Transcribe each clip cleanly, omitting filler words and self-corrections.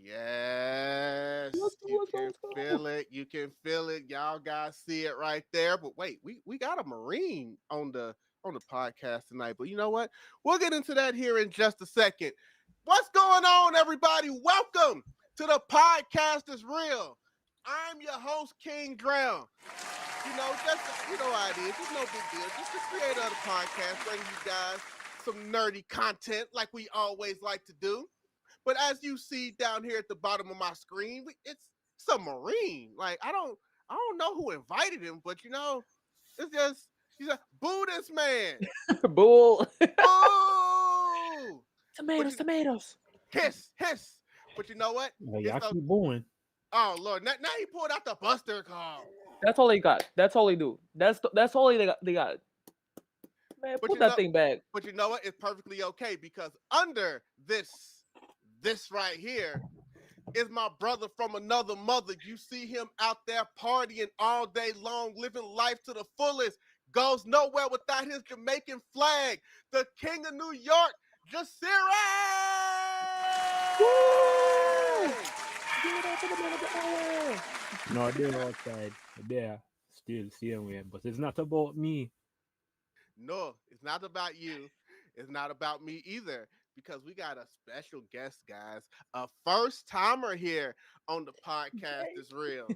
Yes, you can feel it. You can feel it. Y'all guys see it right there. But wait, we got a Marine on the podcast tonight. But you know what? We'll get into that here in just a second. What's going on, everybody? Welcome to the podcast is real. I'm your host, King Drell. You know, you know how it is. It's no big deal. Just the creator of the podcast, bringing you guys some nerdy content like we always like to do. But as you see down here at the bottom of my screen, it's a Marine. Like I don't know who invited him, but you know, it's just he's a boo this man. Bull. Boo! Tomatoes. Hiss. But you know what? Well, y'all keep booing. Oh Lord! Now he pulled out the Buster call. That's all they got. That's all they do. That's all they got. Man, put that thing back. But you know what? It's perfectly okay because under this right here is my brother from another mother. You see him out there partying all day long, living life to the fullest. Goes nowhere without his Jamaican flag. The King of New York, Jasirii! No, they're outside. They're still seeing me, but it's not about me. No, it's not about you. It's not about me either. Because we got a special guest, guys. A first timer here on the podcast is real.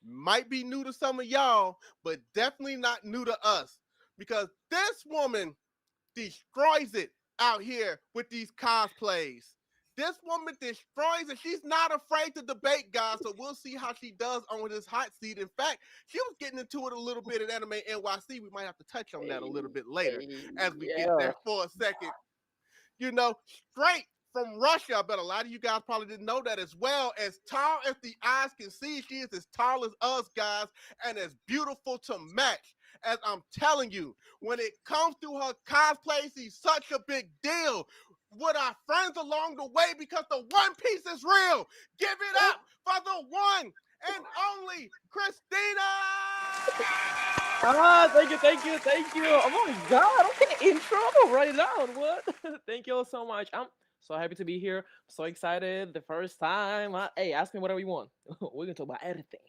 Might be new to some of y'all, but definitely not new to us. Because this woman destroys it out here with these cosplays. This woman destroys it. She's not afraid to debate, guys. So we'll see how she does on this hot seat. In fact, she was getting into it a little bit at Anime NYC. We might have to touch on that a little bit later as we get there for a second. You know, straight from Russia. I bet a lot of you guys probably didn't know that as well. As tall as the eyes can see, she is as tall as us, guys, and as beautiful to match. As I'm telling you, when it comes to her cosplay, she's such a big deal with our friends along the way because the One Piece is real. Give it up for the one and only Kristina! Thank you. Oh my God. Okay, intro. I'm gonna write it down. What? Thank you all so much. I'm so happy to be here. I'm so excited. The first time. Hey, ask me whatever you want. We're gonna talk about everything.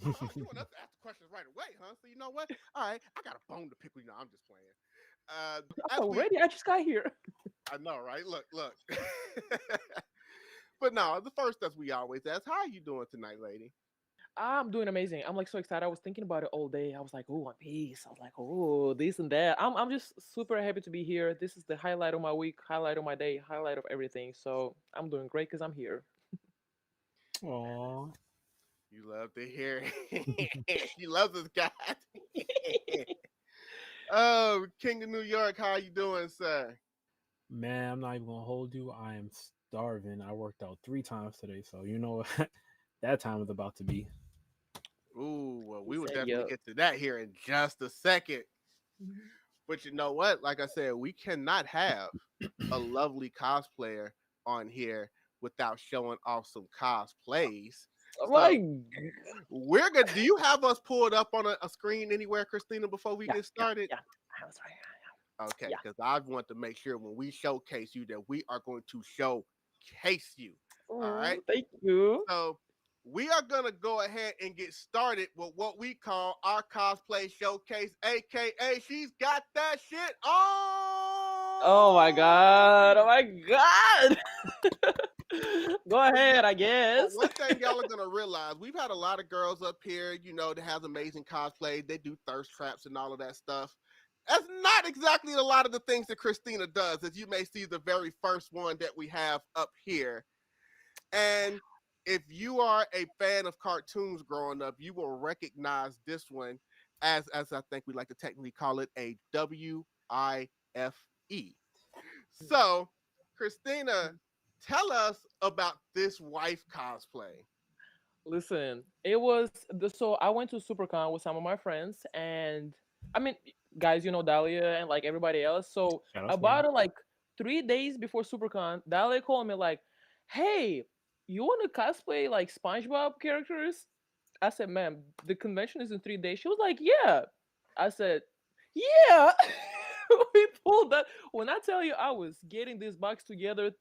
You want us to ask the questions right away, huh? So you know what? All right, I got a bone to pick with you. No, I'm just playing. Already? I just got here. I know, right? Look. But no, the first as we always ask, how are you doing tonight, lady? I'm doing amazing. I'm like so excited. I was thinking about it all day. I was like, oh, One Piece. I was like, oh, this and that. I'm just super happy to be here. This is the highlight of my week, highlight of my day, highlight of everything. So I'm doing great because I'm here. Aww. You love to hear it. You love this guy. Oh, King of New York, how you doing, sir? Man, I'm not even gonna hold you. I am starving. I worked out 3 times today, so you know that time is about to be. Ooh, well, we will definitely get to that here in just a second. But you know what? Like I said, we cannot have a lovely cosplayer on here without showing off some cosplays. So we're good. Do you have us pulled up on a screen anywhere, Kristina, before we get started? Yeah, I was right. Okay, because I want to make sure when we showcase you that we are going to showcase you. All right. Thank you. So we are going to go ahead and get started with what we call our cosplay showcase, aka she's got that shit on. Oh my God. Go ahead, I guess. One thing y'all are going to realize, we've had a lot of girls up here, you know, that has amazing cosplay. They do thirst traps and all of that stuff. That's not exactly a lot of the things that Kristina does, as you may see the very first one that we have up here. And if you are a fan of cartoons growing up, you will recognize this one as I think we like to technically call it a WIFE. So, Kristina, tell us about this wife cosplay. Listen, it was so I went to SuperCon with some of my friends, and I mean, guys, you know Dahlia and like everybody else. So about it, like 3 days before SuperCon, Dahlia called me like, "Hey, you want to cosplay like SpongeBob characters?" I said, "Ma'am, the convention is in 3 days." She was like, "Yeah." I said, "Yeah." we pulled that. When I tell you, I was getting this box together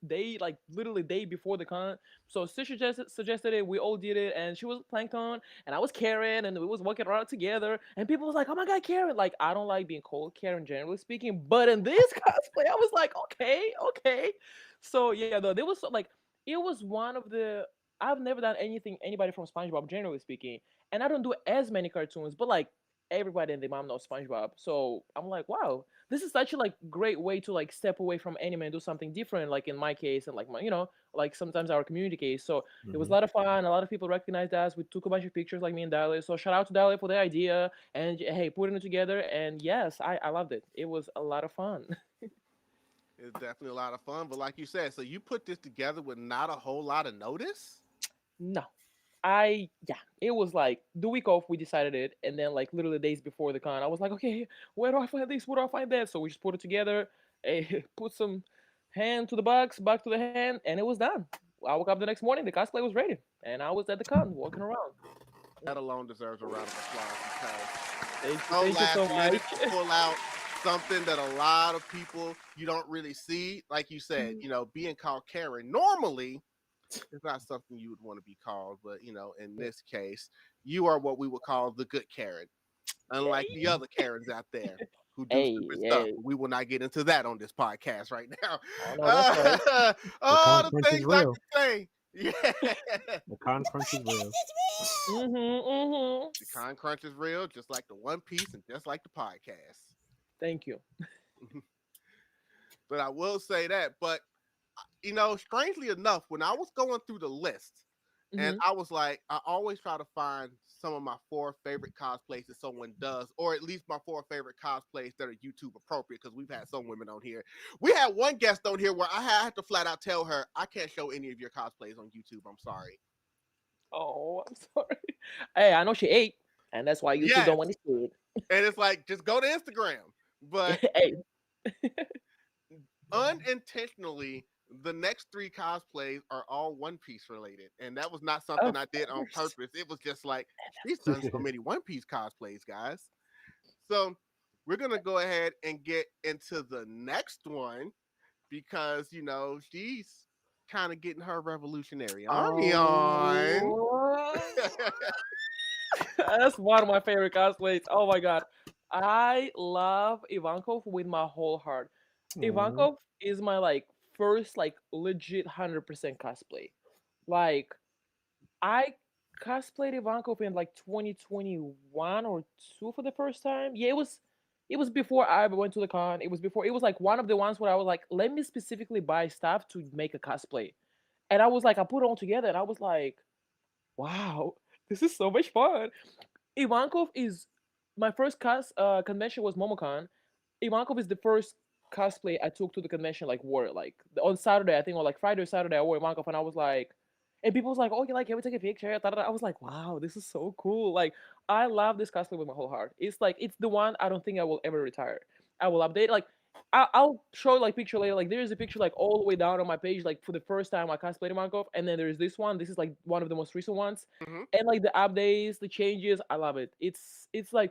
literally day before the con. So Stitch suggested it. We all did it, and she was Plankton, and I was Karen, and we was walking around together. And people was like, "Oh my god, Karen!" Like I don't like being called Karen, generally speaking, but in this cosplay, I was like, "Okay, okay." So yeah, though there was like it was one of the. I've never done anybody from SpongeBob, generally speaking, and I don't do as many cartoons, but like everybody and their mom knows SpongeBob. So I'm like, wow, this is such a like great way to like step away from anime and do something different. Like in my case, and like my, like sometimes our community case. So it was a lot of fun. A lot of people recognized us. We took a bunch of pictures, like me and Dalia. So shout out to Dalia for the idea and hey, putting it together. And yes, I loved it. It was a lot of fun. It's definitely a lot of fun. But like you said, so you put this together with not a whole lot of notice? No. It was like the week off we decided it, and then like literally days before the con, I was like, okay, where do I find this? Where do I find that? So we just put it together, put some hand to the box, back to the hand, and it was done. I woke up the next morning, the cosplay was ready, and I was at the con walking around. That alone deserves a round of applause because Thank you so last minute much. to pull out something that a lot of people you don't really see. Like you said, being called Karen normally it's not something you would want to be called, but in this case, you are what we would call the good Karen, unlike the other Karens out there who do stupid stuff. We will not get into that on this podcast right now. Oh, no, that's right. The things I can say. Yeah. The con crunch is real. The con crunch is real, just like the One Piece and just like the podcast. Thank you. But I will say that, but strangely enough, when I was going through the list, and I was like, I always try to find some of my 4 favorite cosplays that someone does, or at least my 4 favorite cosplays that are YouTube appropriate, because we've had some women on here. We had one guest on here where I had to flat out tell her, I can't show any of your cosplays on YouTube. I'm sorry. Oh, I'm sorry. Hey, I know she ate, and that's why YouTube don't want to see it. And it's like, just go to Instagram. But hey. Unintentionally, the next 3 cosplays are all One Piece related, and that was not something I did on purpose. It was just like, she's done so many One Piece cosplays, guys. So we're gonna go ahead and get into the next one because she's kind of getting her revolutionary army on. That's one of my favorite cosplays. Oh my god, I love Ivankov with my whole heart. Ivankov is my like first like legit 100% cosplay. Like I cosplayed Ivankov in like 2021 or 2 for the first time. Yeah, it was before I went to the con. It was like one of the ones where I was like, let me specifically buy stuff to make a cosplay. And I was like, I put it all together and I was like, wow, this is so much fun. Ivankov is my first convention was MomoCon. Ivankov is the first cosplay I took to the convention, like wore it like on Saturday, I think, or like Friday or Saturday, I wore Ivankov, and I was like, and people was like, "Oh, can we take a picture?" I was like, "Wow, this is so cool!" Like, I love this cosplay with my whole heart. It's like it's the one I don't think I will ever retire. I will update like. I'll show like picture later. Like there is a picture like all the way down on my page, like for the first time I cosplayed Ivankov, and then there's this one. This is like one of the most recent ones, and like the updates, the changes, I love it. It's like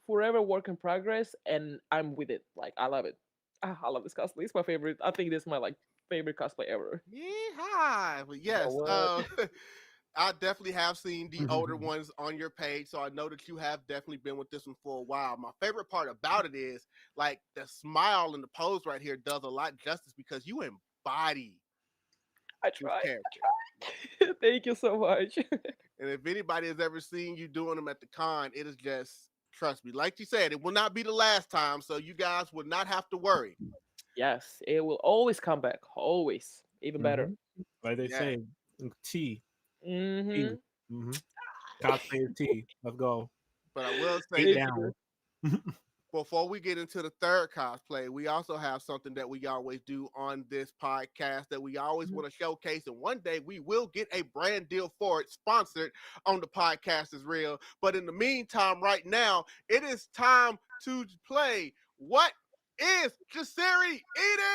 forever work in progress, and I'm with it. Like I love it. I love this cosplay. It's my favorite. I think this is my like favorite cosplay ever. Yeehaw! But yes, I definitely have seen the older ones on your page, so I know that you have definitely been with this one for a while. My favorite part about it is like the smile and the pose right here does a lot justice because you embody. I try. Thank you so much. And if anybody has ever seen you doing them at the con, it is just, trust me, like you said, it will not be the last time, so you guys will not have to worry. Yes, it will always come back. Always. Even better. Like they say, T. Mm-hmm. Cosplay of T. Let's go. But I will say down. Before we get into the third cosplay, we also have something that we always do on this podcast that we always want to showcase. And one day we will get a brand deal for it sponsored on the podcast is real. But in the meantime, right now, it is time to play What is Jasirii Eating?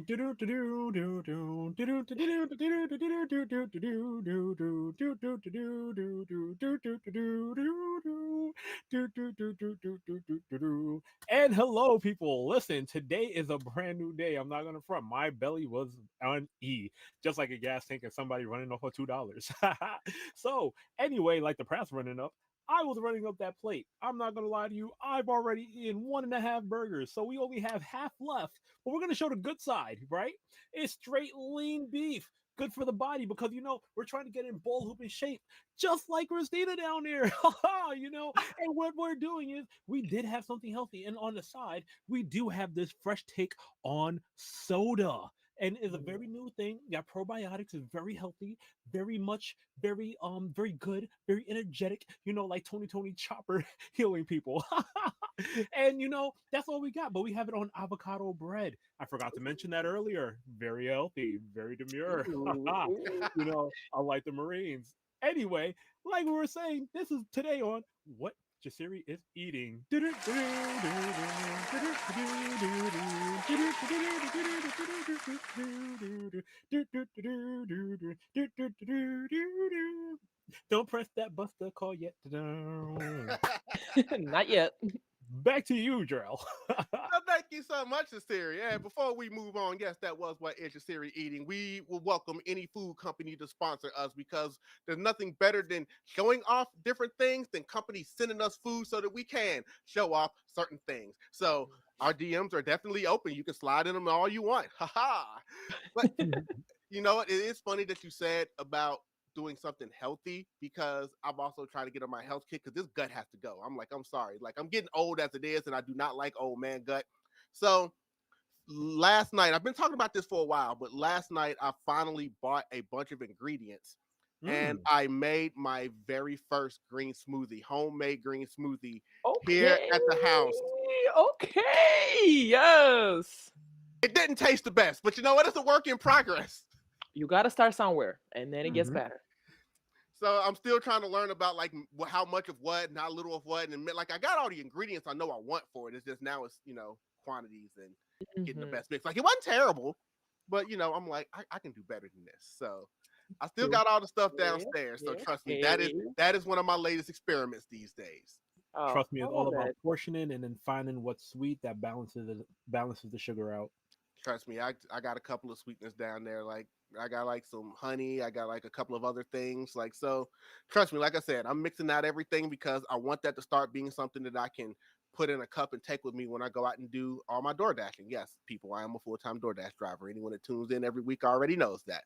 And hello, people. Listen, today is a brand new day. I'm not gonna front. My belly was on E, just like a gas tank and somebody running off for $2. So anyway, like the press running up, I was running up that plate. I'm not gonna lie to you. I've already eaten 1.5 burgers, so we only have half left. But we're gonna show the good side, right? It's straight lean beef. Good for the body because we're trying to get in ball hooping shape, just like Kristina down there. And what we're doing is we did have something healthy, and on the side, we do have this fresh take on soda. And is a very new thing. Yeah, probiotics is very healthy, very much, very good, very energetic. Like Tony Chopper healing people. And that's all we got. But we have it on avocado bread. I forgot to mention that earlier. Very healthy, very demure. I like the Marines. Anyway, like we were saying, this is today on What Jasirii is Eating. Don't press that buster call yet. Not yet. Back to you, Drell. Thank you so much, Jasirii. And before we move on, yes, that was What Is Jasirii Eating. We will welcome any food company to sponsor us because there's nothing better than showing off different things than companies sending us food so that we can show off certain things. So our DMs are definitely open. You can slide in them all you want. But you know what? It is funny that you said about doing something healthy because I've also tried to get on my health kick because this gut has to go. I'm like, I'm sorry. Like, I'm getting old as it is, and I do not like old man gut. So last night, I've been talking about this for a while, but last night I finally bought a bunch of ingredients and I made my very first green smoothie, homemade green smoothie here at the house. Okay, yes. It didn't taste the best, but you know what? It's a work in progress. You got to start somewhere, and then it gets better. So I'm still trying to learn about like how much of what, not little of what, and like I got all the ingredients I know I want for it. It's just now it's quantities and getting the best mix. Like it wasn't terrible, but I'm like I can do better than this. So I still got all the stuff downstairs. So trust me, that is one of my latest experiments these days. Trust me, it's all about portioning and then finding what's sweet that balances the sugar out. Trust me, I got a couple of sweeteners down there. Like I got like some honey. I got like a couple of other things. Like so, trust me. Like I said, I'm mixing out everything because I want that to start being something that I can put in a cup and take with me when I go out and do all my door dashing. Yes, people, I am a full-time DoorDash driver. Anyone that tunes in every week already knows that.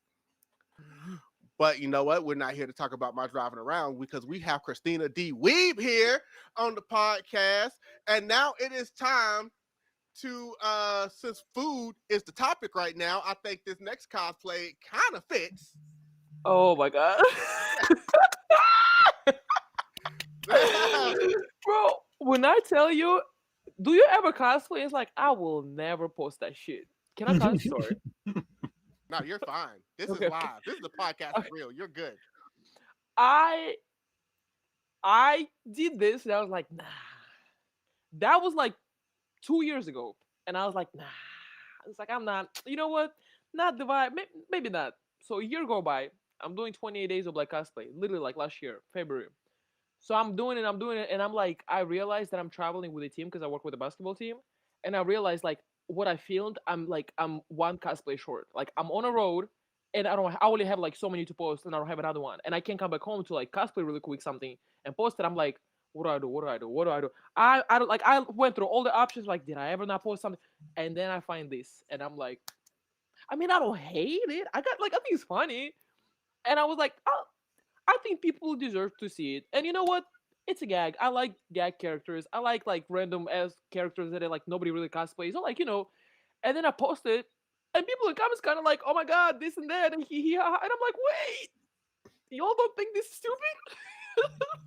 But you know what? We're not here to talk about my driving around because we have Kristina D Weeb here on the podcast, and now it is time to since food is the topic right now, I think this next cosplay kind of fits. Oh my god. Bro, when I tell you, do you ever cosplay? It's like I will never post that shit. Can I cosplay? Sorry. No, you're fine. This is live. This is the podcast real. You're good. I did this and I was like, nah. That was like 2 years ago, and I was like, nah. It's like I'm not. You know what? Not the vibe. Maybe not. So a year go by. I'm doing 28 days of like cosplay, literally like last year, February. So I'm doing it, and I'm like, I realized that I'm traveling with a team because I work with a basketball team, and I realized like what I filmed, I'm one cosplay short. Like I'm on a road, and I only have like so many to post, and I don't have another one, and I can't come back home to like cosplay really quick something and post it. I'm like, what do I do? What do I do? What do I do? I don't like. I went through all the options. Like, did I ever not post something? And then I find this, and I'm like, I mean, I don't hate it. I think it's funny, and I was like, oh, I think people deserve to see it. And you know what? It's a gag. I like gag characters. I like random ass characters that are like nobody really cosplays. So like and then I posted, and people in the comments kind of like, oh my god, this and that, and he, and I'm like, wait, y'all don't think this is stupid?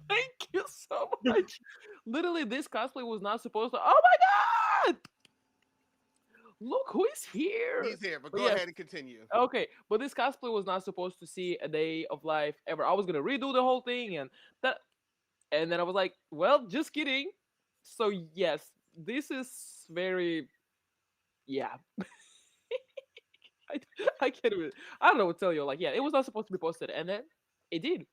Thank you so much. Literally, this cosplay was not supposed to. Oh my god! Look who is here. He's here, but go ahead and continue. Okay, but this cosplay was not supposed to see a day of life ever. I was gonna redo the whole thing, and then I was like, well, just kidding. So yes, this is very, yeah. I can't even. I don't know what to tell you. Like, yeah, it was not supposed to be posted, and then it did.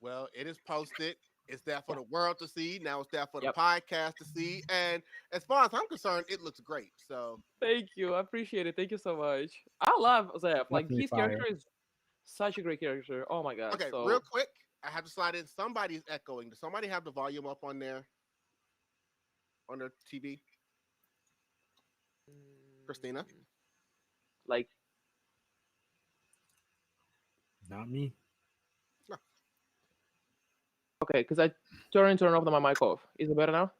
Well, it is posted. It's there for Yeah. the world to see. Now it's there for the Yep. podcast to see. And as far as I'm concerned, it looks great. So Thank you. I appreciate it. Thank you so much. I love Zeph. Like Definitely his fire. character is such a great character. Oh my god. okay, real So quick, I have to slide in. Somebody's echoing. Does somebody have the volume up on their TV? Kristina? like Not me. No. okay, because I turned off my mic off. Is it better now?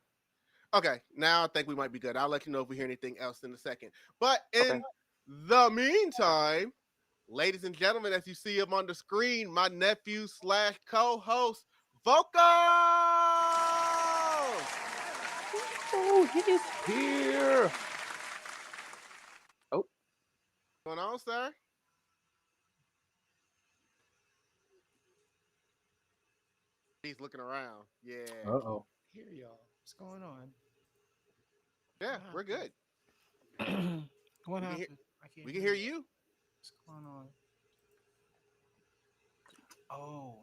Okay, now I think we might be good. I'll let you know if we hear anything else in a second. But in Okay. the meantime, ladies and gentlemen, as you see him on the screen, my nephew / co-host, VoQualz. Oh, he is here. Oh, What's going on, sir? He's looking around. Yeah. Uh-oh. Here, y'all. What's going on? Yeah, we're good. What We can hear- happened? I can't We can hear you. What's going on? Oh.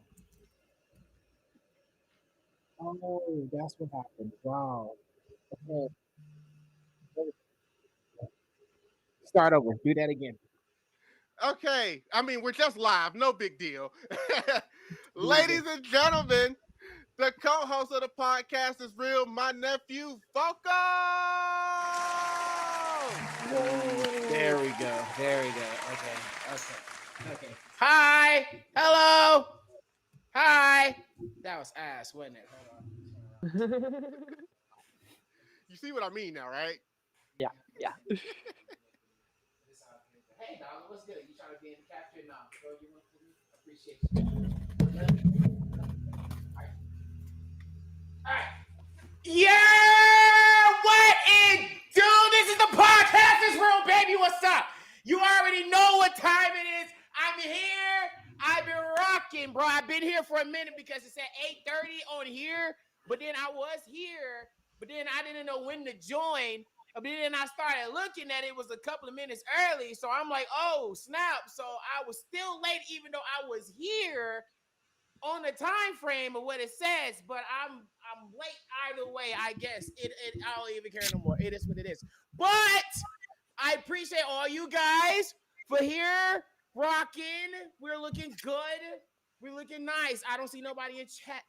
Oh, that's what happened. Wow. Okay. Start over. Do that again. Okay. I mean, we're just live. No big deal. Ladies and gentlemen, the co-host of the podcast is real, my nephew, VoQualz. There we go. There we go. Okay. Hi. Hello. Hi. That was ass, wasn't it? Hold on. You see what I mean now, right? yeah. Hey, dog, what's good? You trying to be in the capture now? Bro, you want to appreciate you. All right. Yeah, what it do? This is the podcast is real, baby. What's up? You already know what time it is. I'm here. I've been rocking, bro. I've been here for a minute because it said 8:30 on here, but then I was here, but then I didn't know when to join. But then I started looking at it, was a couple of minutes early. So I'm like, oh, snap. So I was still late, even though I was here on the time frame of what it says. But I'm late either way, I guess. I don't even care no more. It is what it is. But I appreciate all you guys for here rocking. We're looking good. We're looking nice. I don't see nobody in chat.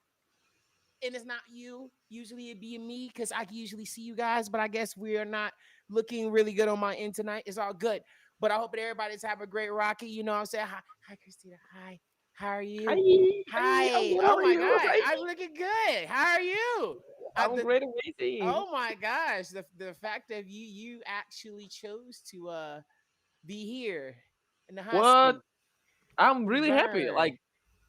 And it's not you. Usually it'd be me because I can usually see you guys, but I guess we are not looking really good on my end tonight. It's all good. But I hope that everybody's having a great Rocky. You know what I'm saying? Hi, Kristina. Hi. How are you? Hi. Oh my God. I'm looking good. How are you? I'm great, amazing. Oh my gosh. The fact that you actually chose to be here in the What? hospital. I'm really happy. Burn. Like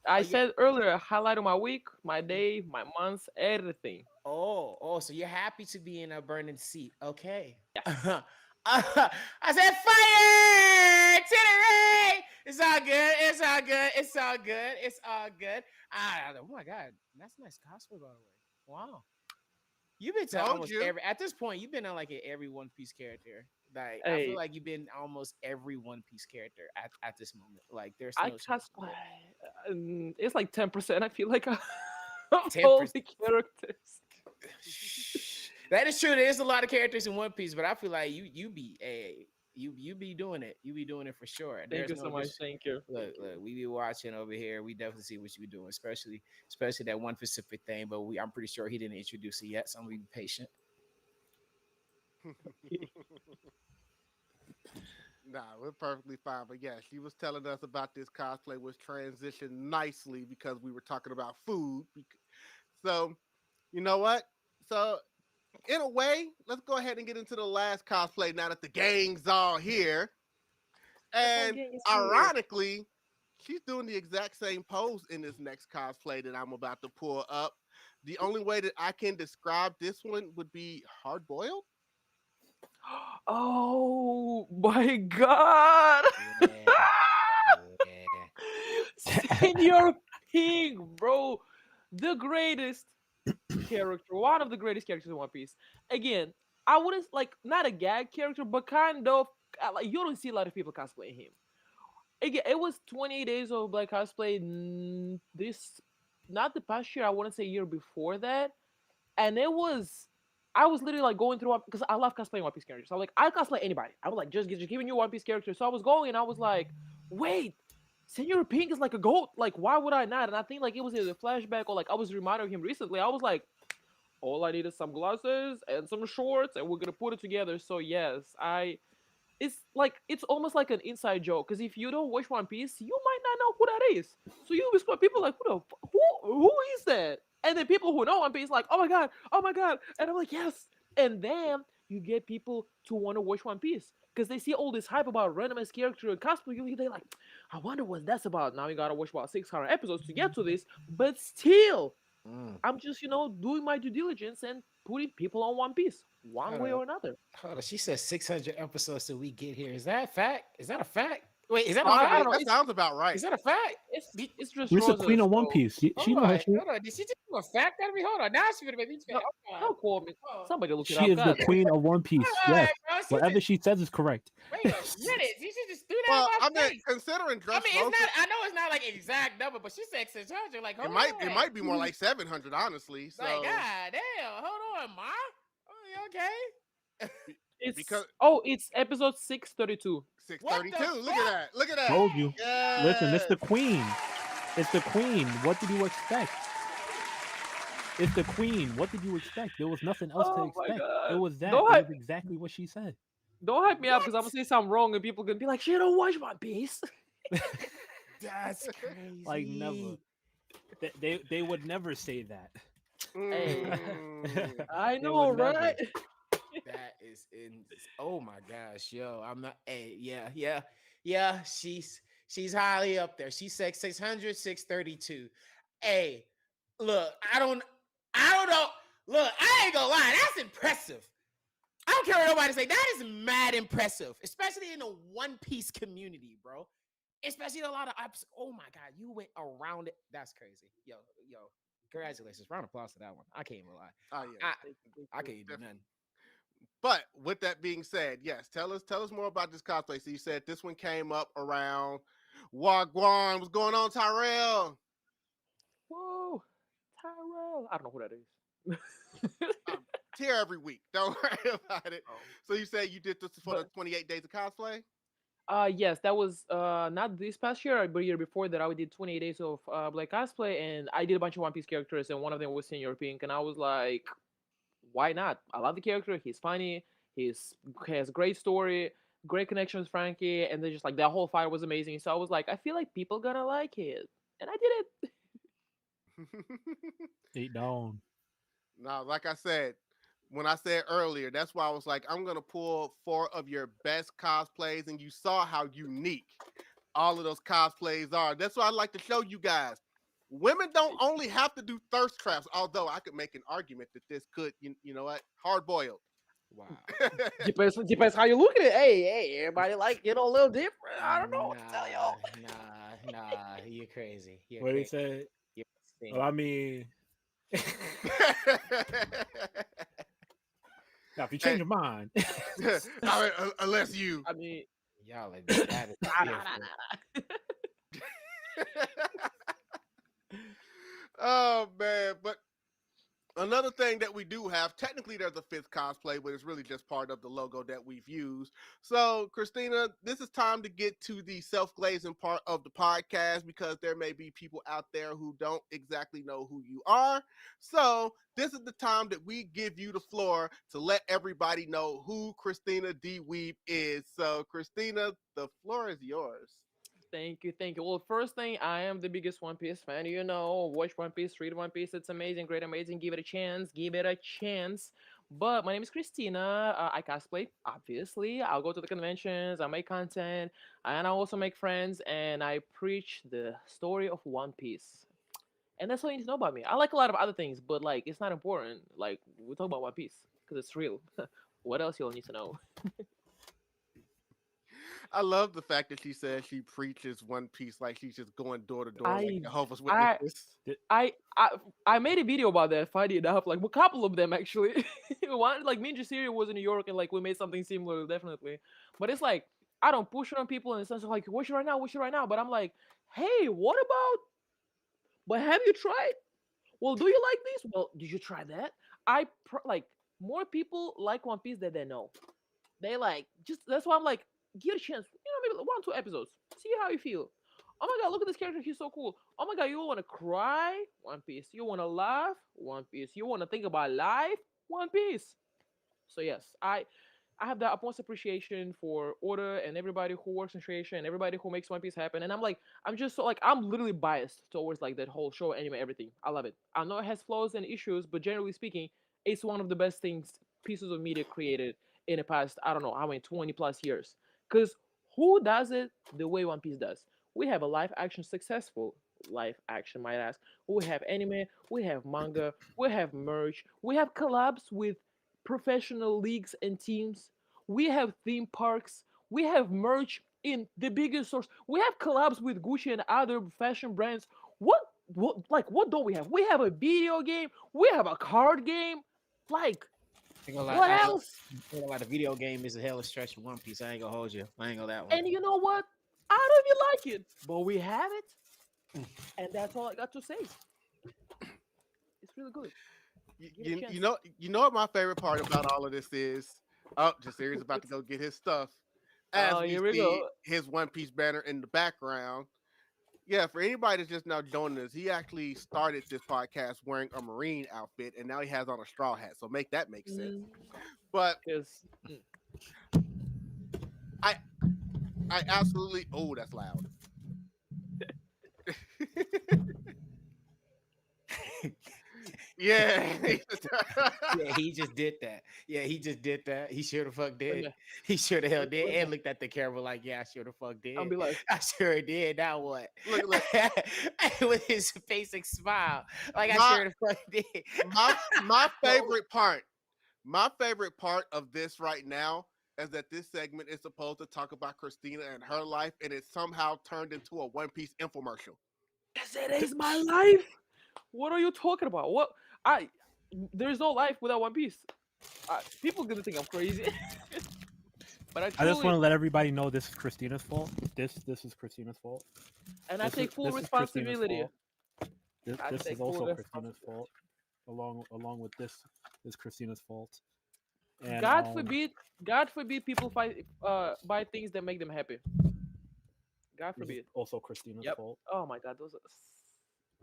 I Oh, said earlier, highlight of my week, my day, my months, everything. Oh, so you're happy to be in a burning seat. Okay. Yes. I said fire to the ray. It's all good. It's all good. It's all good. It's all good. Oh my God. That's a nice cosplay, by the way. Wow. You've been to Told almost you. at this point, you've been on like every One Piece character. Like I Hey. feel like you've been almost every One Piece character at this moment. Like there's I no cosplay. It's like 10%. I feel like all 10%. the characters. That is true. There's a lot of characters in One Piece, but I feel like you be doing it. You be doing it for sure. Thank you so much. Thank you. Look, we be watching over here. We definitely see what you be doing, especially that one specific thing. But I'm pretty sure he didn't introduce it yet, so I'm gonna be patient. Nah, we're perfectly fine. But yeah, she was telling us about this cosplay, which transitioned nicely because we were talking about food. So, you know what? So, in a way, let's go ahead and get into the last cosplay now that the gang's all here. And ironically, she's doing the exact same pose in this next cosplay that I'm about to pull up. The only way that I can describe this one would be hard boiled. Oh my God. Senior King, bro. The greatest character. One of the greatest characters in One Piece. Again, I wouldn't like not a gag character, but kind of like you don't see a lot of people cosplaying him. It was 28 days of Black cosplay. This, not the past year. I want to say year before that, and it was. I was literally like going through because I love cosplaying One Piece characters. So I'm like, I cosplay anybody. I was like, just giving you One Piece characters. So I was going and I was like, wait, Senor Pink is like a goat. Like, why would I not? And I think like it was either a flashback or like I was reminded of him recently. I was like, all I need is some glasses and some shorts, and we're gonna put it together. So yes, it's almost like an inside joke because if you don't watch One Piece, you might not know who that is. So you whisper people like, who is that? And then people who know One Piece like, oh my god, and I'm like, yes. And then you get people to want to watch One Piece because they see all this hype about randomized character and cosplay. They like, I wonder what that's about. Now you gotta watch about 600 episodes to get to this, but still. I'm just, doing my due diligence and putting people on One Piece one way or another. Hold on, she said 600 episodes till we get here. Is that a fact? Is that a fact? Wait, is that a I fact? don't know. That sounds about right. Is that a fact? It's just Where's the queen of One Piece? She know her shit. Hold on. Did she just do a fact out of me? Hold on. Now she's gonna make me feel. Don't quote me. Somebody look it up. She is the queen of One Piece. Yes. Bro, Whatever she says is correct. Wait a minute. She should just do that. Well, in my face. considering Dress I mean, it's not. I know it's not like exact number, but she said 600. Like, hold on. It might be more like 700, honestly. So. Like, god damn. Hold on, Ma. Oh, okay. It's episode 632. 632. Look at that. Look at that. Told you. Yes. Listen, it's the queen. It's the queen. What did you expect? It's the queen. What did you expect? There was nothing else to expect. It was that. It was exactly what she said. Don't hype me up because I'm gonna say something wrong and people are gonna be like, "She don't watch One Piece." That's crazy. Like never. They would never say that. I know, right? That is in. Oh my gosh, yo! I'm not. Hey, yeah. She's highly up there. She said 600, 632. Hey, look, I don't know. Look, I ain't gonna lie. That's impressive. I don't care what nobody say. That is mad impressive, especially in the One Piece community, bro. Especially a lot of ups. Oh my god, you went around it. That's crazy, yo. Congratulations, round of applause to that one. I can't even lie. Oh yeah, I can't do nothing. But with that being said, yes, tell us more about this cosplay. So you said this one came up around Wagwan. What's going on, Tyrell? Whoa, Tyrell. I don't know who that is. Here every week. Don't worry about it. Oh. So you said you did this for the 28 days of cosplay? Yes, that was not this past year, but year before that. I did 28 days of Black cosplay, and I did a bunch of One Piece characters, and one of them was Senor Pink, and I was like, why not? I love the character. He's funny. He has a great story, great connection with Frankie, and then just like that whole fight was amazing. So I was like, I feel like people gonna like it, and I did it. Eat down. No, like I said, when I said earlier, that's why I was like, I'm gonna pull 4 of your best cosplays, and you saw how unique all of those cosplays are. That's why I like to show you guys. Women don't only have to do thirst traps, although I could make an argument that this could, you know what, hard boiled. Wow. Depends how you look at it. Hey, everybody like a little different. I don't know what to tell y'all. Nah, you're crazy. What he said? Well, I mean, now if you change your mind, unless you, I mean, y'all like that is oh man, but another thing that we do have, technically there's a 5th cosplay, but it's really just part of the logo that we've used. So Kristina, this is time to get to the self-glazing part of the podcast because there may be people out there who don't exactly know who you are. So this is the time that we give you the floor to let everybody know who Kristina D Weeb is. So Kristina, the floor is yours. Thank you. Well, first thing, I am the biggest One Piece fan. Watch One Piece, read One Piece. It's amazing, great, amazing. Give it a chance. But my name is Kristina. I cosplay, obviously. I'll go to the conventions. I make content, and I also make friends. And I preach the story of One Piece. And that's all you need to know about me. I like a lot of other things, but like it's not important. Like we talk about One Piece because it's real. What else you'll need to know? I love the fact that she says she preaches One Piece like she's just going door to door like I Jehovah's I Witnesses. I I I made a video about that. Funny enough, like a couple of them actually. One like me and Jasirii was in New York and like we made something similar, definitely. But it's like I don't push it on people in the sense of like watch it right now, watch it right now. But I'm like, hey, what about? But have you tried? Well, do you like this? Well, did you try that? Like more people like One Piece than they know. They like just that's why I'm like, give it a chance. Maybe 1 2 episodes. See how you feel. Oh my god, look at this character. He's so cool. Oh my god, you want to cry? One Piece. You want to laugh? One Piece. You want to think about life? One Piece. So yes, I have that utmost appreciation for Oda and everybody who works in creation and everybody who makes One Piece happen. And I'm like, I'm just so like I'm literally biased towards like that whole show, anime, everything. I love it. I know it has flaws and issues, but generally speaking, it's one of the best things pieces of media created in the past, I don't know how many 20 plus years. Because who does it the way One Piece does? We have a live action successful live action, might ask. We have anime, we have manga, we have merch, we have collabs with professional leagues and teams. We have theme parks. We have merch in the biggest source. We have collabs with Gucci and other fashion brands. What don't we have? We have a video game. We have a card game. Like, Ain't gonna lie, what else? ain't gonna lie, the video game is a hell of a stretch for One Piece. I ain't gonna hold you. I ain't gonna that one. And you know what? I don't even like it, but we have it, and that's all I got to say. It's really good. You know what my favorite part about all of this is? Oh, Jasiri's about to go get his stuff. As we Here we see go. his One Piece banner in the background. Yeah, for anybody that's just now joining us, he actually started this podcast wearing a Marine outfit, and now he has on a straw hat. So make that make sense. But Because I absolutely. Oh, that's loud. Yeah. Yeah, he just did that. Yeah, he just did that. He sure the fuck did. He sure the hell did. And looked at the camera like, yeah, I sure the fuck did. I'll be like, I sure did. Now what? Look. With his basic smile. Like, I sure the fuck did. my favorite part. My favorite part of this right now is that this segment is supposed to talk about Kristina and her life, and it somehow turned into a One Piece infomercial. yes, it is my life. What are you talking about? There's no life without One Piece. People gonna think I'm crazy. But I just want to let everybody know this is Kristina's fault. This is Kristina's fault. And I take full responsibility. This is also Kristina's fault. Along with this is Kristina's fault. And, God forbid people buy things that make them happy. God forbid. Also Kristina's fault. Oh my God, those are...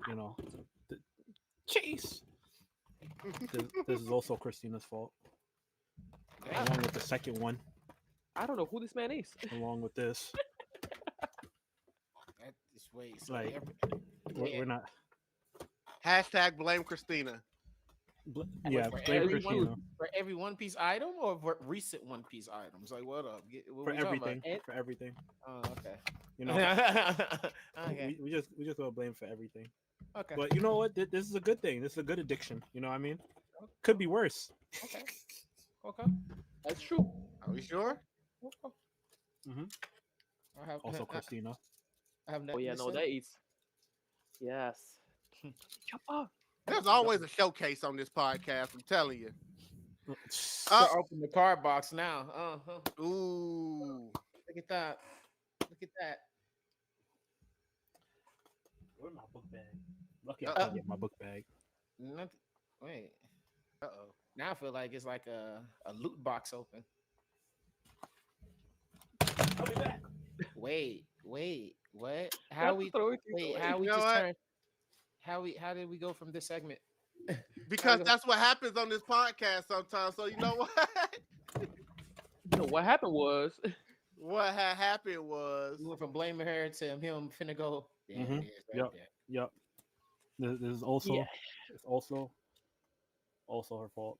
You know, Chase. This is also Kristina's fault. Along with the second one. I don't know who this man is. Along with this. This way, so like, we're not. Hashtag blame Kristina. Yeah, blame Kristina. For every One Piece item or for recent One Piece items? Like, what up? For everything. For everything. Oh, okay. You know, okay. we just go blame for everything. Okay. But you know what? This is a good thing. This is a good addiction. You know what I mean? Could be worse. Okay. Okay. That's true. Are we sure? Okay. Mm-hmm. Also, Kristina. I have Oh yeah, no, that eats. Yes. Chopper. There's always a showcase on this podcast. I'm telling you. Open the card box now. Ooh. Look at that. Look at that. Where's my book bag? Lucky I can get my book bag. Nothing. Wait. Uh-oh. Now I feel like it's like a loot box open. I'll be back. Wait. What? How we just turned? How did we go from this segment? Because that's what happens on this podcast sometimes. So you know what? No, what happened was what had happened was We went from blaming her to him finna go. There it is, right there. Yep. This is also it's also her fault.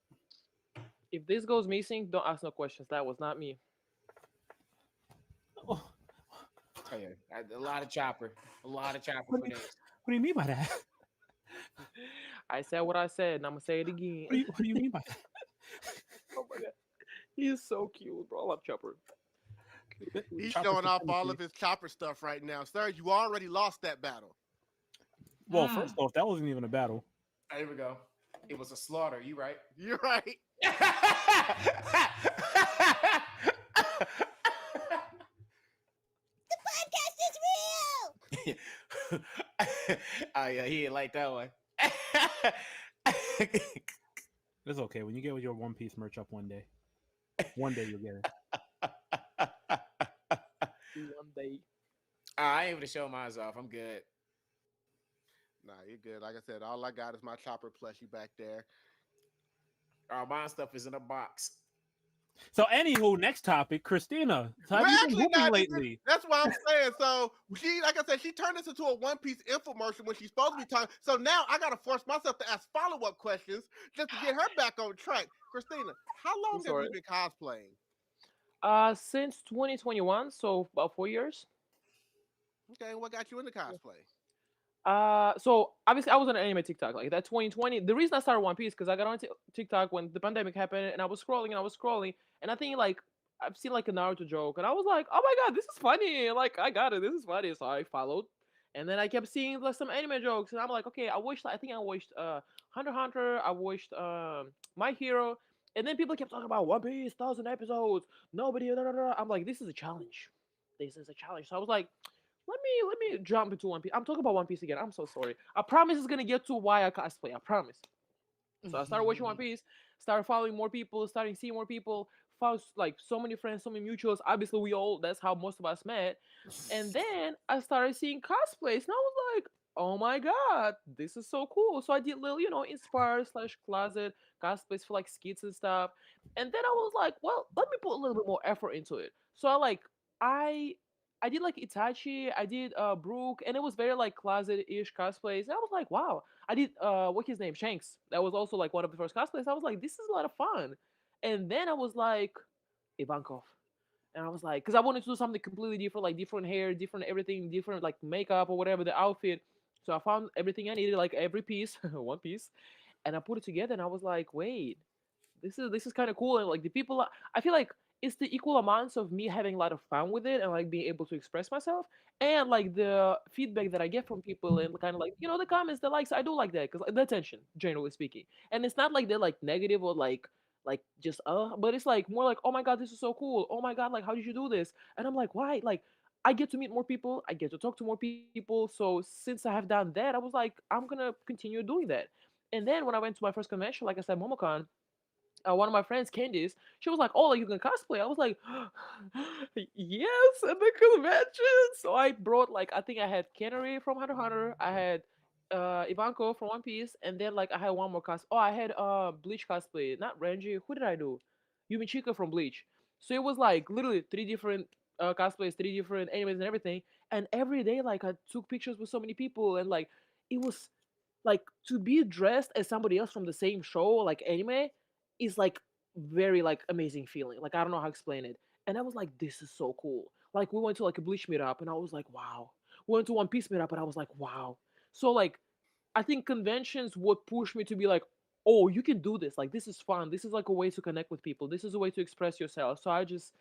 if this goes missing, don't ask no questions. That was not me. Oh, yeah. A lot of chopper for this. what do you mean by that? I said what I said, and I'm gonna say it again. What do you mean by that? Oh my God, he is so cute, bro. I love Chopper. He's Chopper showing off all supremacy. of his chopper stuff right now, sir. You already lost that battle. Well, first off, that wasn't even a battle. There we go. It was a slaughter. You right? You're right. Oh yeah, he didn't like that one. It's okay. When you get your One Piece merch up one day you'll get it. One day. I ain't able to show mine off. I'm good. Nah, you're good. Like I said, all I got is my chopper plushie back there. My stuff is in a box. So, anywho, next topic, Kristina. So have We're you been actually hooping not lately? That's what I'm saying. So she, like I said, she turned this into a One Piece infomercial when she's supposed to be talking. So now I gotta force myself to ask follow-up questions just to get her back on track. Kristina, how long have you been cosplaying? Since 2021, so about 4 years. Okay, what got you into cosplay? So obviously I was on anime TikTok like that 2020. The reason I started One Piece because I got on TikTok when the pandemic happened, and I was scrolling, and I think like I've seen like a Naruto joke, and I was like, oh my god, this is funny. Like I got it, this is funny. So I followed, and then I kept seeing like some anime jokes, and I'm like, okay, I think I watched Hunter x Hunter, I watched My Hero, and then people kept talking about One Piece, 1,000 episodes, nobody. Da, da, da. I'm like, this is a challenge. This is a challenge. So I was like, let me jump into One Piece. I'm talking about One Piece again. I'm so sorry. I promise it's gonna get to why I cosplay. I promise. So I started watching One Piece, started following more people, starting seeing more people, found like so many friends, so many mutuals. Obviously, that's how most of us met. And then I started seeing cosplays, and I was like, oh my god, this is so cool. So I did little, inspired slash closet cosplays for like skits and stuff. And then I was like, well, let me put a little bit more effort into it. So I I did like Itachi, I did Brook, and it was very like closet-ish cosplays. And I was like, wow. I did what's his name? Shanks. That was also like one of the first cosplays. I was like, this is a lot of fun. And then I was like, Ivankov. And I was like, because I wanted to do something completely different, like different hair, different everything, different like makeup or whatever, the outfit. So I found everything I needed, like every piece, one piece, and I put it together. And I was like, wait, this is kind of cool. And like the people, I feel like it's the equal amounts of me having a lot of fun with it and like being able to express myself, and like the feedback that I get from people and kind of like the comments, the likes. I do like that because like, the attention, generally speaking, and it's not like they're like negative or like just but it's like more like, oh my god, this is so cool. Oh my god, like how did you do this? And I'm like, why? Like I get to meet more people, I get to talk to more people. So since I have done that, I was like, I'm gonna continue doing that. And then when I went to my first convention, like I said, MomoCon, one of my friends, Candice, she was like, "Oh, like you can cosplay." I was like, "Yes, at the convention." So I brought like I think I had Canary from Hunter x Hunter, I had Ivanko from One Piece, and then like I had one more Oh, I had Bleach cosplay, not Renji. Who did I do? Yumi Chika from Bleach. So it was like literally three different cosplays, three different animes and everything. And every day, like I took pictures with so many people, and like it was like to be dressed as somebody else from the same show, like anime, is like very like amazing feeling. Like I don't know how to explain it. And I was like, this is so cool. Like we went to like a Bleach meetup, and I was like, wow. We went to One Piece meetup, and I was like, wow. So like I think conventions would push me to be like, oh, you can do this. Like this is fun. This is like a way to connect with people. This is a way to express yourself. So I just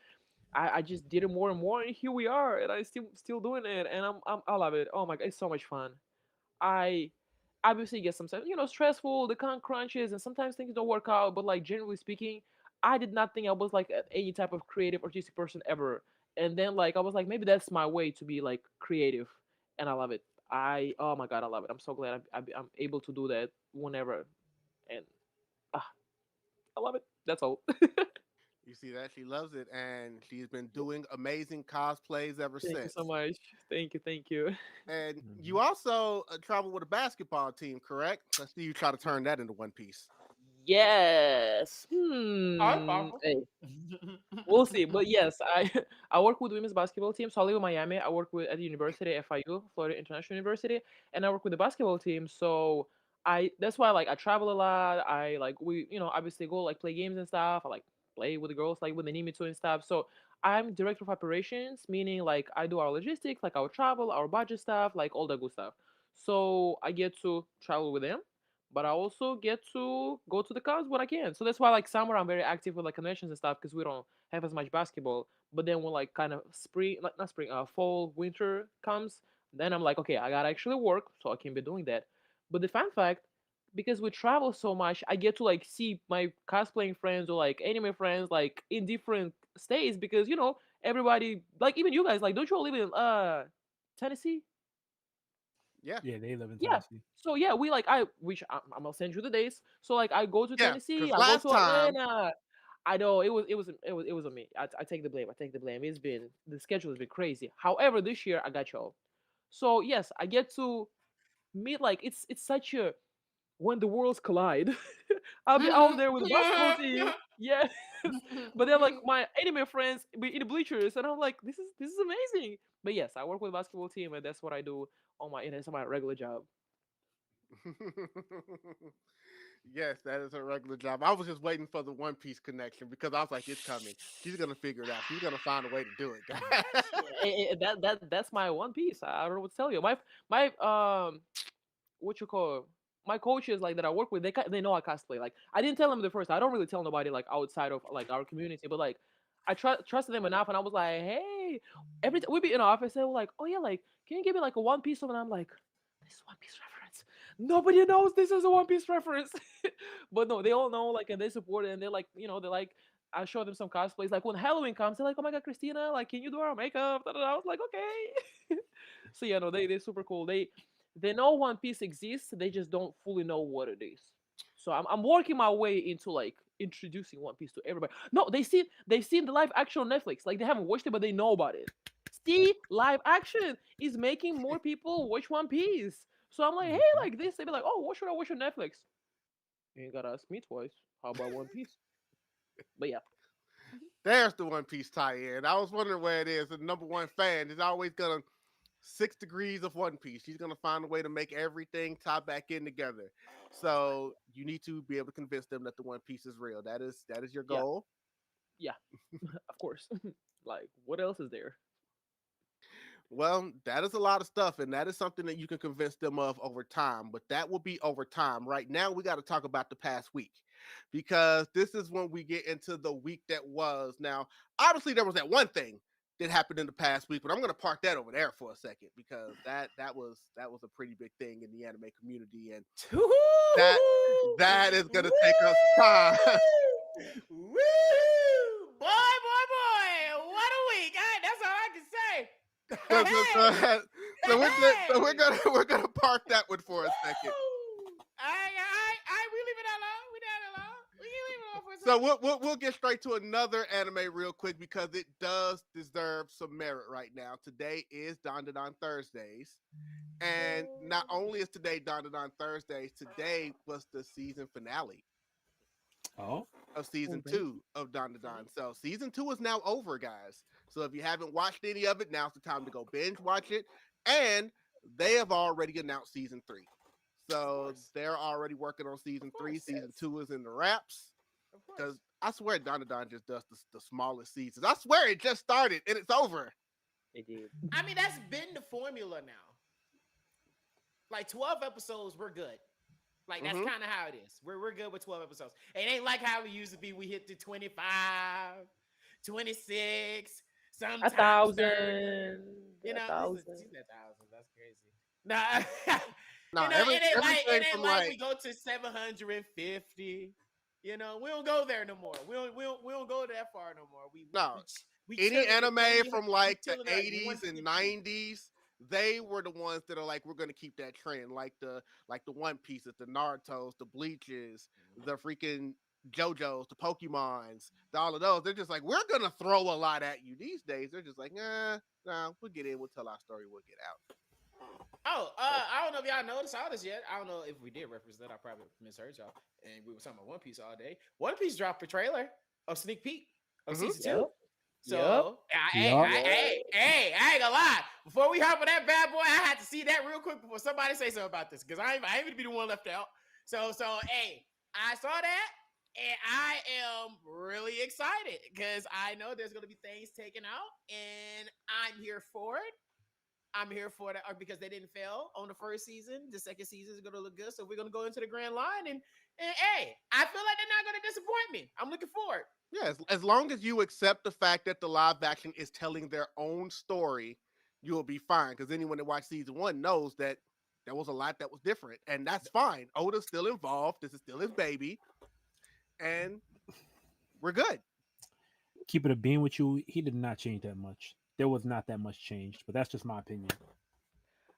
did it more and more, and here we are, and I still doing it, and I love it. Oh my god, it's so much fun. I obviously get sometimes stressful, the con crunches, and sometimes things don't work out. But like generally speaking, I did not think I was like any type of creative artistic person ever. And then like I was like, maybe that's my way to be like creative, and I love it. Oh my god, I love it. I'm so glad I'm able to do that whenever, and ah, I love it. That's all. You see that? She loves it, and she's been doing amazing cosplays ever Thank you since. so much. Thank you. And you also travel with a basketball team, correct? I see you try to turn that into One Piece. Yes. Hey, we'll see. But yes, I work with women's basketball team. So I live in Miami. I work with at the university, FIU, Florida International University, and I work with the basketball team. So that's why like I travel a lot. I like we obviously go like play games and stuff. I like play with the girls like when they need me to and stuff. So I'm director of operations, meaning like I do our logistics, like our travel, our budget stuff, like all the good stuff. So I get to travel with them, but I also get to go to the cons when I can. So that's why like summer I'm very active with like conventions and stuff because we don't have as much basketball. But then when like kind of spring, like not spring, fall, winter comes, then I'm like, okay, I gotta actually work, so I can be doing that. But the fun fact, because we travel so much, I get to like see my cosplaying friends or like anime friends like in different states because everybody, like even you guys, like don't you all live in Tennessee? Yeah. Yeah, they live in Yeah. Tennessee. So yeah, we like I'm gonna send you the dates. So like I go to Yeah. Tennessee, Because I go last to time, Atlanta. I know it was on me. I take the blame. I take the blame. The schedule has been crazy. However, this year I got y'all. So yes, I get to meet like it's such a when the worlds collide. I'll be out there with the basketball team. Yeah. But they're like my anime friends in the bleachers, and I'm like, this is amazing. But yes, I work with the basketball team, and that's what I do on my that's my regular job. yes, that is a regular job. I was just waiting for the One Piece connection because I was like, it's coming. She's gonna figure it out. She's gonna find a way to do it. That's my one piece. I don't know what to tell you. My what you call my coaches like that I work with. They know I cosplay. Like I didn't tell them the first. I don't really tell nobody like outside of like our community, but like I trusted them enough, and I was like, hey, every time we be in office, they were like, oh yeah, like can you give me like a One Piece of? And I'm like, this is One Piece reference. Nobody knows this is a One Piece reference, but no, they all know like, and they support it, and they're like, they're like. I show them some cosplays. Like when Halloween comes, they're like, "Oh my god, Christina! Like, can you do our makeup?" Da, da, da. I was like, "Okay." So yeah, no, they're super cool. They know One Piece exists. They just don't fully know what it is. So I'm working my way into like introducing One Piece to everybody. No, they've seen the live action on Netflix. Like they haven't watched it, but they know about it. See, live action is making more people watch One Piece. So I'm like, hey, Mhm. like this. They be like, oh, what should I watch on Netflix? You ain't gotta ask me twice. How about One Piece? But yeah. There's the One Piece tie-in. I was wondering where it is. The number one fan is always gonna 6 degrees of One Piece. She's gonna find a way to make everything tie back in together. So you need to be able to convince them that the One Piece is real. That is your Yeah, goal. yeah, of course. Like, what else is there? Well, that is a lot of stuff, and that is something that you can convince them of over time. But that will be over time. Right now, we got to talk about the past week because this is when we get into the week that was. Now, obviously, there was that one thing that happened in the past week, but I'm going to park that over there for a second because that was a pretty big thing in the anime community, and that that is going to take us time. Woo! Boy! What a week! That's all I can say. So, so, so, Hey! so we're good, so we're Hey! gonna we're gonna park that one for a second. Woo! We leave it alone. We leave it alone. We can leave it alone for a So second. we'll get straight to another anime real quick because it does deserve some merit right now. Today is Don Thursdays, and not only is today Don Thursdays, today was the season finale Oh, of Oh, season baby. 2 of Don. So season 2 is now over, guys. So if you haven't watched any of it, now's the time to go binge watch it. And they have already announced season 3. Of So course. they're already working on season Of 3. course. Season Yes, 2 is in the wraps. Of course. Because I swear Don just does the smallest seasons. I swear it just started and it's over. it did. I mean, that's been the formula now. Like 12 episodes, we're good. Like that's Mm-hmm. kind of how it is. We're good with 12 episodes. It ain't like how we used to be. We hit the 25, 26, A sometimes 30. thousand, You a know, thousand. she's a thousand. That's crazy. Nah, Nah, it everything ain't from like like we go to 750. You know, we don't go there no more. We don't go that far no more. no We any chilling at anime 30. from We like the chilling at 80s and 150. 90s, they were the ones that are like we're gonna keep that trend, like the One Pieces, the Naruto's, the Bleaches, the freaking JoJo's, the Pokemons, all of those. They're just like we're gonna throw a lot at you. These days, they're just like, nah, we'll get in, we'll tell our story, we'll get out. Oh, I don't know if y'all noticed all this yet. I don't know if we did reference that. I probably misheard y'all. And we were talking about One Piece all day. One Piece dropped a trailer, a sneak peek of Mhm. season 2. Yep, yep, So, yup. I ain't gonna lie. Before we hop on that bad boy, I had to see that real quick before somebody say something about this because I ain't gonna be the one left out. So, hey, I saw that and I am really excited because I know there's gonna be things taken out and I'm here for it. I'm here for that, because they didn't fail on the first season. The second season is gonna look good, so we're gonna go into the grand line, and hey, I feel like they're not gonna disappoint me. I'm looking forward. Yeah, as long as you accept the fact that the live action is telling their own story, you'll be fine. Because anyone that watched season 1 knows that there was a lot that was different, and that's fine. Oda's still involved. This is still his baby, and we're good. Keep it a bean with you. He did not change that much. There was not that much changed, but that's just my opinion.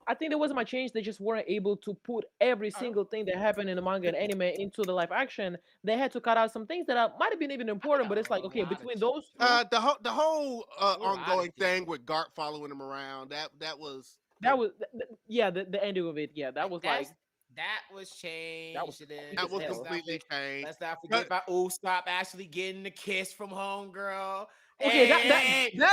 I think there wasn't much change. They just weren't able to put every single thing that happened in the manga and anime into the live action. They had to cut out some things that might have been even important, but it's like, okay, between those two, the whole ongoing thing with Garp following him around, that was yeah, the ending of it, yeah, that was like that was changed. That was completely changed. Let's not forget about Usopp actually getting the kiss from homegirl. Okay, no.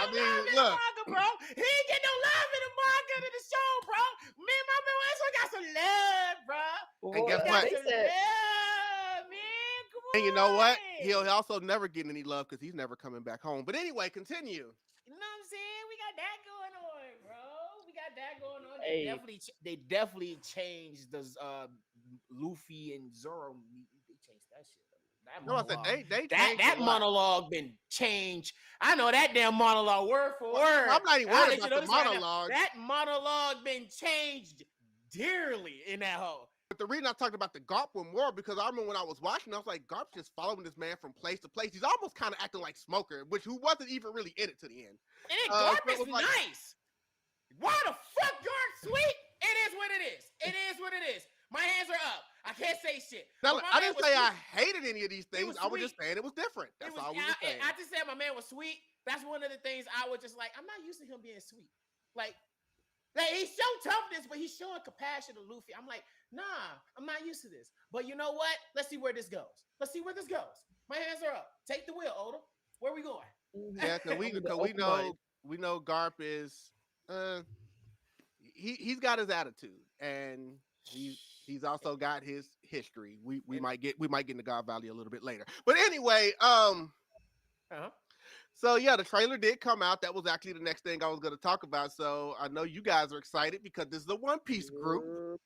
I mean, look, manga, bro. He ain't get no love in the manga in the show, bro. Me and my man got some love, bro. And guess what? And you know what? He'll also never get any love because he's never coming back home. But anyway, continue. You know what I'm saying? We got that going on, bro. We got that going on. Hey. They definitely changed the Luffy and Zoro. They changed that shit. That monologue been changed. I know that damn monologue word for word. I'm not even worried about the monologue. That monologue been changed dearly in that hole. But the reason I talked about the Garp one more because I remember when I was watching, I was like, Garp's just following this man from place to place. He's almost kind of acting like Smoker, who wasn't even really in it to the end. And then Garp is nice. Why the fuck Garp sweet? It is what it is. It is what it is. My hands are up. I can't say shit. Now, I didn't say I hated any of these things. I was just saying it was different. That's all we were saying. I just said my man was sweet. That's one of the things I was just like, I'm not used to him being sweet. Like he showed toughness, but he's showing compassion to Luffy. I'm like, nah, I'm not used to this. But you know what? Let's see where this goes. My hands are up. Take the wheel, Oda. Where we going? Yeah, because we know Garp is he's got his attitude, and he's also got his history. We might get into God Valley a little bit later. But anyway, so yeah, the trailer did come out. That was actually the next thing I was going to talk about. So I know you guys are excited because this is a One Piece group.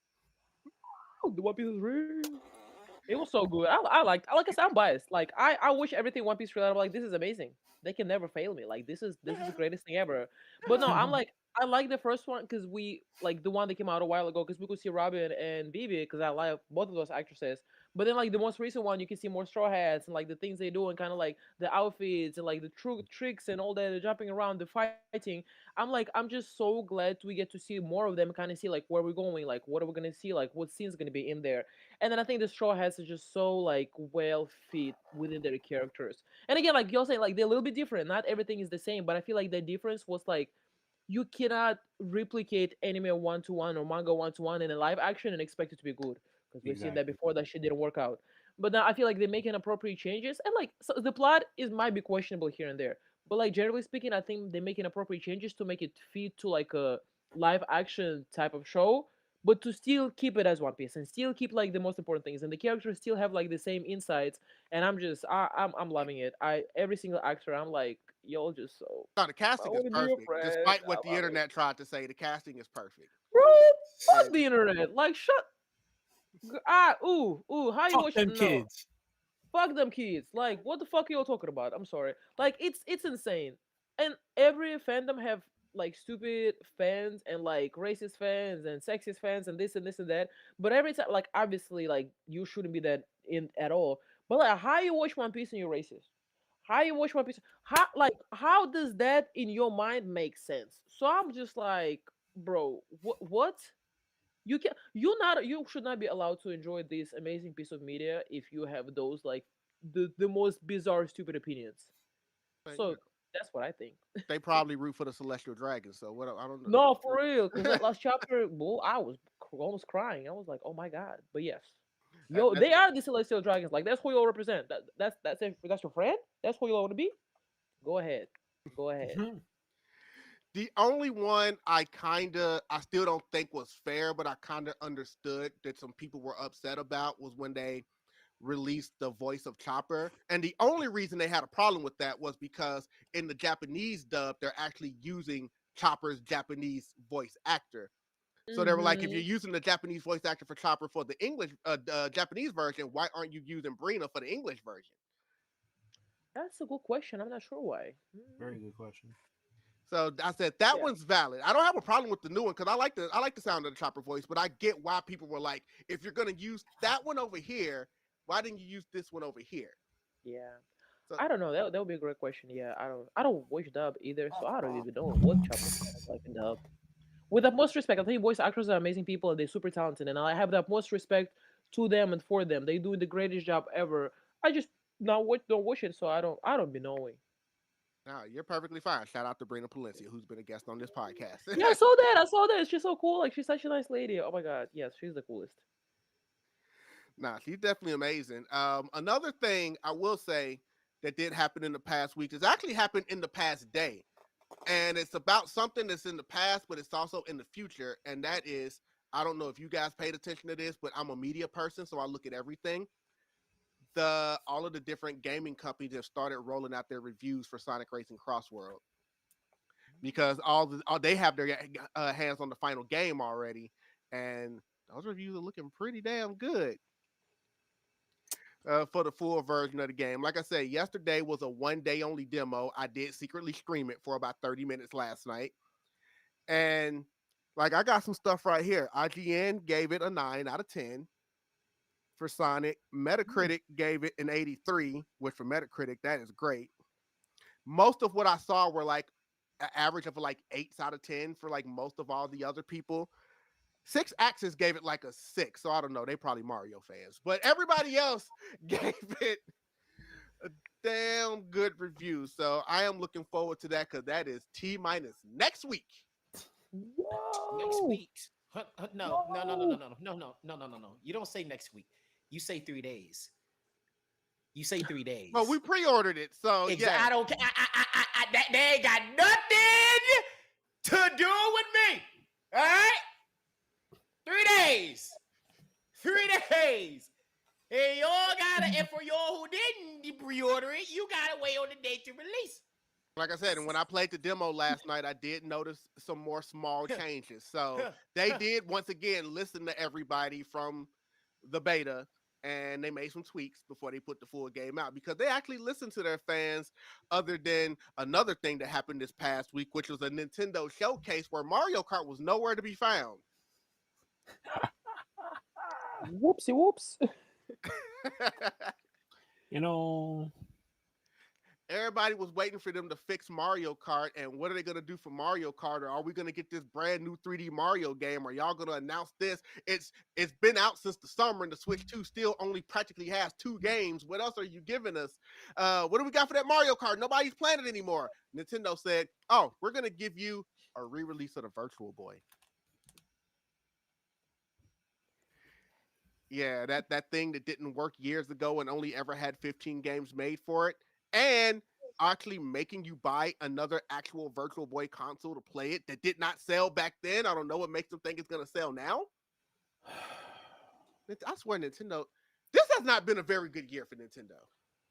The One Piece is real. It was so good. I said, I'm biased. Like I wish everything One Piece related. Like this is amazing. They can never fail me. Like this is the greatest thing ever. But no, I'm like, I like the first one because we like the one that came out a while ago because we could see Robin and Vivi because I like both of those actresses. But then like the most recent one, you can see more Straw Hats and like the things they do and kind of like the outfits and like the tricks and all that, the jumping around, the fighting. I'm just so glad we get to see more of them and kind of see like where we're going, like what are we gonna see, like what scene's gonna be in there. And then I think the Straw Hats are just so like well fit within their characters. And again, like you're saying, like they're a little bit different. Not everything is the same, but I feel like the difference was like you cannot replicate anime one-to-one or manga one-to-one in a live action and expect it to be good. Because we've seen that before, that shit didn't work out. But now I feel like they're making appropriate changes, and like so the plot might be questionable here and there. But like generally speaking, I think they're making appropriate changes to make it fit to like a live action type of show, but to still keep it as One Piece and still keep like the most important things, and the characters still have like the same insights. And I'm loving it. Every single actor, I'm like, y'all just so. No, the casting is perfect. Despite what the internet tried to say, the casting is perfect. Bro, fuck the internet. Like shut. How you watch them kids? Fuck them kids. Like, what the fuck are you talking about? I'm sorry. Like, it's insane. And every fandom have like stupid fans and like racist fans and sexist fans and this and this and that. But every time, like, obviously, like you shouldn't be that in at all. But like, how you watch One Piece and you're racist? How you watch One Piece? How does that in your mind make sense? So I'm just like, bro, what? You should not be allowed to enjoy this amazing piece of media if you have those like the most bizarre stupid opinions. So that's what I think. They probably root for the Celestial Dragon. So what? I don't know. No, for real. Because that last chapter, I was almost crying. I was like, oh my god. But yes, they are the Celestial Dragons. Like that's who you all represent. That's your friend. That's who you all want to be. Go ahead. The only one I still don't think was fair, but I kind of understood that some people were upset about was when they released the voice of Chopper, and the only reason they had a problem with that was because in the Japanese dub, they're actually using Chopper's Japanese voice actor. So they were like, if you're using the Japanese voice actor for Chopper for the English, Japanese version, why aren't you using Brina for the English version? That's a good question. I'm not sure why. Very good question. So I said that one's valid. I don't have a problem with the new one because I like the sound of the Chopper voice, but I get why people were like, if you're gonna use that one over here, why didn't you use this one over here? Yeah. So, I don't know. That would be a great question. Yeah, I don't watch dub either, so I don't even know what Chopper sounds like in dub. With the most respect, I think voice actors are amazing people and they're super talented, and I have the most respect to them and for them. They do the greatest job ever. I just don't watch it, so I don't be knowing. no, you're perfectly fine. Shout out to Brina Palencia, who's been a guest on this podcast. Yeah, I saw that. I saw that. She's so cool. Like she's such a nice lady. Oh my god. Yes, she's the coolest. Nah, she's definitely amazing. Another thing I will say that did happen in the past week has actually happened in the past day. And it's about something that's in the past, but it's also in the future. And that is, I don't know if you guys paid attention to this, but I'm a media person, so I look at everything. All of the different gaming companies have started rolling out their reviews for Sonic Racing Cross World because they have their hands on the final game already, and those reviews are looking pretty damn good for the full version of the game. Like I said, yesterday was a 1-day only demo. I did secretly stream it for about 30 minutes last night, and like I got some stuff right here. IGN gave it a 9 out of 10. For Sonic. Metacritic gave it an 83, which for Metacritic, that is great. Most of what I saw were like an average of like 8s out of 10 for like most of all the other people. Six Axis gave it like a 6, so I don't know. They probably Mario fans. But everybody else gave it a damn good review. So I am looking forward to that because that is T- next week. Whoa. Next week. No. You don't say next week. You say 3 days. You say 3 days. Well, we pre-ordered it, so exactly. yeah. I don't care. They ain't got nothing to do with me. All right? 3 days. 3 days. And y'all gotta, and for y'all who didn't pre-order it, you gotta wait on the date to release. Like I said, and when I played the demo last night, I did notice some more small changes. So they did, once again, listen to everybody from the beta, and they made some tweaks before they put the full game out because they actually listened to their fans, other than another thing that happened this past week, which was a Nintendo showcase where Mario Kart was nowhere to be found. Whoopsie whoops. You know, everybody was waiting for them to fix Mario Kart, and what are they going to do for Mario Kart? Or are we going to get this brand new 3D Mario game? Are y'all going to announce this? It's been out since the summer, and the Switch 2 still only practically has 2 games. What else are you giving us? What do we got for that Mario Kart? Nobody's playing it anymore. Nintendo said, oh, we're going to give you a re-release of the Virtual Boy. Yeah, that thing that didn't work years ago and only ever had 15 games made for it. And actually making you buy another actual Virtual Boy console to play it that did not sell back then. I don't know what makes them think it's going to sell now. I swear Nintendo, this has not been a very good year for Nintendo.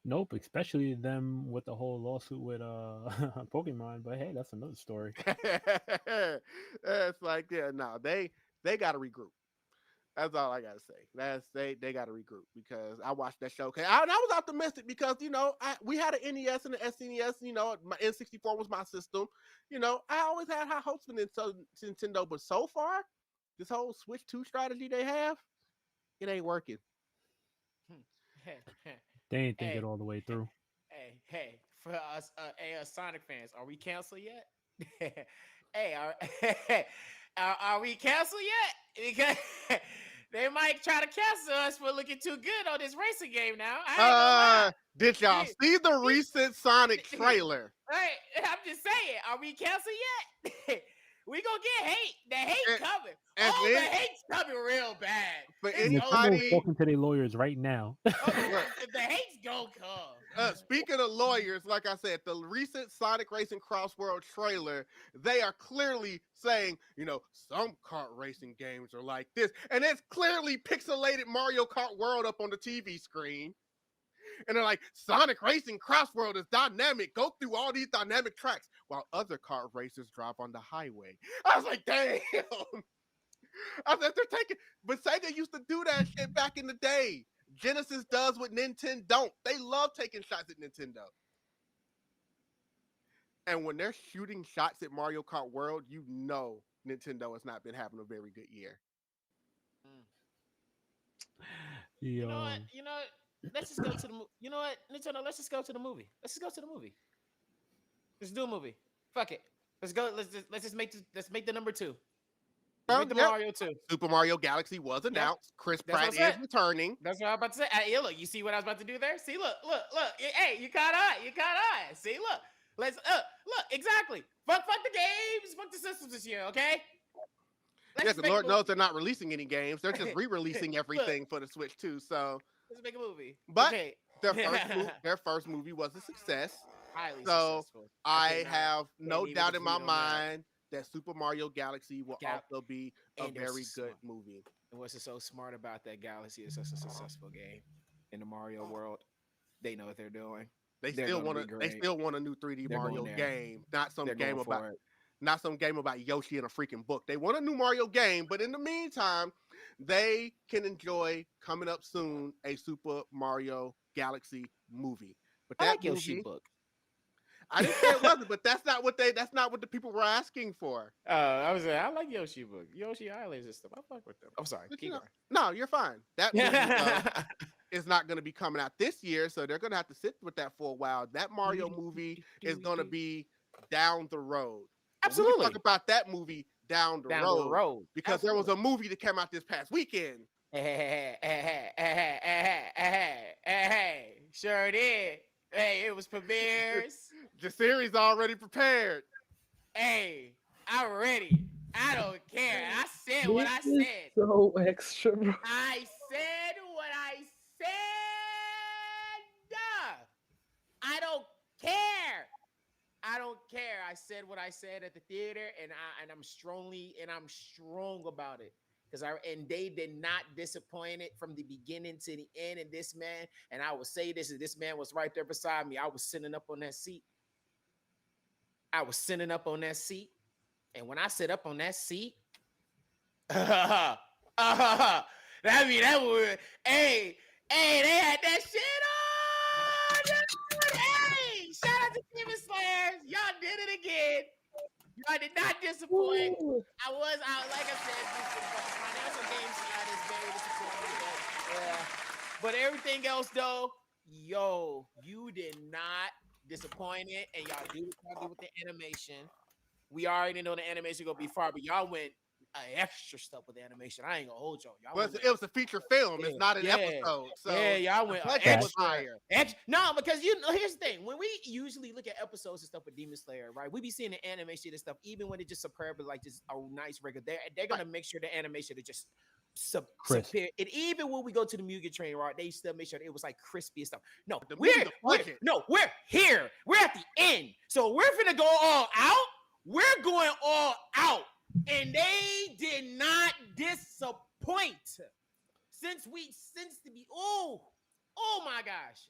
Nope, especially them with the whole lawsuit with Pokemon. But hey, that's another story. It's like, yeah, no, they got to regroup. That's all I gotta say. They got to regroup because I watched that show. And I was optimistic because we had an NES and an SNES. My N64 was my system. I always had high hopes for Nintendo, but so far, this whole Switch 2 strategy they have, it ain't working. They ain't think it all the way through. Hey, for us, Sonic fans, are we canceled yet? Hey, are we canceled yet? Because they might try to cancel us for looking too good on this racing game now. Did y'all see the recent Sonic trailer? Hey, I'm just saying, are we canceled yet? We gonna get hate. The hate coming. The hate's coming real bad. For anybody talking to their lawyers right now. The hate's gonna come. Speaking of lawyers, like I said, the recent Sonic Racing Cross World trailer, they are clearly saying, some kart racing games are like this. And it's clearly pixelated Mario Kart World up on the TV screen. And they're like, Sonic Racing Cross World is dynamic. Go through all these dynamic tracks while other kart racers drive on the highway. I was like, damn. I said, they're taking, but Sega used to do that shit back in the day. Genesis does what Nintendo don't. They love taking shots at Nintendo. And when they're shooting shots at Mario Kart World, Nintendo has not been having a very good year. You know what? Let's just go to the movie. You know what, Nintendo? Let's just go to the movie. Let's do a movie. Fuck it. Let's go. Let's just make the number 2. Make the Mario 2. Super Mario Galaxy was announced. Yeah. Chris Pratt is returning. That's what I was about to say. Hey, look, you see what I was about to do there? See, look. Hey, you caught on. See, look. Let's look, exactly. Fuck the games, fuck the systems this year, okay? Yes, the Lord knows they're not releasing any games. They're just re-releasing everything for the Switch too. So let's make a movie. But their first movie was a success. Highly successful. I have no doubt in my mind that Super Mario Galaxy will also be a very good movie. And what's so smart about that Galaxy is such a successful game in the Mario world. They know what they're doing. They still want a new 3D Mario game, not some game about Yoshi and a freaking book. They want a new Mario game, but in the meantime, they can enjoy coming up soon a Super Mario Galaxy movie. But that like Yoshi book. I didn't say it wasn't, but that's not what the people were asking for. I like Yoshi book, Yoshi Islands and stuff. I fuck with them. I'm sorry. No, you're fine. That movie is not going to be coming out this year, so they're going to have to sit with that for a while. That Mario movie is going to be down the road. Absolutely. We can talk about that movie down the road because there was a movie that came out this past weekend. Sure did. Hey, it was premieres. Jasiri's already prepared. Hey, I'm ready. I don't care. I said what I said. So extra, bro. I said what I said. I don't care. I said what I said at the theater, and I'm strong about it. And they did not disappoint it from the beginning to the end. And this man, and I will say this man was right there beside me. I was sitting up on that seat. And when I sit up on that seat, that would, hey, they had that shit on. Hey, shout out to Demon Slayers. Y'all did it again. Y'all did not disappoint. Ooh. Like I said, financial game side is very disappointing. But everything else, though, you did not disappoint it, and y'all do what y'all do with the animation. We already know the animation gonna be far, but y'all went extra stuff with the animation. I ain't gonna hold y'all. It was a feature film. It's not an episode. So y'all went extra higher. No, because here's the thing. When we usually look at episodes and stuff with Demon Slayer, right? We be seeing the animation and stuff, even when it's just superb, like just a nice regular. They're gonna make sure the animation is just superior. And even when we go to the Mugen Train, right? They still make sure that it was like crispy and stuff. No, we're here. We're at the end. So we're finna go all out. We're going all out. And they did not disappoint oh my gosh.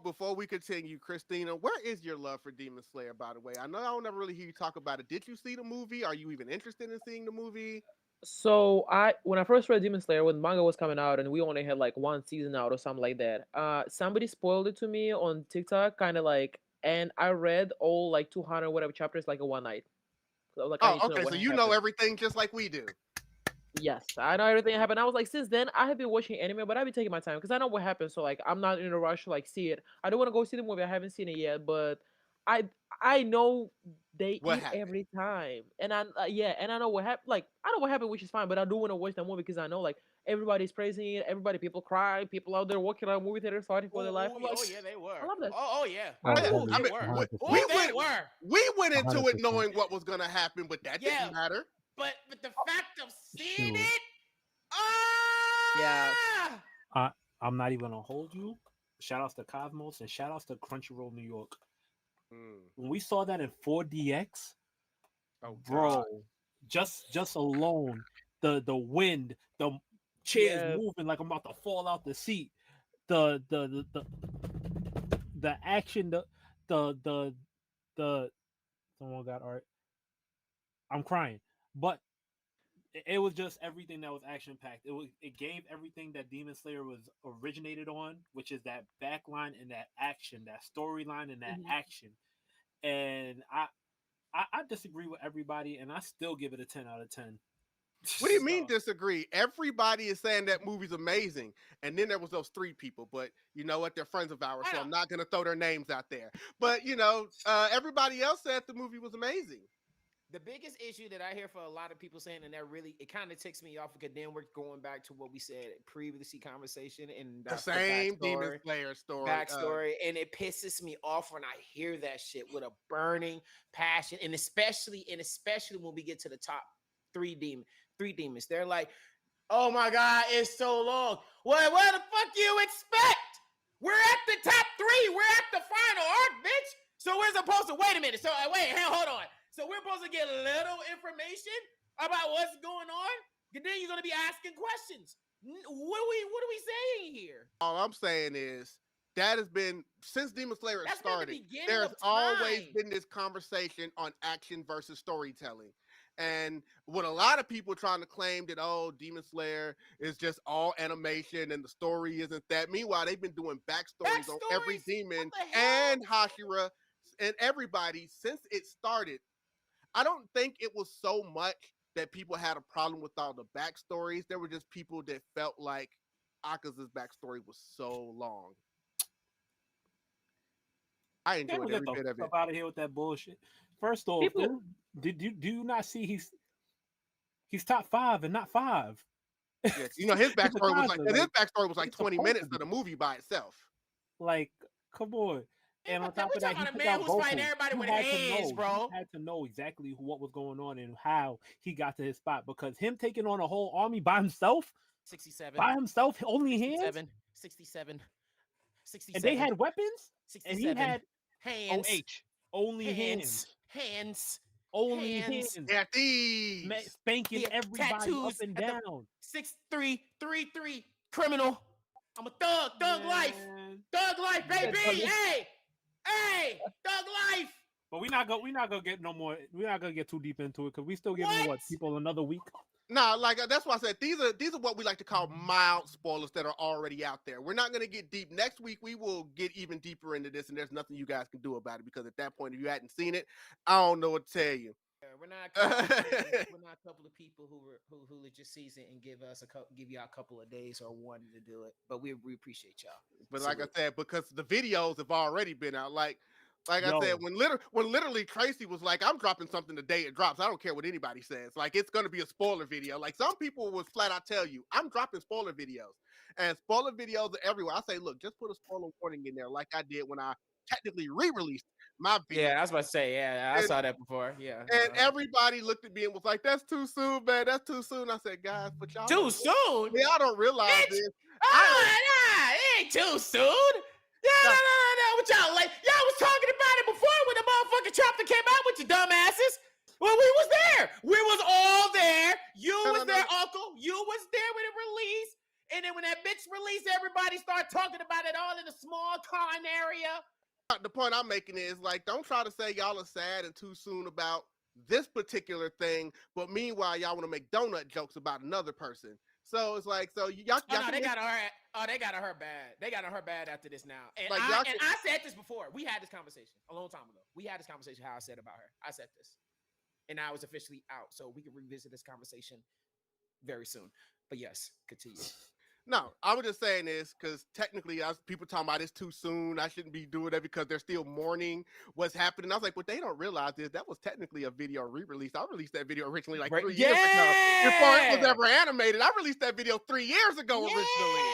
Before we continue, Kristina, where is your love for Demon Slayer, by the way? I know I don't ever really hear you talk about it. Did you see the movie? Are you even interested in seeing the movie? So when I first read Demon Slayer, when manga was coming out and we only had like one season out or something like that, somebody spoiled it to me on TikTok, kind of like, and I read all like 200 whatever chapters like in one night. So, like, okay, so you know everything just like we do. Yes, I know everything happened. I was like, since then, I have been watching anime, but I've been taking my time because I know what happened. So like, I'm not in a rush to like see it. I don't want to go see the movie. I haven't seen it yet, but I know they eat every time, and I know what happened. Like, I know what happened, which is fine, but I do want to watch that movie because I know like everybody's praising it. People cry. People out there walking out movie theaters fighting for their life. Like, yeah, they were. I love that. We went into it knowing what was gonna happen, but that didn't matter. But the fact of seeing it, I'm not even gonna hold you. Shout outs to Cosmos and shout outs to Crunchyroll New York. When we saw that in 4DX, bro, just alone, the wind, the chairs moving like I'm about to fall out the seat, the action, the someone got art. I'm crying, but it was just everything that was action packed. It gave everything that Demon Slayer was originated on, which is that backline and that action, that storyline and that action. And I disagree with everybody, and I still give it a 10 out of 10. What do you mean disagree? Everybody is saying that movie's amazing, and then there was those 3 people. But you know what? They're friends of ours, so I'm not gonna throw their names out there. But you know, everybody else said the movie was amazing. The biggest issue that I hear for a lot of people saying, and that really, it kind of ticks me off because then we're going back to what we said previously conversation and the same Demon Slayer story, backstory, and it pisses me off when I hear that shit with a burning passion, and especially when we get to the top three demons, they're like, "Oh my god, it's so long." What the fuck you expect? We're at the top 3. We're at the final arc, bitch. So we're supposed to wait a minute. So hold on. So we're supposed to get little information about what's going on, and then you're gonna be asking questions. What are we saying here? All I'm saying is that has been since Demon Slayer started. There's always been this conversation on action versus storytelling, and with a lot of people trying to claim that Demon Slayer is just all animation and the story isn't that. Meanwhile, they've been doing backstories on every demon and Hashira and everybody since it started. I don't think it was so much that people had a problem with all the backstories. There were just people that felt like Akaza's backstory was so long. I enjoyed every bit of it. Out of here with that bullshit. First off, do you not see he's top 5 and not 5? Yes, you know his backstory was like 20 minutes of the movie by itself. Like, come on. And on top of that, he took out everybody with hands, bro. He had to know exactly what was going on and how he got to his spot, because him taking on a whole army by himself, 67, by himself, only hands, 67, and they had weapons, 67, and he had hands, only hands, only hands, spanking everybody tattoos up and down. 6333 criminal. I'm a thug life, baby. Hey, thug life. But we're not gonna get no more. We're not gonna get too deep into it because we still giving people another week. Nah, like that's why I said these are what we like to call mild spoilers that are already out there. We're not gonna get deep. Next week we will get even deeper into this, and there's nothing you guys can do about it because at that point, if you hadn't seen it, I don't know what to tell you. We're not a couple of people who just sees it and give y'all a couple of days or one to do it, but we appreciate y'all. But like I said, because the videos have already been out, like I said, when literally Tracy was like, "I'm dropping something the day it drops. I don't care what anybody says. Like it's gonna be a spoiler video." Like some people would flat out tell you, "I'm dropping spoiler videos," and spoiler videos are everywhere. I say, look, just put a spoiler warning in there, like I did when I technically re-released my video. Yeah, I was about to say, I saw that before. Yeah. And everybody looked at me and was like, "That's too soon, man. That's too soon." I said, "Guys, but y'all too soon? Y'all don't realize this. It ain't too soon. No. What y'all like? Y'all was talking about it before when the motherfucking chapter came out with your dumbasses. Well, we was there. We was all there. You was there, Uncle. You was there when it released. And then when that bitch released, everybody started talking about it all in a small con area. The point I'm making is like, don't try to say y'all are sad and too soon about this particular thing, but meanwhile y'all want to make donut jokes about another person. So it's like, so y'all. They got her bad. They got her bad after this now. And, like, I said this before. We had this conversation a long time ago. We had this conversation how I said about her. I said this, and now it's officially out. So we can revisit this conversation very soon. But yes, continue. No, I was just saying this because technically, people talking about it's too soon. I shouldn't be doing that because they're still mourning what's happening. I was like, what they don't realize is that was technically a video re-release. I released that video originally like 3 years ago before it was ever animated. I released that video 3 years ago originally.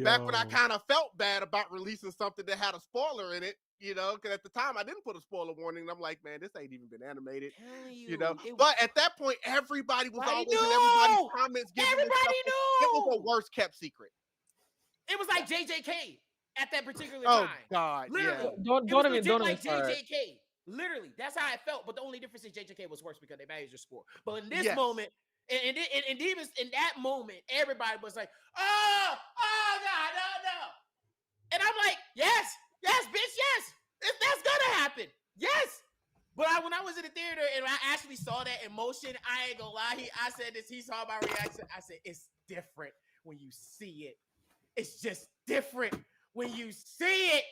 Back when I kind of felt bad about releasing something that had a spoiler in it because at the time I didn't put a spoiler warning. And I'm like, man, this ain't even been animated. You, But at that point, everybody was always in knew! everybody's comments giving Everybody knew! It was a worst kept secret. It was like JJK at that particular Oh time. God, Literally. yeah. Don't even like start. JJK. Literally, that's how I felt. But the only difference is JJK was worse because they managed to score. But in this Yes. moment, and Demons, in that moment, everybody was like, oh God, no. And I'm like, yes, bitch, yes. That's gonna happen. Yes. But when I was in the theater and I actually saw that emotion, I ain't gonna lie. I said this. He saw my reaction. I said, it's different when you see it. It's just different when you see it.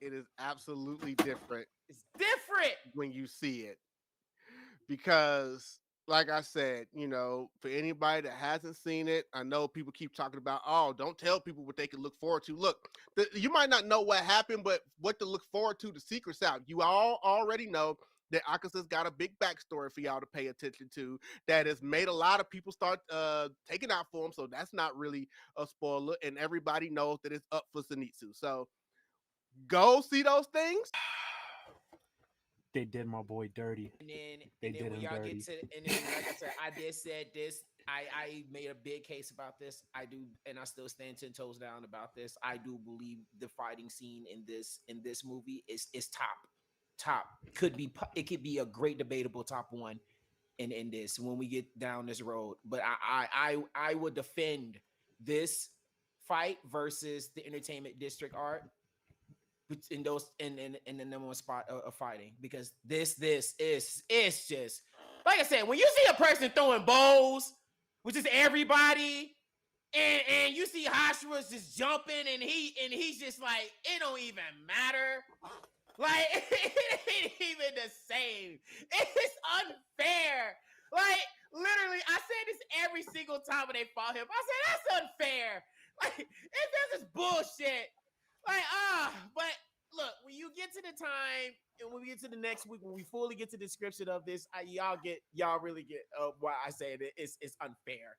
It is absolutely different. It's different when you see it. Because, like I said, for anybody that hasn't seen it, I know people keep talking about, oh, don't tell people what they can look forward to. Look, you might not know what happened, but what to look forward to, the secret's out. You all already know that Akasa's got a big backstory for y'all to pay attention to that has made a lot of people start taking out for him. So that's not really a spoiler. And everybody knows that it's up for Zenitsu. So go see those things. They did my boy dirty. And then when y'all get to, and then like I said, I did said this. I made a big case about this. I do, and I still stand 10 toes down about this. I do believe the fighting scene in this movie is top. It could be a great debatable top one in this when we get down this road. But I would defend this fight versus the Entertainment District art in those in the number one spot of fighting, because this is just like I said, when you see a person throwing bows, which is everybody, and you see Hashira's just jumping and he's just like, it don't even matter. Like, it ain't even the same. It's unfair. Like, literally, I say this every single time when they fought him. I say, that's unfair. Like, this is bullshit. Like, but look, when you get to the time, and when we get to the next week, when we fully get to the description of this, y'all really get why I say it. It's unfair.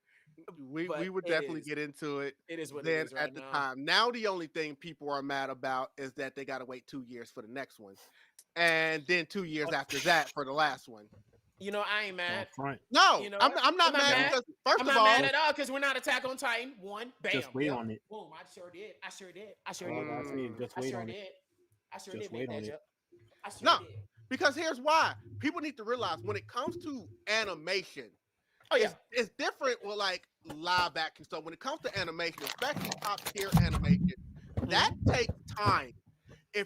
We would definitely get into it. It is what then it is right at the time. Now the only thing people are mad about is that they got to wait 2 years for the next one, and then 2 years after that for the last one. I ain't mad. No, I'm not mad because first I'm of not all, mad at all because we're not Attack on Titan. One, bam, just wait on it. Boom, I sure did. Just wait on it. I sure did. No, because here's why. People need to realize when it comes to animation, it's different with like live action. So when it comes to animation, especially top tier animation, that takes time.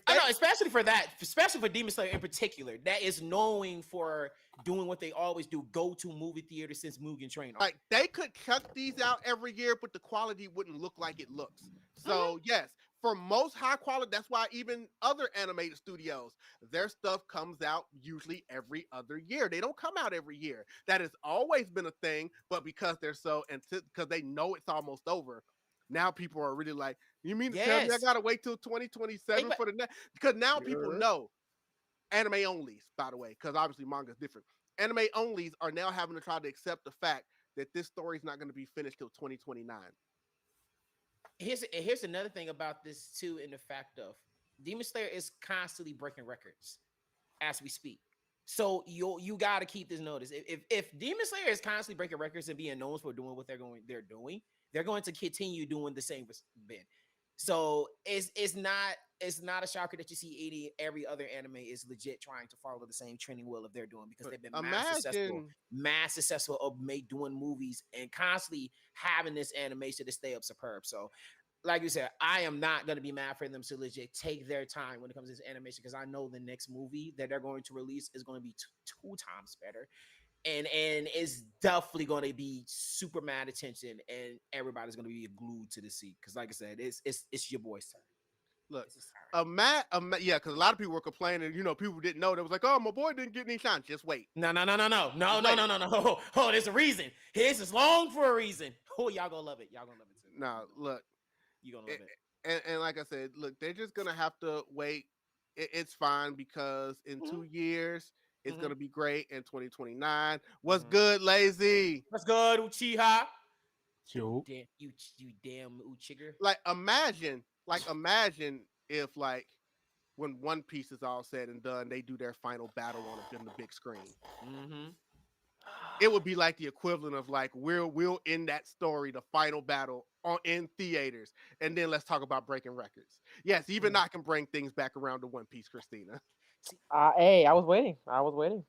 I know, especially for Demon Slayer in particular, that is known for doing what they always do: go to movie theater since Mugen Train. Like they could cut these out every year, but the quality wouldn't look like it looks. So yes, for most high quality, that's why even other animated studios, their stuff comes out usually every other year. They don't come out every year. That has always been a thing, but because they're because they know it's almost over. Now people are really like, you mean to tell me I gotta wait till 2027 for the next? Because now people know anime onlys, by the way, because obviously manga is different. Anime onlys are now having to try to accept the fact that this story is not going to be finished till 2029. Here's another thing about this too, in the fact of Demon Slayer is constantly breaking records as we speak. So you got to keep this notice. If Demon Slayer is constantly breaking records and being known for doing what they're doing, they're going to continue doing the same bit. So it's not a shocker that you see every other anime is legit trying to follow the same training wheel of they're doing, because they've been mass successful of doing movies and constantly having this animation to stay up superb. So like you said, I am not going to be mad for them to legit take their time when it comes to this animation, because I know the next movie that they're going to release is going to be two times better. And it's definitely going to be super mad attention, and everybody's going to be glued to the seat. Because, like I said, it's your boy's turn. Look, because a lot of people were complaining. People didn't know. They was like, "Oh, my boy didn't get any shine." Just wait. No. Oh, there's a reason. His is long for a reason. Oh, y'all gonna love it. Y'all gonna love it too. No, look, you gonna love it. And like I said, look, they're just gonna have to wait. It's fine, because in 2 years. It's going to be great in 2029. What's good, Lazy? What's good, Uchiha? Yo. You damn Uchiger. Like, imagine like imagine if like when One Piece is all said and done, they do their final battle on the big screen. Mm-hmm. It would be like the equivalent of like we'll end that story, the final battle in theaters, and then let's talk about breaking records. Yes, even I can bring things back around to One Piece, Kristina. Hey, I was waiting. I was waiting.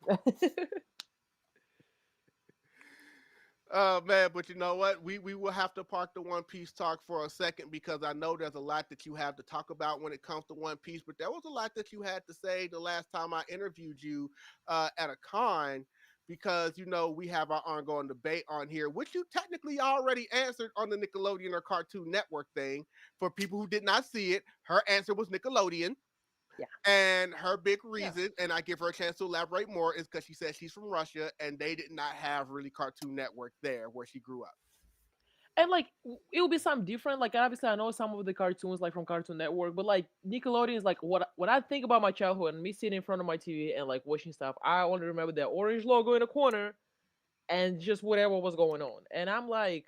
Oh man, but you know what? We will have to park the One Piece talk for a second because I know there's a lot that you have to talk about when it comes to One Piece. But there was a lot that you had to say the last time I interviewed you at a con, because you know we have our ongoing debate on here, which you technically already answered on the Nickelodeon or Cartoon Network thing. For people who did not see it, her answer was Nickelodeon. Yeah. And her big reason, and I give her a chance to elaborate more, is because she said she's from Russia and they did not have really Cartoon Network there where she grew up. And like it will be something different. Like obviously I know some of the cartoons like from Cartoon Network, but like Nickelodeon is like what when I think about my childhood and me sitting in front of my TV and like watching stuff, I only remember that orange logo in the corner and just whatever was going on. And I'm like,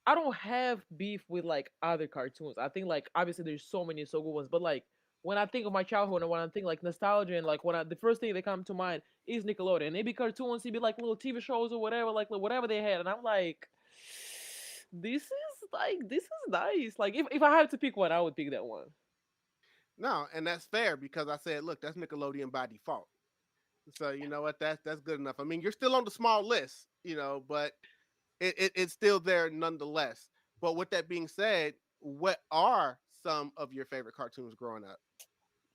I don't have beef with like other cartoons. I think like obviously there's so many so good ones, but like when I think of my childhood and when I think like nostalgia and like the first thing that comes to mind is Nickelodeon. Maybe cartoons, it'd be like little TV shows or whatever, like whatever they had, and I'm like, this is nice. Like if I had to pick one, I would pick that one. No, and that's fair because I said, look, that's Nickelodeon by default. So you know what? That's good enough. I mean, you're still on the small list, you know, but it's still there nonetheless. But with that being said, what are some of your favorite cartoons growing up?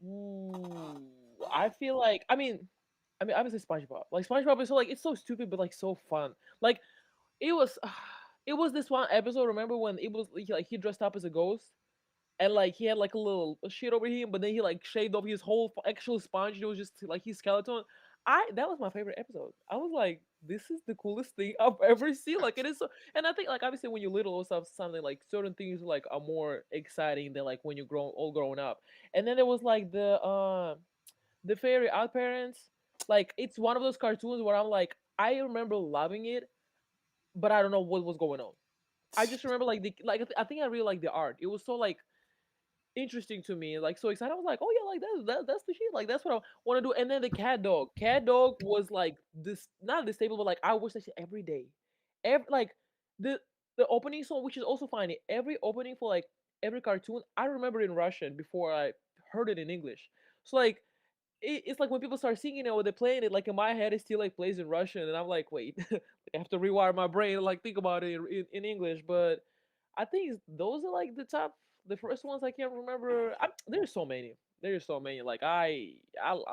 Ooh, I feel like I mean obviously SpongeBob. Like SpongeBob is so like it's so stupid but like so fun. Like it was it was this one episode. Remember when it was like he dressed up as a ghost and like he had like a little shit over him, but then he like shaved off his whole actual sponge. It was just like his skeleton. I That was my favorite episode. I was like, this is the coolest thing I've ever seen. Like it is so, and I think like obviously when you're little or stuff, something like certain things like are more exciting than like when you're grown up. And then there was like the fairy odd parents. Like it's one of those cartoons where I'm like, I remember loving it, but I don't know what was going on. I just remember like I think I really like the art. It was so like interesting to me, like so excited. I was like, oh yeah, like that's the shit. Like that's what I want to do. And then the cat dog. Cat dog was like this not this stable, but like I watched that shit every day. Every like the the opening song, which is also funny. Every opening for like every cartoon, I remember in Russian before I heard it in English. So like it's like when people start singing it or they're playing it, like in my head it still like plays in Russian, and I'm like, wait, I have to rewire my brain and like think about it in English. But I think those are like the first ones I can't remember. There's so many. There's so many. Like I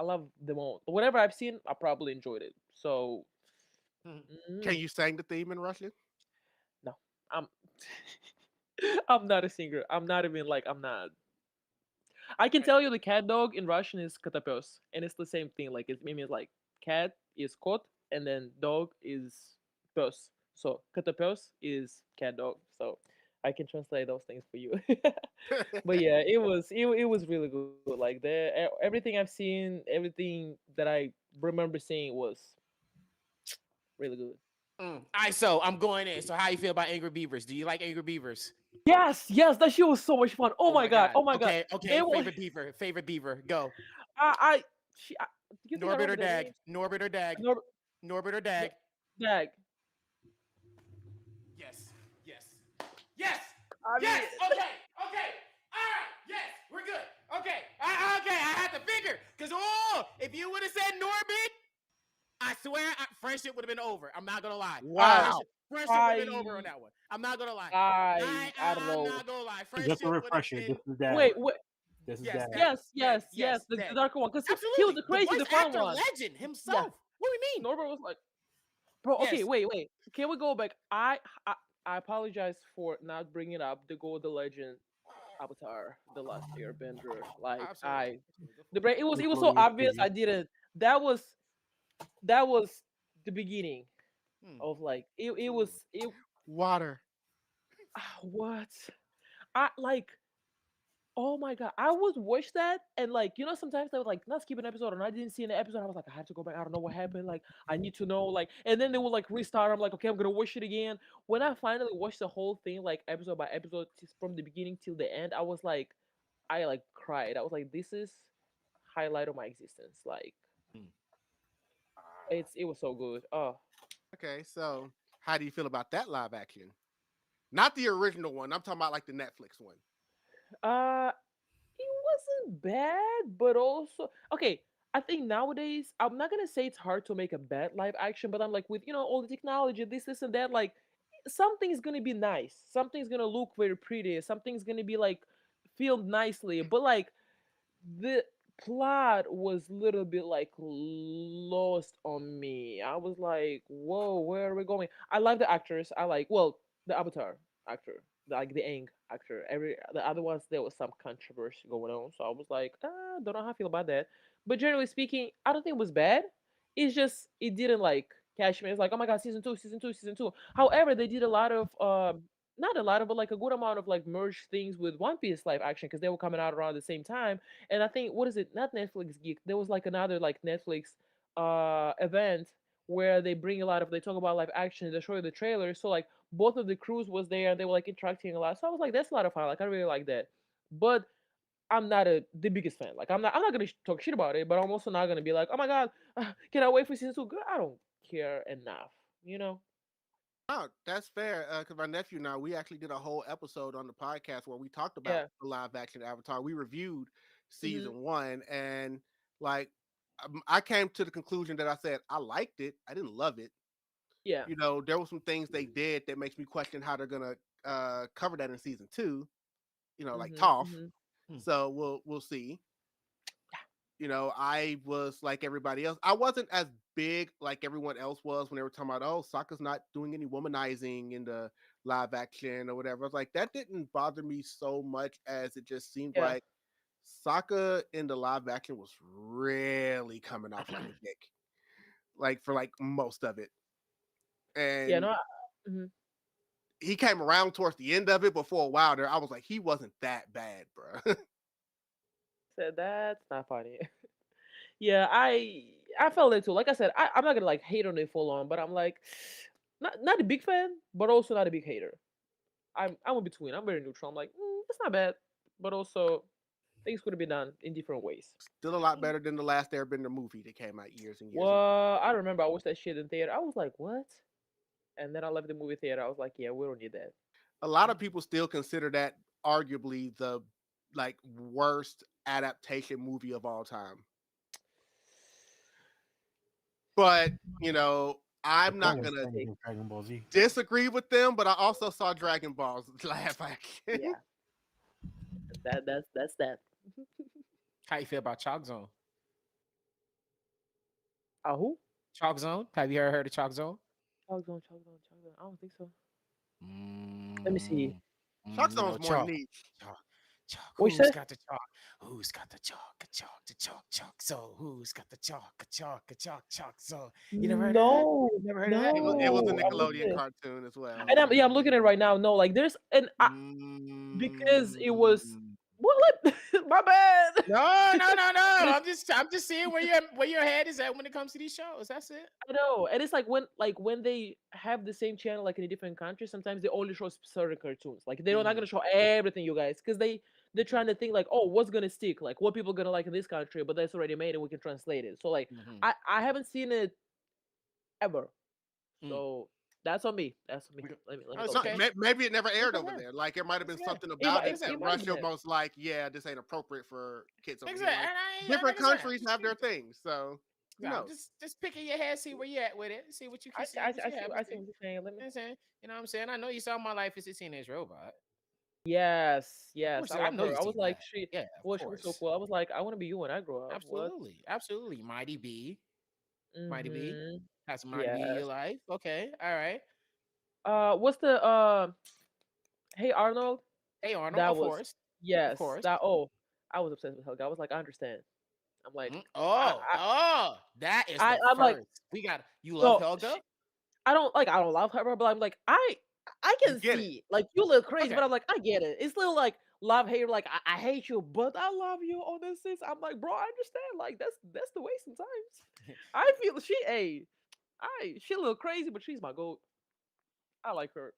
love them all. Whatever I've seen, I probably enjoyed it. So Can mm, you sing the theme in Russian? no, I'm I'm not a singer. I'm not even like I'm not. I can tell you the cat dog in Russian is котопёс, and it's the same thing. Like it means like cat is kot, and then dog is pёс. So котопёс is cat dog. So I can translate those things for you. But yeah, it was really good. Like everything I've seen, everything that I remember seeing was really good. All right, so I'm going in. So how you feel about Angry Beavers? Do you like Angry Beavers? Yes, yes, that shit was so much fun. Oh my god, oh my god. Okay, okay. It was Favorite beaver. Go. I, she, I do you think I Norbit or remember their Dag? names? Norbit or Dag? Nor, Norbit or no, Dag? Dag. Yes. Yes. Yes. I mean, Yes. Okay. Okay. All right. Yes. We're good. Okay. Okay. I had to figure because if you would have said Norbit, I swear friendship would have been over. I'm not gonna lie. Wow. Friendship would have been over on that one. I'm not gonna lie. I don't I'm know. not gonna lie. Just Friendship a would have refresher. been. This is that. Wait, This is Yes, that. that- yes, the Dag. darker one, because he was Absolutely. the crazy, voice the fun actor one. legend himself. Yeah. What do you mean? Norbert was like, bro. Okay, Yes. wait. Can we go back? I apologize for not bringing up the Gold, the Legend, Avatar, the Last Airbender. Like Absolutely. it was so Nickelodeon obvious. TV. I didn't. That was the beginning of like it was it. Water. What I like. Oh my god, I would watch that and like sometimes they would like not skip an episode and I didn't see an episode. I was like I have to go back. I don't know what happened. Like I need to know. Like and then they would like restart. I'm like okay, I'm gonna watch it again. When I finally watched the whole thing like episode by episode from the beginning till the end, I was like, I like cried. I was like, this is highlight of my existence. Like Hmm. it was so good. Oh, Okay, so how do you feel about that live action? Not the original one. I'm talking about like the Netflix one. it wasn't bad, but also okay. I think nowadays I'm not gonna say it's hard to make a bad live action, but I'm like with all the technology, this and that, like something's gonna be nice, something's gonna look very pretty, something's gonna be like filmed nicely, but like the plot was a little bit like lost on me. I was like, whoa, where are we going? I like the actors. I like the Avatar actor, like the Aang actor. Every the other ones there was some controversy going on, so I was like, don't know how I feel about that. But generally speaking, I don't think it was bad. It's just it didn't like catch me. It's like, oh my god, season two, season two, season two. However, they did a lot of not a lot of, but like a good amount of like merged things with One Piece live action because they were coming out around the same time. And I think what is it? Not Netflix Geek. There was like another like Netflix event where they talk about live action. They show you the trailer. So like both of the crews was there and they were like interacting a lot. So I was like, that's a lot of fun. Like I really like that. But I'm not the biggest fan. Like I'm not gonna talk shit about it. But I'm also not gonna be like, oh my god, can I wait for season two? Girl, I don't care enough. You know? Oh, that's fair. Because my nephew and I, we actually did a whole episode on the podcast where we talked about Yeah. the live action Avatar. We reviewed Hmm. season one, and like I came to the conclusion that I said I liked it. I didn't love it. Yeah. There were some things they did that makes me question how they're gonna cover that in season two. Like Hmm. Toph. Hmm. Hmm. So we'll see. I was like everybody else. I wasn't as big like everyone else was when they were talking about, oh, Sokka's not doing any womanizing in the live action or whatever. I was like, that didn't bother me so much as it just seemed Yeah. like Sokka in the live action was really coming off like a dick, like for like most of it. Yeah. And No. Mhm. he came around towards the end of it, but for a while there, I was like, he wasn't that bad, bro. Said that's not funny. Yeah, I felt it too. Like I said, I'm not gonna like hate on it full on, but I'm like not a big fan, but also not a big hater. I'm in between. I'm very neutral. I'm like, it's not bad, but also things could have been done in different ways. Still a lot better than the last Airbender movie that came out years and years ago. Well, I remember I watched that shit in theater. I was like, what? And then I left the movie theater. I was like, yeah, we don't need that. A lot of people still consider that arguably the like worst adaptation movie of all time. But I'm not gonna Dragon Ball Z. disagree with them, but I also saw Dragon Ball's live action. Yeah, that's that. How you feel about Chalk Zone? Who? Chalk Zone? Have you ever heard of Chalk Zone? Chalk Zone, Chalk Zone, Chalk Zone. I don't think so. Let me see. Chalk Zone's more chalk. niche. Chalk. What you Who's said? got the chalk? Who's got the chalk? So who's got the chalk? So you never heard of that? No, You never heard of that? It was a no. I'm Nickelodeon looking. cartoon as well. And I'm looking at it right now. No, like there's because it was what? My bad. No. I'm just seeing where your head is at when it comes to these shows. That's it. I know, and it's like when they have the same channel like in a different country, sometimes they only show certain cartoons. Like they're not gonna show everything, you guys, because they're trying to think like, oh, what's gonna stick? Like what people gonna like in this country, but that's already made and we can translate it. So like I haven't seen it ever, so that's on me. That's on me. Let me Oh, it's go okay. check. Maybe it never aired over okay. there. Like it might have been Yeah. something about it it that might Russia have. was like, yeah, this ain't appropriate for kids over here. Exactly. Like, And I ain't- different like I said, countries have their things, so who No, knows? just picking your head, see where you at with it, see what you can see. I what you see have I to see what you're saying. Let me. You know what I'm saying? You know what I'm saying? I know you saw My Life as a Teenage Robot. Yes, course, I I love know her. you I was seen like, that. she Yeah, of she was so course. cool. I was like, I want to be you when I grow up. What? Absolutely. Mighty B. Mighty B. Mm-hmm. Have some Mighty B in Yes. your life. Okay. All right. What's the Hey Arnold? Hey Arnold, That of was course. yes. course. That I was obsessed with Helga. I was like, I understand. I'm like, That is I the I'm like, first. You love no, Helga? I don't love her, but I'm like, I You can get it. see like you look crazy, Okay. but I'm like, I get it. It's little like love hate, like I hate you, but I love you on this. I'm like, bro, I understand. Like that's the way sometimes. I feel she a, she a little crazy, but she's my goat. I like her.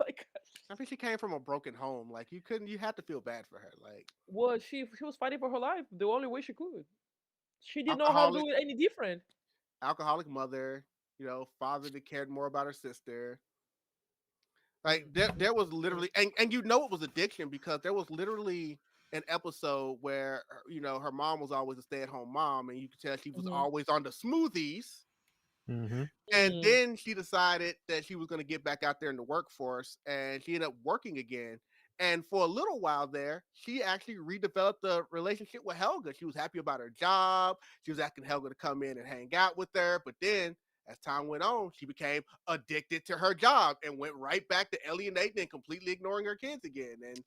Like, I mean, she came from a broken home. Like you had to feel bad for her. Like well, she was fighting for her life the only way she could. She didn't know how to alcoholic, do it any different. alcoholic mother. Father that cared more about her sister. Like there was literally, and it was addiction because there was literally an episode where her mom was always a stay-at-home mom, and you could tell she was always on the smoothies. Mm-hmm. And then she decided that she was going to get back out there in the workforce, and she ended up working again. And for a little while there, she actually redeveloped the relationship with Helga. She was happy about her job. She was asking Helga to come in and hang out with her. But then, as time went on, she became addicted to her job and went right back to alienating and completely ignoring her kids again. And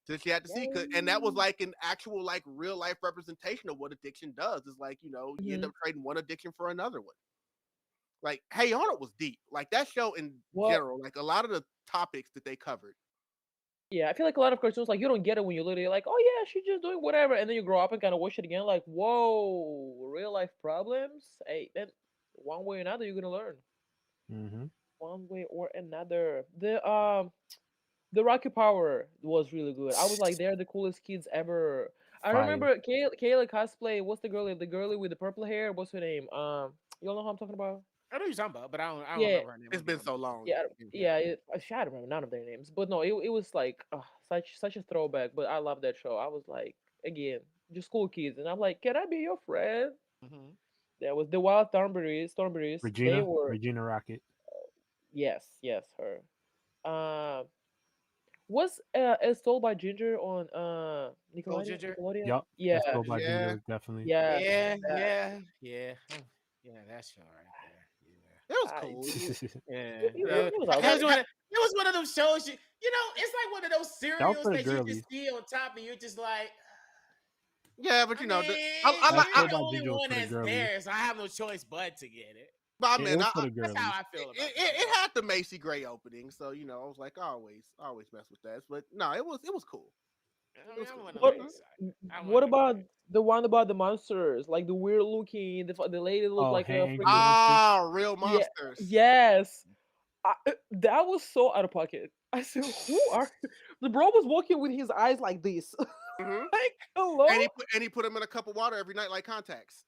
so she had to see, and that was like an actual, like, real life representation of what addiction does. It's like, you end up trading one addiction for another one. Like, Hey Arnold was deep. Like that show in general, like a lot of the topics that they covered. Yeah, I feel like a lot of cartoons, like, you don't get it when you're literally like, oh yeah, she's just doing whatever, and then you grow up and kind of watch it again, like, whoa, real life problems. Hey, then one way or another, you're gonna learn. Mm-hmm. One way or another. The Rocky Power was really good. I was like, they're the coolest kids ever. I remember Kayla Cosplay. What's the girlie with the purple hair? What's her name? You all know who I'm talking about? I know what you're talking about, but I don't Yeah. remember her name. It's been so long. Yeah, I don't remember none of their names, but no, it was like such a throwback. But I love that show. I was like, again, just cool kids, and I'm like, can I be your friend? Mm-hmm. There was the Wild Thornberries. Regina Rocket. Yes, her. Was As Told by Ginger on Nickelodeon? Yup. Yeah. As Told by Ginger, definitely. Yeah. That's show right there. It was cool. It was one of those shows. It's like one of those cereals that you just see on top, and you're just like, yeah, but I'm the only one that's there, so I have no choice but to get it. But I mean, that's how I feel about it. It had the Macy Gray opening, so I was like, I always mess with that. But no, it was cool. What about the one about the monsters, like the weird looking, the lady looked like a freaking Real monsters? Yes, that was so out of pocket. I said, "Who are?" The bro was walking with his eyes like this. Mm-hmm. Like, hello. And he put them in a cup of water every night, like contacts.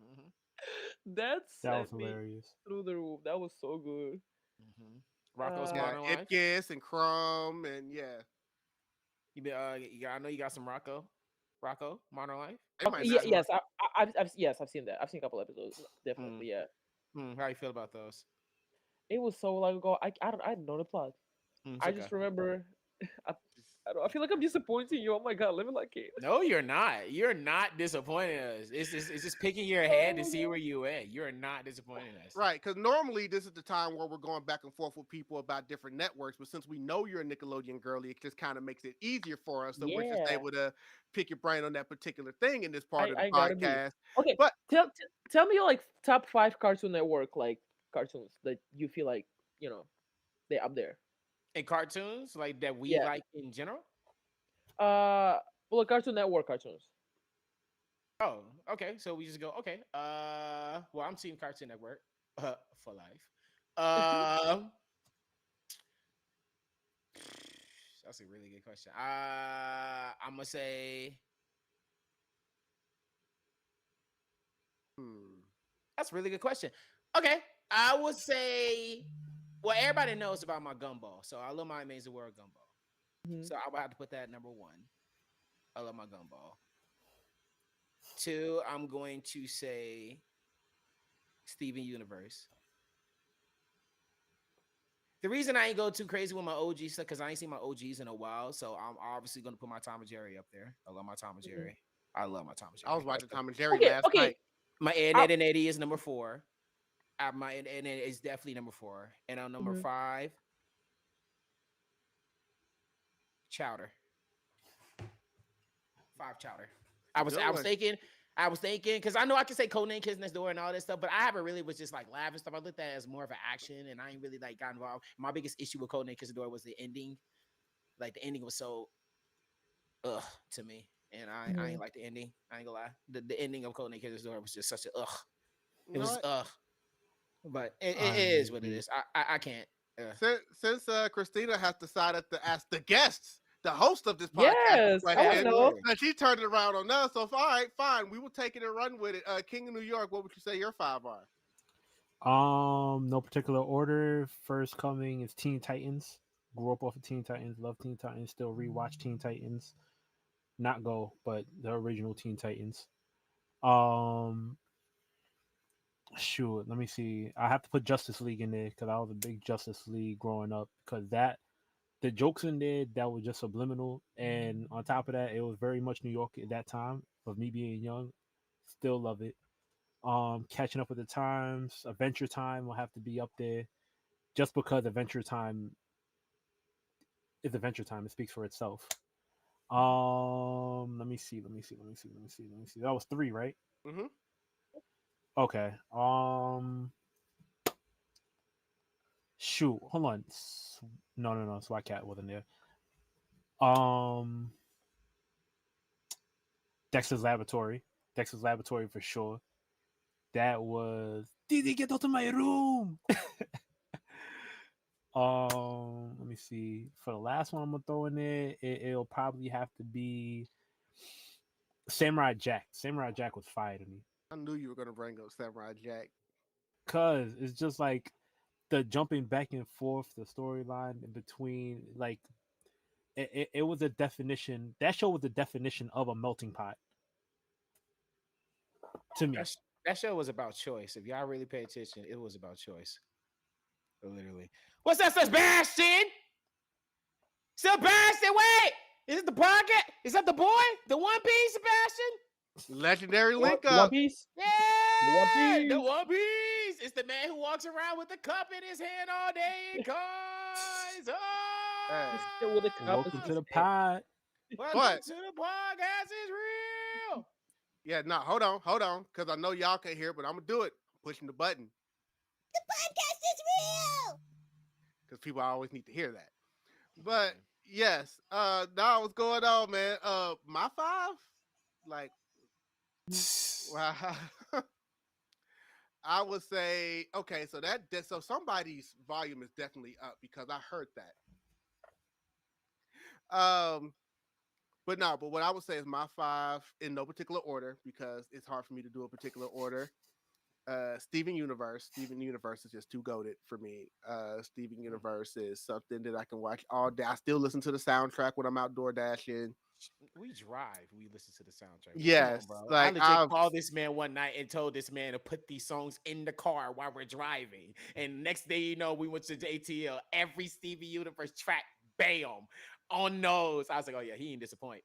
Mm-hmm. That was hilarious. Through the roof. That was so good. Mm-hmm. Rocco's Modern Life. Ipkiss and Crumb and yeah. I know you got some Rocco Modern Life. Yes, I've seen that. I've seen a couple episodes. Definitely, yeah. How you feel about those? It was so long ago. I don't know the plot. I just remember. I feel like I'm disappointing you. Oh my god, living like it. No, you're not. You're not disappointing us. It's just picking your head to see where you at. You're not disappointing us. Right, because normally this is the time where we're going back and forth with people about different networks. But since we know you're a Nickelodeon girly, it just kind of makes it easier for us. So we're just able to pick your brain on that particular thing in this part of the podcast. Okay, but tell me your like top 5 Cartoon Network like cartoons that you feel like they're up there. And cartoons like that we like in general? Well, Cartoon Network cartoons. Oh, okay. So we just go, okay. Well, I'm seeing Cartoon Network for life. That's a really good question. I'm gonna say that's a really good question. Okay. I would say, well, everybody knows about my gumball. So I love my Amazing World gumball. Mm-hmm. So I would have to put that at number 1. I love my gumball. 2, I'm going to say Steven Universe. The reason I ain't go too crazy with my OG stuff because I ain't seen my OGs in a while. So I'm obviously going to put my Tom and Jerry up there. I love my Tom and Jerry. I love my Tom and Jerry. I was watching Tom and Jerry last night. My Ed and Eddie is number 4. My Ed and Eddie is definitely number 4. And on number 5, Chowder. 5 Chowder. I was thinking because I know I can say Codename Kids Next Door and all that stuff, but I haven't really was just like laughing stuff. I looked at it as more of an action, and I ain't really like got involved. My biggest issue with Codename Kids Next Door was the ending. Like the ending was so to me, and I ain't like the ending. I ain't gonna lie. The ending of Codename Kids Next Door was just such a It was but it is what it is. I can't. Since Kristina has decided to ask the guests, the host of this podcast, Yes, I want to know. she turned it around on us. So, all right, fine. We will take it and run with it. King of New York, what would you say your 5 are? No particular order. First coming is Teen Titans. Grew up off of Teen Titans. Love Teen Titans. Still rewatch Teen Titans. Not Go, but the original Teen Titans. Shoot, let me see. I have to put Justice League in there because I was a big Justice League growing up. Because the jokes in there that were just subliminal, and on top of that, it was very much New York at that time. Of me being young, still love it. Catching up with the times. Adventure Time will have to be up there, just because Adventure Time is Adventure Time. It speaks for itself. Let me see. That was 3, right? Mm-hmm. Okay. Shoot. Hold on. No. SWAT Cat wasn't there. Dexter's Laboratory for sure. That was. Did he get out of my room? Let me see. For the last one I'm gonna throw in there, it'll probably have to be Samurai Jack. Samurai Jack was fire to me. I knew you were gonna bring up Samurai Jack. Cause it's just like the jumping back and forth, the storyline in between, like it was a definition. That show was the definition of a melting pot. To me. That show was about choice. If y'all really pay attention, it was about choice. Literally. What's that, Sebastian? Sebastian, wait! Is it the podcast? Is that the boy? The One Piece, Sebastian? Legendary link One up. Piece? Yeah! The One Piece! It's the man who walks around with the cup in his hand all day and coins. Oh! Still with a cup. Welcome to the pod. Welcome to the podcast is real. Yeah, no, hold on, because I know y'all can't hear it, but I'm gonna do it. I'm pushing the button. The podcast is real. Because people always need to hear that. But yes, now what's going on, man? My 5, like, wow. I would say, okay, so so somebody's volume is definitely up because I heard that. But what I would say is my 5 in no particular order because it's hard for me to do a particular order. Steven Universe is just too goated for me. Steven Universe is something that I can watch all day. I still listen to the soundtrack when I'm outdoor dashing. We drive. We listen to the soundtrack. Yes, on, like I legit called this man one night and told this man to put these songs in the car while we're driving. And next day, we went to the ATL. Every Steven Universe track, bam, on nose. I was like, oh yeah, he ain't disappoint.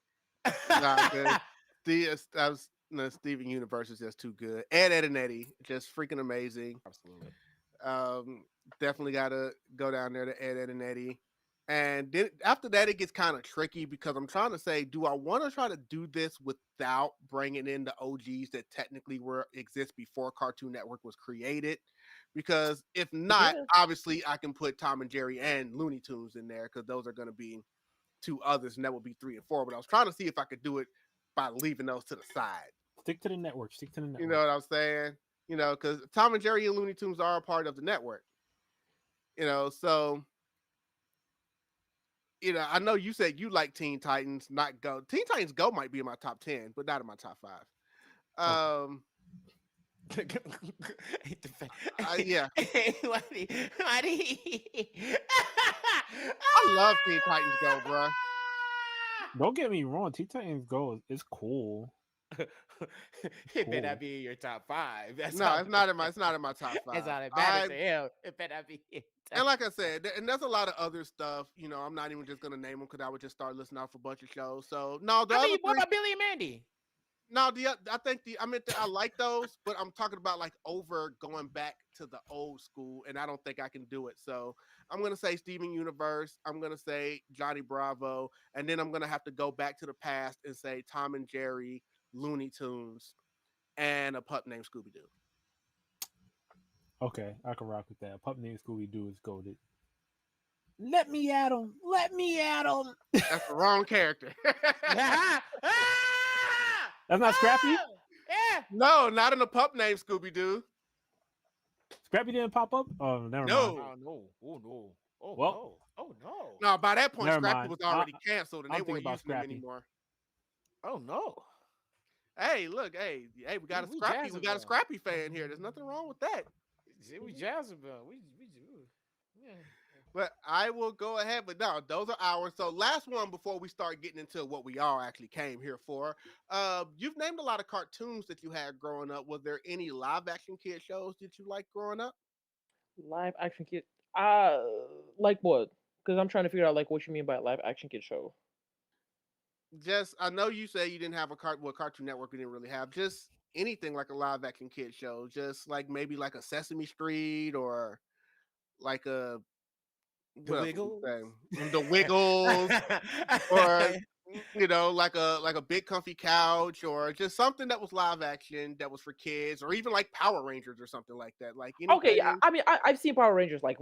Steven Universe is just too good. Ed and Eddie, just freaking amazing. Absolutely. Definitely gotta go down there to Ed and Eddie. And then after that, it gets kind of tricky because I'm trying to say, do I want to try to do this without bringing in the OGs that technically exist before Cartoon Network was created? Because if not, obviously I can put Tom and Jerry and Looney Tunes in there because those are going to be 2 others, and that would be 3 and 4. But I was trying to see if I could do it by leaving those to the side. Stick to the network. You know what I'm saying? Because Tom and Jerry and Looney Tunes are a part of the network. So I know you said you like Teen Titans, not Go. Teen Titans Go might be in my top 10, but not in my top 5. Yeah. I love Teen Titans Go, bro. Don't get me wrong, Teen Titans Go is cool. It better not be in your top 5. It's not in my top 5. It's not bad to him. It better not be. And like I said, and there's a lot of other stuff. I'm not even just gonna name them because I would just start listing off a bunch of shows. So no, what about Billy and Mandy? No, I like those, but I'm talking about like going back to the old school, and I don't think I can do it. So I'm gonna say Steven Universe. I'm gonna say Johnny Bravo, and then I'm gonna have to go back to the past and say Tom and Jerry, Looney Tunes, and a pup named Scooby Doo. Okay, I can rock with that. A pup named Scooby Doo is goated. Let me at him. That's the wrong character. That's not Scrappy? Yeah. No, not in a pup named Scooby Doo. Scrappy didn't pop up? Oh, never mind. Oh, no. Oh Well, no! Oh no! No, by that point, Never Scrappy mind. was already canceled, and they I'm thinking weren't about using them Scrappy. anymore. Oh no! Hey, look, hey, we got a We Scrappy. We got a Jacksonville. Scrappy fan here. There's nothing wrong with that. We Jacksonville. Yeah. But I will go ahead. But no, those are ours. So last one before we start getting into what we all actually came here for. You've named a lot of cartoons that you had growing up. Was there any live action kid shows that you liked growing up? Live action kid. Like what? Because I'm trying to figure out like what you mean by live action kid show. Just I know you say you didn't have a Cartoon Network we didn't really have. Just anything like a live action kid show. Just like maybe like a Sesame Street or like a The Wiggles. The Wiggles, or like a big comfy couch, or just something that was live action that was for kids, or even like Power Rangers or something like that. Like Okay, yeah. anything. I mean, I've seen Power Rangers. Like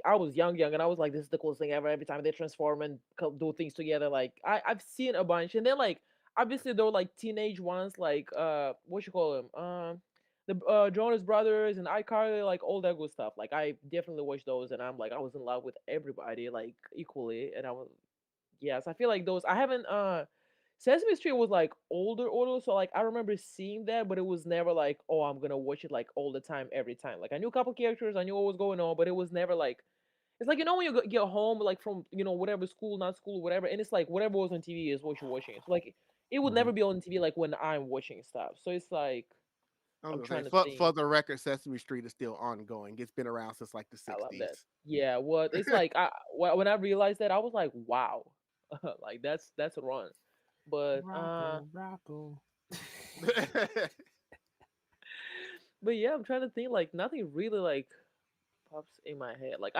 I was young, and I was like, this is the coolest thing ever. Every time they transform and do things together, like I've seen a bunch. And then like obviously there were like teenage ones, like what you call them, the Jonas Brothers and iCarly, like all that good stuff. Like I definitely watched those, and I'm like I was in love with everybody like equally, and I was yes, I feel like those. I haven't. Sesame Street was like older, so like I remember seeing that, but it was never like, oh, I'm gonna watch it like all the time, every time. Like I knew a couple characters, I knew what was going on, but it was never like. It's like when you get home, like from whatever school, not school, whatever, and it's like whatever was on TV is what you're watching. So like it would never be on TV like when I'm watching stuff. So it's like I'm trying to think. For the record, Sesame Street is still ongoing. It's been around since like the I love that. 60s. Yeah, what it's like. When I realized that, I was like, wow, like that's a run. But Rocco. but yeah, I'm trying to think. Like nothing really like pops in my head. Like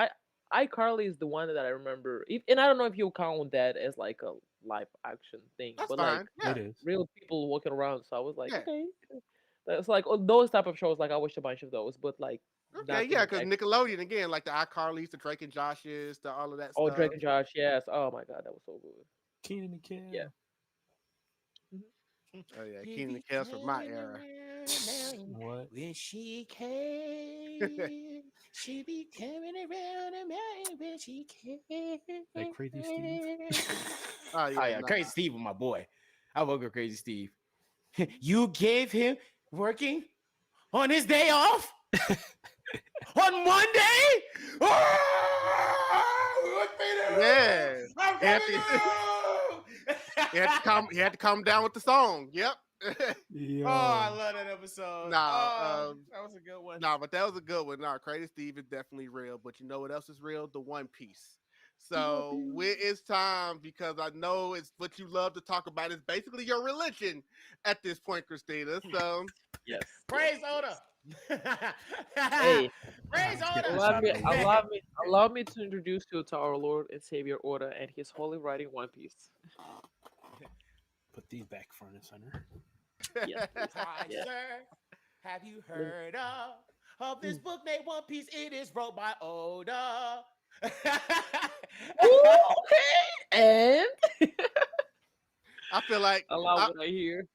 iCarly is the one that I remember, and I don't know if you count that as like a live action thing, That's but fine. like Yeah. It is. real people walking around. So I was like, Yeah. okay, that's like those type of shows. Like I watched a bunch of those, but like Okay, yeah, because Nickelodeon again, like the iCarly's, the Drake and Josh's, the all of that Oh, stuff. Drake and Josh, yes. Oh my god, that was so good. Keenan and Kel. Yeah. Oh yeah, Keenan and Kel's from my era. What? When she came, she be coming around the mountain when she came. Like Crazy Steve. Oh yeah, Crazy Steve was my boy. I woke up Crazy Steve. You gave him working on his day off on Monday. Yeah. I'm coming home. He had to calm down with the song. Yep. Yo. Oh, I love that episode. Nah, that was a good one. Nah, but that was a good one. Nah, Crazy Steve is definitely real. But you know what else is real? The One Piece. So it's time, because I know it's what you love to talk about. It's basically your religion at this point, Kristina. So Yes. Praise Oda. Hey, Praise Oda. allow me to introduce you to our Lord and Savior Oda and his holy writing One Piece. Put these back front and center. Yes. Hi, Yeah. sir. Have you heard of this book named One Piece? It is wrote by Oda. Ooh, okay. And I feel like I love what I hear.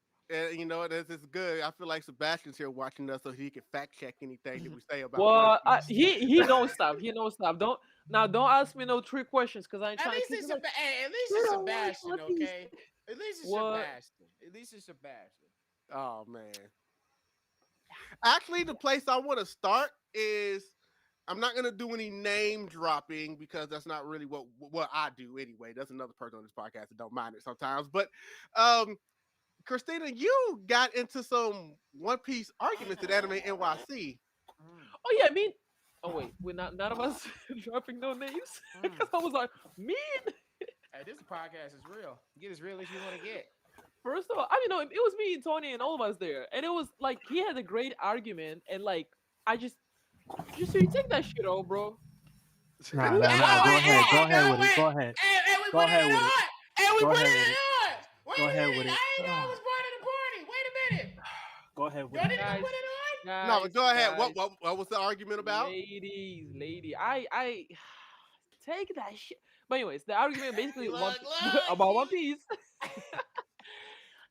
you know, this is good. I feel like Sebastian's here watching us so he can fact check anything that we say about. Well, he knows stuff. He knows stuff. Don't ask me no trick questions because I ain't At trying least to. it's Sebastian, One Piece. okay? At least it's What? Sebastian. At least it's Sebastian. Oh man. Actually, the place I want to start is I'm not gonna do any name dropping because that's not really what I do anyway. There's another person on this podcast that don't mind it sometimes. But Kristina, you got into some One Piece arguments at Anime NYC. Oh yeah, I mean. Oh wait, we're none of us dropping no names because I was like, mean. Hey, this podcast is real. Get as real as you want to get. First of all, I mean, no, it was me and Tony and all of us there, and it was like he had a great argument, and like I just so you take that shit out, bro. Nah, go ahead with it. Go ahead. And we Go put ahead it with on. it. And we Go put ahead it with it. on. Wait Go a ahead minute. with it. I didn't know I was part of the party. Wait a minute. Go ahead with Y'all it. didn't put it on? No, but go ahead. Guys, What was the argument about? lady, I take that shit. But anyways, the argument basically Look. about One Piece.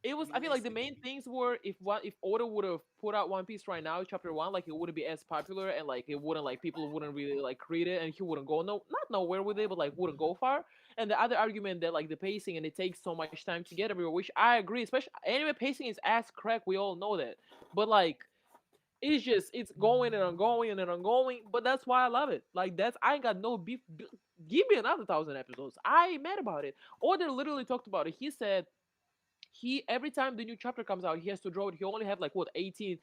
it was. I feel like the main things were if Oda would have put out One Piece right now, chapter one, like it wouldn't be as popular and like it wouldn't like people wouldn't really like read it and he wouldn't go not nowhere with it, but like wouldn't go far. And the other argument that like the pacing and it takes so much time to get everywhere, which I agree. Especially anime pacing is ass crack. We all know that, but like it's going and ongoing and ongoing. But that's why I love it. Like I ain't got no beef. Give me another 1,000 episodes. I ain't mad about it. Oda literally talked about it. He said he every time the new chapter comes out, he has to draw it. He only have like what 16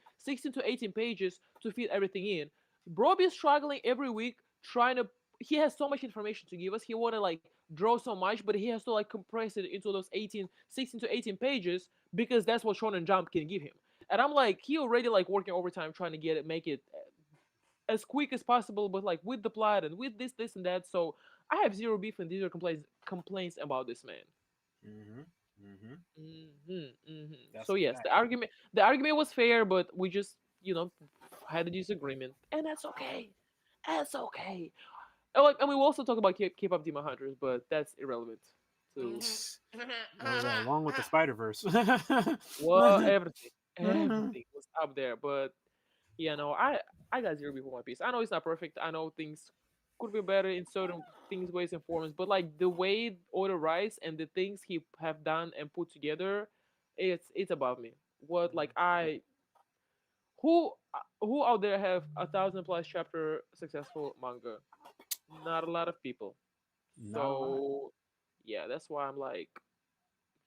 to 18 pages to fit everything in. Bro be struggling every week trying to. He has so much information to give us. He want to like draw so much, but he has to like compress it into those 16 to 18 pages because that's what Shonen Jump can give him. And I'm like, he already like working overtime trying to make it as quick as possible, but like with the plot and with this and that. So I have zero beef and zero complaints about this man. So yes, the argument was fair, but we just had a disagreement, and that's okay. That's okay. And we will also talk about K-pop Demon Hunters, but that's irrelevant. To along with the Spider-Verse. well, everything was up there, but I got zero beef with One Piece. I know it's not perfect. I know things could be better in certain things, ways, and forms. But like the way Oda writes and the things he have done and put together, it's above me. What like who out there have 1,000+ chapter successful manga? Not a lot of people. So yeah, that's why I'm like,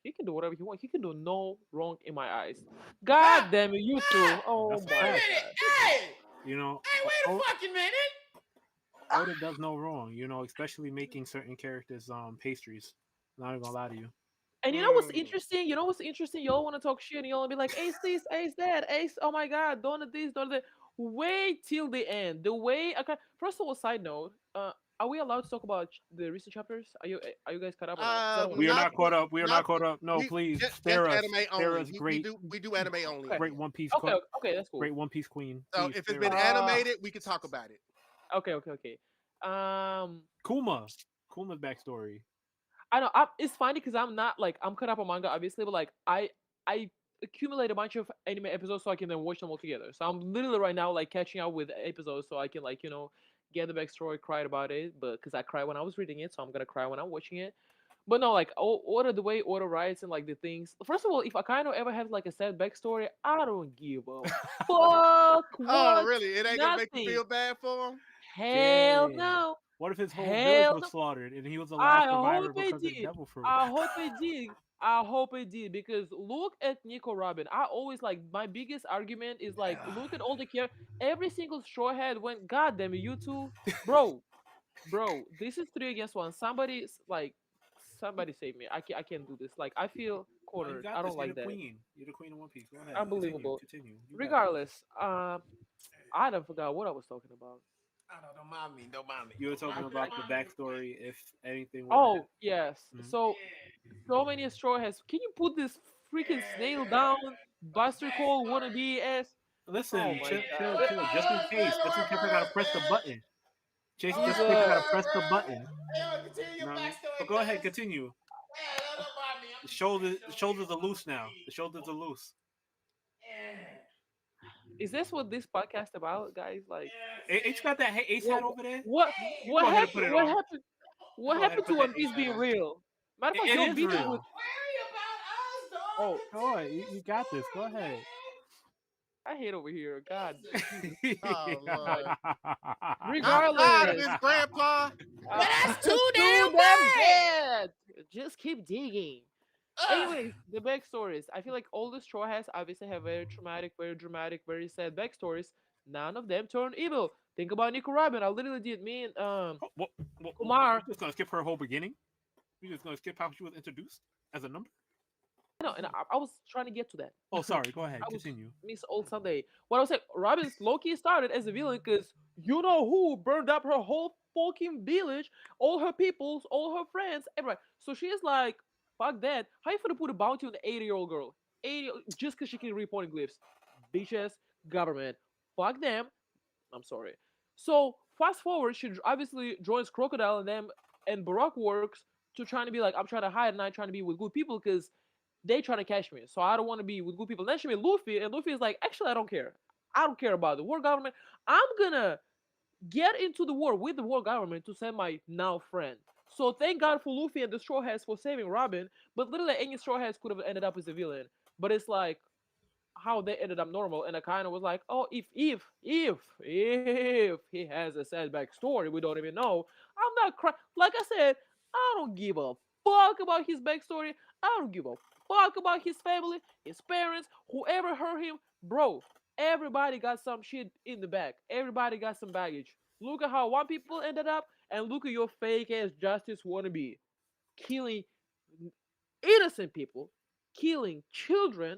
he can do whatever he wants. He can do no wrong in my eyes. God damn it, you two. Oh That's my god. Hey, You know, hey, wait a fucking minute. Oda does no wrong, especially making certain characters pastries. Not even gonna lie to you. And you know what's interesting? Y'all want to talk shit and y'all wanna be like, ace this, ace that, ace, oh my god, don't this, don't that. Wait till the end. The way okay. First of all, side note, are we allowed to talk about the recent chapters? Are you guys caught up or not? 'Cause I don't wanna- We are not caught up. We are not caught up. No, we- please just spare us. anime Spare only. us. Great, We do anime only. Okay. great One Piece. Okay, that's cool. Great One Piece queen. So Please if it's spare been us. animated, we can talk about it. Okay. Kuma's backstory. I know it's funny because I'm not like I'm caught up on manga obviously, but like I accumulate a bunch of anime episodes so I can then watch them all together. So I'm literally right now like catching up with episodes so I can like get the backstory, cry about it, but because I cried when I was reading it, so I'm gonna cry when I'm watching it. But no, like Oda the way Oda writes and like the things. First of all, if Akainu ever has like a sad backstory, I don't give a fuck. Oh, What? really? It ain't gonna make you Nothing. feel bad for him? Hell Damn. no. What if his whole Hell village was no. slaughtered and he was the I last survivor hope because it of the did. devil fruit? I hope it did. I hope it did because look at Nico Robin. I always like my biggest argument is like look at all the care. Every single straw hat went. God damn it, you two, bro. This is 3 against 1. Somebody save me. I can't do this. Like I feel cornered. I don't like that. You're the queen of One Piece. Go ahead. Unbelievable. Continue. You got Regardless, I don't forgot what I was talking about. Don't mind me. Don't mind me. You were talking about the backstory, if anything. Oh yes. Mhm. So many straw hats. Can you put this freaking snail down? Buster Cole wannabe ass. Listen, Oh my chill. God. Just in case I gotta press the button. Just in case I gotta press the button. Continue your No, backstory. but go ahead, continue. Yeah, don't mind me. The shoulders are loose now. The shoulders are loose. Is this what this podcast about, guys? Like, Ain't you got that ace hat over there? what Go ahead and put happened? it What on. happened? What Go ahead happened and to put One that Piece ace being on. real? Matter of fact, It you're is beefing real. with. Worry about us, dog. Oh, Go ahead. You got this. Go ahead. I hate over here. God. Oh, Lord. I'm Regardless, tired of this, Grandpa. But that's too too damn bad. Just keep digging. Ugh. Anyways, the backstories. I feel like all the straw hats obviously have very traumatic, very dramatic, very sad backstories. None of them turn evil. Think about Nico Robin. I literally did me and What, Kumar. You're just gonna skip her whole beginning? You're just gonna skip how she was introduced as a number? No, and I was trying to get to that. Oh, sorry. Go ahead. I was Continue. Miss Old Sunday. What I was saying, Robin's Loki started as a villain because you know who burned up her whole fucking village, all her peoples, all her friends, everybody. So she's like, fuck that. How you gonna put a bounty on the 80-year-old girl? 80 just because she can read point glyphs. Bitches, government. Fuck them. I'm sorry. So fast forward, she obviously joins Crocodile and them and Baroque works to trying to be like, I'm trying to hide and I'm trying to be with good people because they trying to catch me, so I don't want to be with good people. Then she met Luffy, and Luffy is like, actually, I don't care. I don't care about the world government. I'm gonna get into the war with the world government to save my now friend. So thank God for Luffy and the Straw Hats for saving Robin. But literally, any Straw Hats could have ended up as a villain. But it's like how they ended up normal, and I kind of was like, oh, if he has a sad backstory we don't even know, I'm not crying. Like I said, I don't give a fuck about his backstory. I don't give a fuck about his family, his parents, whoever hurt him, bro. Everybody got some shit in the back. Everybody got some baggage. Look at how one people ended up, and look at your fake ass justice wannabe killing innocent people, killing children,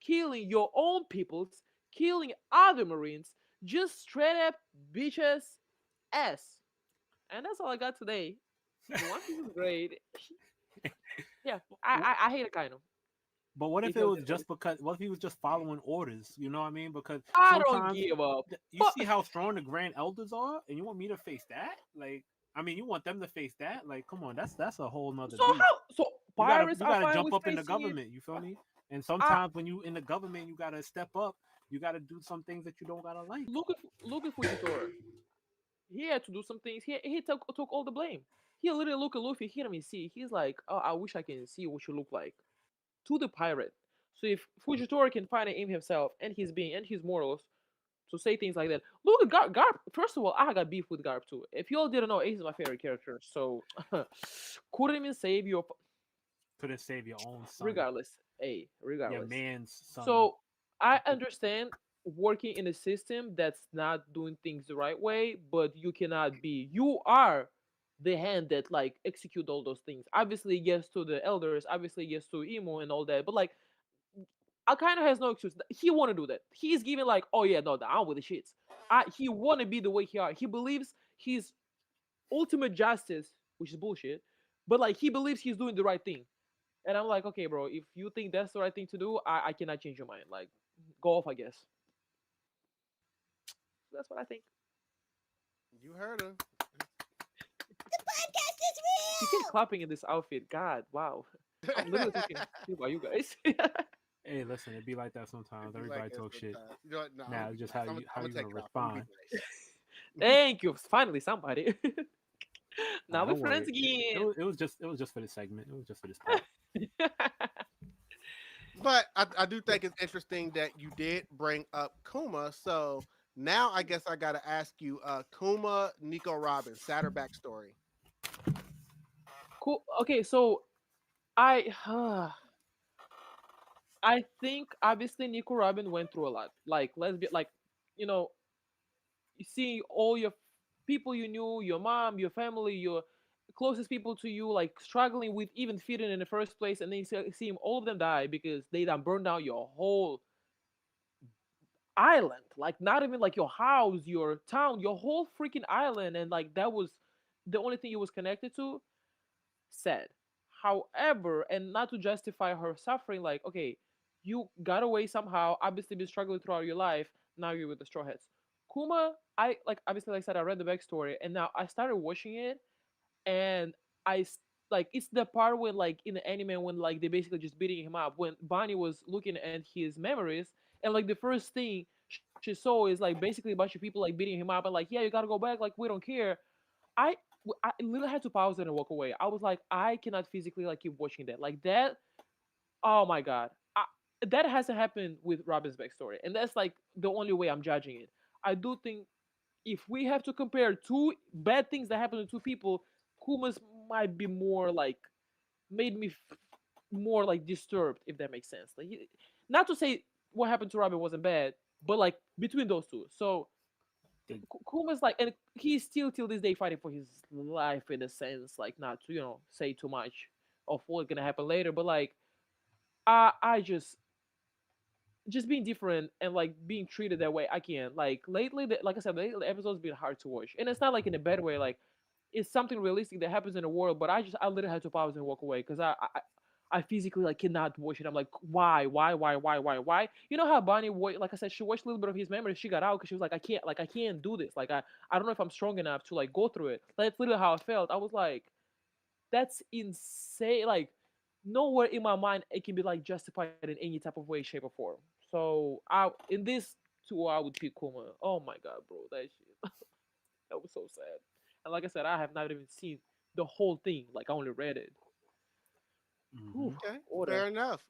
killing your own peoples, killing other Marines, just straight up bitches ass. And that's all I got today. The One Piece is great. Yeah, I hate it kind of. But what if If it you was just because? What if he was just following orders? You know what I mean? Because I don't sometimes give a you fuck. see how strong the Grand Elders are, and you want me to face that? Like, I mean, you want them to face that? Like, come on, that's a whole nother So beast. how? So You gotta pirates you are gotta fine jump with up in the facing it. government. You feel me? And I sometimes when you in the government, you gotta step up. You gotta do some things that you don't gotta like. look at Fujitora. He had to do some things. He took all the blame. He literally look at Luffy. He didn't even see. He's like, oh, I wish I can see what you look like to the pirate. So if Fujitora can find it in himself and his being and his morals to say things like that, look at Garp. First of all, I got beef with Garp too. If y'all didn't know, Ace is my favorite character. So couldn't even save your. Couldn't save your own son, Regardless, your regardless. man's son. So I understand working in a system that's not doing things the right way, but you cannot be. You are the hand that like execute all those things. Obviously, yes to the elders. Obviously, yes to Emo and all that. But like, Akainu has no excuse. He want to do that. He's giving like, oh yeah, no, I'm with the shits. He want to be the way he are. He believes he's ultimate justice, which is bullshit. But like, he believes he's doing the right thing. And I'm like, okay, bro, if you think that's the right thing to do, I cannot change your mind. Like, go off, I guess. That's what I think. You heard her. The podcast is He real. keeps clapping in this outfit. God, wow. I'm literally talking about you guys. Hey, listen, it be like that sometimes. Be Everybody like that talk shit. sometimes. You know what? No, Now I'm it's just nice. how you take gonna it off. I'm gonna respond. be nice. Thank you. Finally, somebody. Now we're Don't friends worry. It again. was, it was just for this segment. It was just for this part. But I do think it's interesting that you did bring up Kuma. So now I guess I gotta ask you, Kuma, Nico Robin, Saturn backstory. Cool. Okay, so I I think obviously Nico Robin went through a lot. Like, let's be like, you know, you see all your people you knew, your mom, your family, your closest people to you, like struggling with even feeding in the first place, and then you see all of them die because they done burned down your whole island. Like, not even like your house, your town, your whole freaking island, and like that was the only thing you was connected to. Sad. However, and not to justify her suffering, like, okay, you got away somehow, obviously been struggling throughout your life, now you're with the Straw Hats. Kuma, I like obviously like I said, I read the backstory and now I started watching it, and like it's the part when like in the anime when like they basically just beating him up when Bonnie was looking at his memories, and like the first thing she saw is like basically a bunch of people like beating him up and like, yeah, you gotta go back, like we don't care. I I literally had to pause it and walk away. I was like, I cannot physically like keep watching that. Like that, oh my god, that hasn't happened with Robin's backstory, and that's like the only way I'm judging it. I do think if we have to compare two bad things that happen to two people, Kuma's might be more like made me more like disturbed, if that makes sense. Like, not to say what happened to Robin wasn't bad, but like between those two. So Kuma's like, and he's still till this day fighting for his life in a sense, like not to say too much of what's gonna happen later, but like I just being different and like being treated that way. I can't like lately. Like I said, lately the episodes been hard to watch, and it's not like in a bad way. Like it's something realistic that happens in the world, but I literally had to pause and walk away because I physically like cannot watch it. I'm like, why? You know how Bonnie, like I said, she watched a little bit of his memories. She got out because she was like, I can't do this. Like I don't know if I'm strong enough to like go through it. That's literally how I felt. I was like, that's insane. Like nowhere in my mind it can be like justified in any type of way, shape, or form. So I in this two I would pick Kuma. Oh my god, bro, that shit that was so sad. And like I said, I have not even seen the whole thing. Like I only read it. Whew, Hmm. Okay, order. fair enough.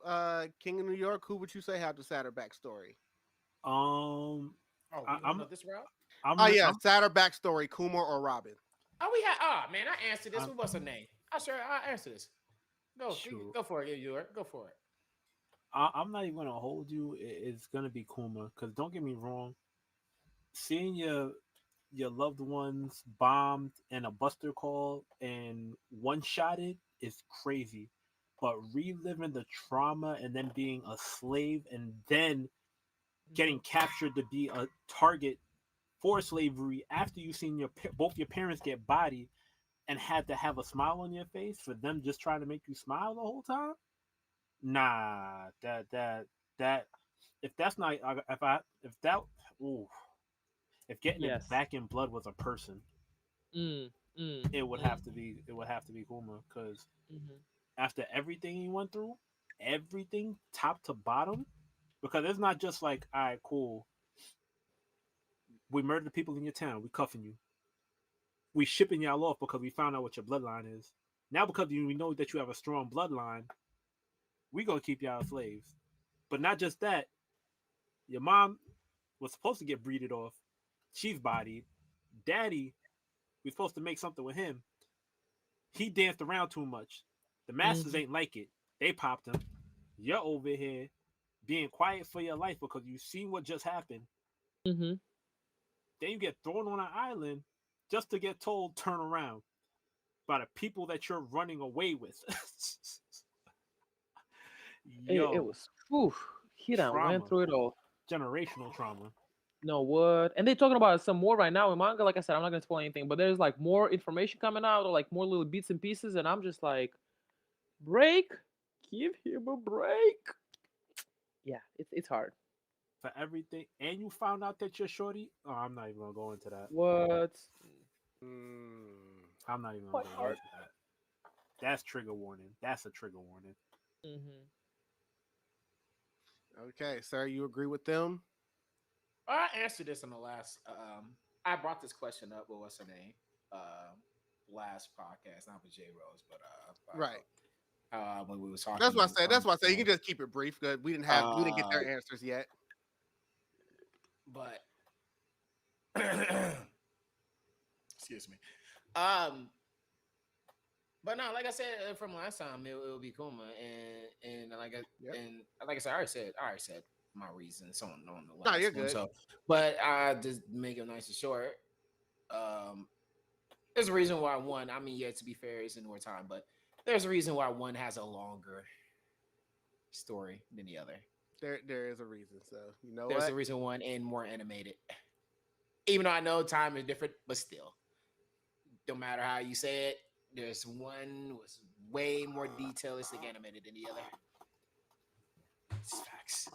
King of New York, who would you say have the sadder backstory? Um, Oh, we I, going up this route? Oh I'm, yeah, I'm, sadder backstory, Kumar or Robin? Oh, we had. Oh man, I answered this. I'm What was her name? I sure I answered this. Go, sure. go for it, you. Go for it. I'm not even gonna hold you. It's gonna be Kuma, because don't get me wrong, seeing your loved ones bombed and a buster call and one shotted is crazy. But reliving the trauma and then being a slave and then getting captured to be a target for slavery after you've seen both your parents get bodied and had to have a smile on your face for them just trying to make you smile the whole time. Nah, that if that's not if that ooh, if getting it Yes. back in blood was a person, Mm, mm, it would have to be Kuma, because mm-hmm. after everything he went through, everything top to bottom, because it's not just like, all right, cool, we murdered the people in your town, we cuffing you, we shipping y'all off because we found out what your bloodline is. Now because we know that you have a strong bloodline, we gonna keep y'all slaves. But not just that, your mom was supposed to get breeded off. She's bodied. Daddy, we're supposed to make something with him. He danced around too much. The masters Mm-hmm. ain't like it. They popped him. You're over here being quiet for your life because you see what just happened. Mm-hmm. Then you get thrown on an island just to get told turn around by the people that you're running away with. It Yo, was. Whew, he done went trauma, through it all. generational trauma. No what? And they're talking about some more right now in manga. Like I said, I'm not gonna spoil anything, but there's like more information coming out, or like more little bits and pieces, and I'm just like, break, give him a break. Yeah, it's hard. For everything, and you found out that you're shorty. Oh, I'm not even gonna go into that. What? Mm, I'm not even gonna Quite go hard. into that. That's trigger warning. That's a trigger warning. Mm-hmm. okay, sir, you agree with them? I answered this in the last. I brought this question up. What was her name? Last podcast, not with J Rose, but Right. when we was talking. That's what I said. That's from what I said. You can just keep it brief because we didn't get uh, their answers yet. but excuse me. Um, but no, like I said from last time, it will be Kuma, and Yep. like I said, I already said my reasons on the No, last you're one. good. So, but I just make it nice and short. Um, there's a reason why one. I mean, yeah, to be fair, it's in more time, but there's a reason why one has a longer story than the other. There is a reason. So you know There's what? a reason one and more animated. Even though I know time is different, but still, no matter how you say it, there's one was way more detailistic animated than the other. It's facts.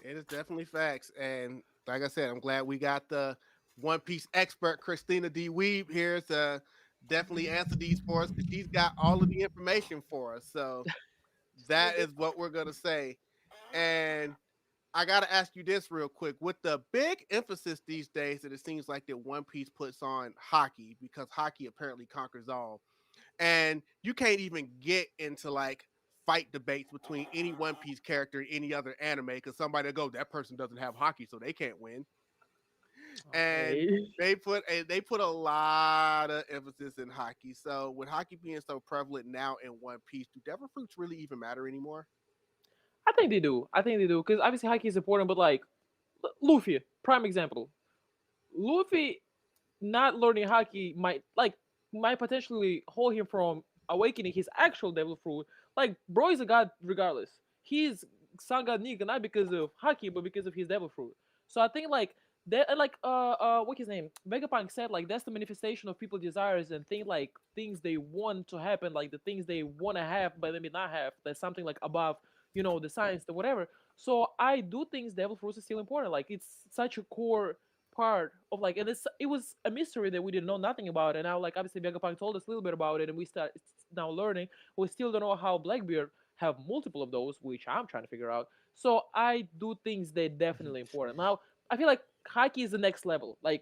It is definitely facts. And like I said, I'm glad we got the One Piece expert Kristina D Weeb here to definitely answer these for us because she's got all of the information for us. So that is what we're gonna say. And I gotta ask you this real quick. With the big emphasis these days that it seems like that One Piece puts on hockey, because hockey apparently conquers all, and you can't even get into like fight debates between any One Piece character and any other anime because somebody will go, that person doesn't have hockey, so they can't win. And Okay. they put a lot of emphasis in hockey. So with hockey being so prevalent now in One Piece, do devil fruits really even matter anymore? I think they do. I think they do because obviously hockey is important, but like Luffy, prime example. Luffy not learning hockey might potentially hold him from awakening his actual devil fruit. Like bro is a god regardless. He's sun god Nika not because of hockey but because of his devil fruit. So I think like that like what's his name? Vegapunk said like that's the manifestation of people's desires and things they want to happen, like the things they want to have but they may not have. That's something like above, the science, the whatever. So I do think devil fruits is still important. Like it's such a core part of like, and it was a mystery that we didn't know nothing about. And now, like, obviously, Vegapunk told us a little bit about it, and we start now learning. We still don't know how Blackbeard have multiple of those, which I'm trying to figure out. So I do things they're definitely important. Now, I feel like Haki is the next level. Like,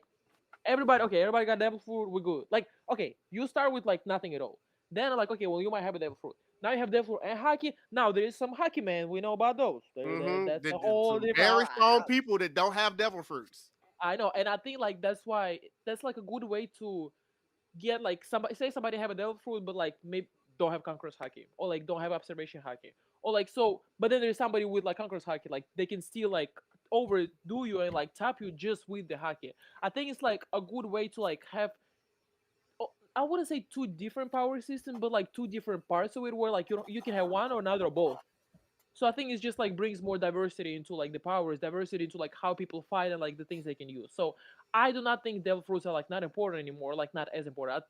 everybody got devil fruit, we're good. Like, okay, you start with like nothing at all. Then like, okay, well, you might have a devil fruit. Now you have devil fruit and Haki. Now there is some Haki man. We know about those. That's a whole Some different. very strong people that don't have devil fruits. I know, and I think like that's why that's like a good way to get like somebody have a devil fruit, but like maybe don't have conqueror's haki or like don't have observation haki or like so. But then there's somebody with like conqueror's haki, like they can still like overdo you and like tap you just with the haki. I think it's like a good way to like have. I wouldn't say two different power systems, but like two different parts of it, where like you can have one or another or both. So I think it's just like brings more diversity into like the powers, diversity into like how people fight and like the things they can use. So I do not think devil fruits are like not important anymore, like not as important.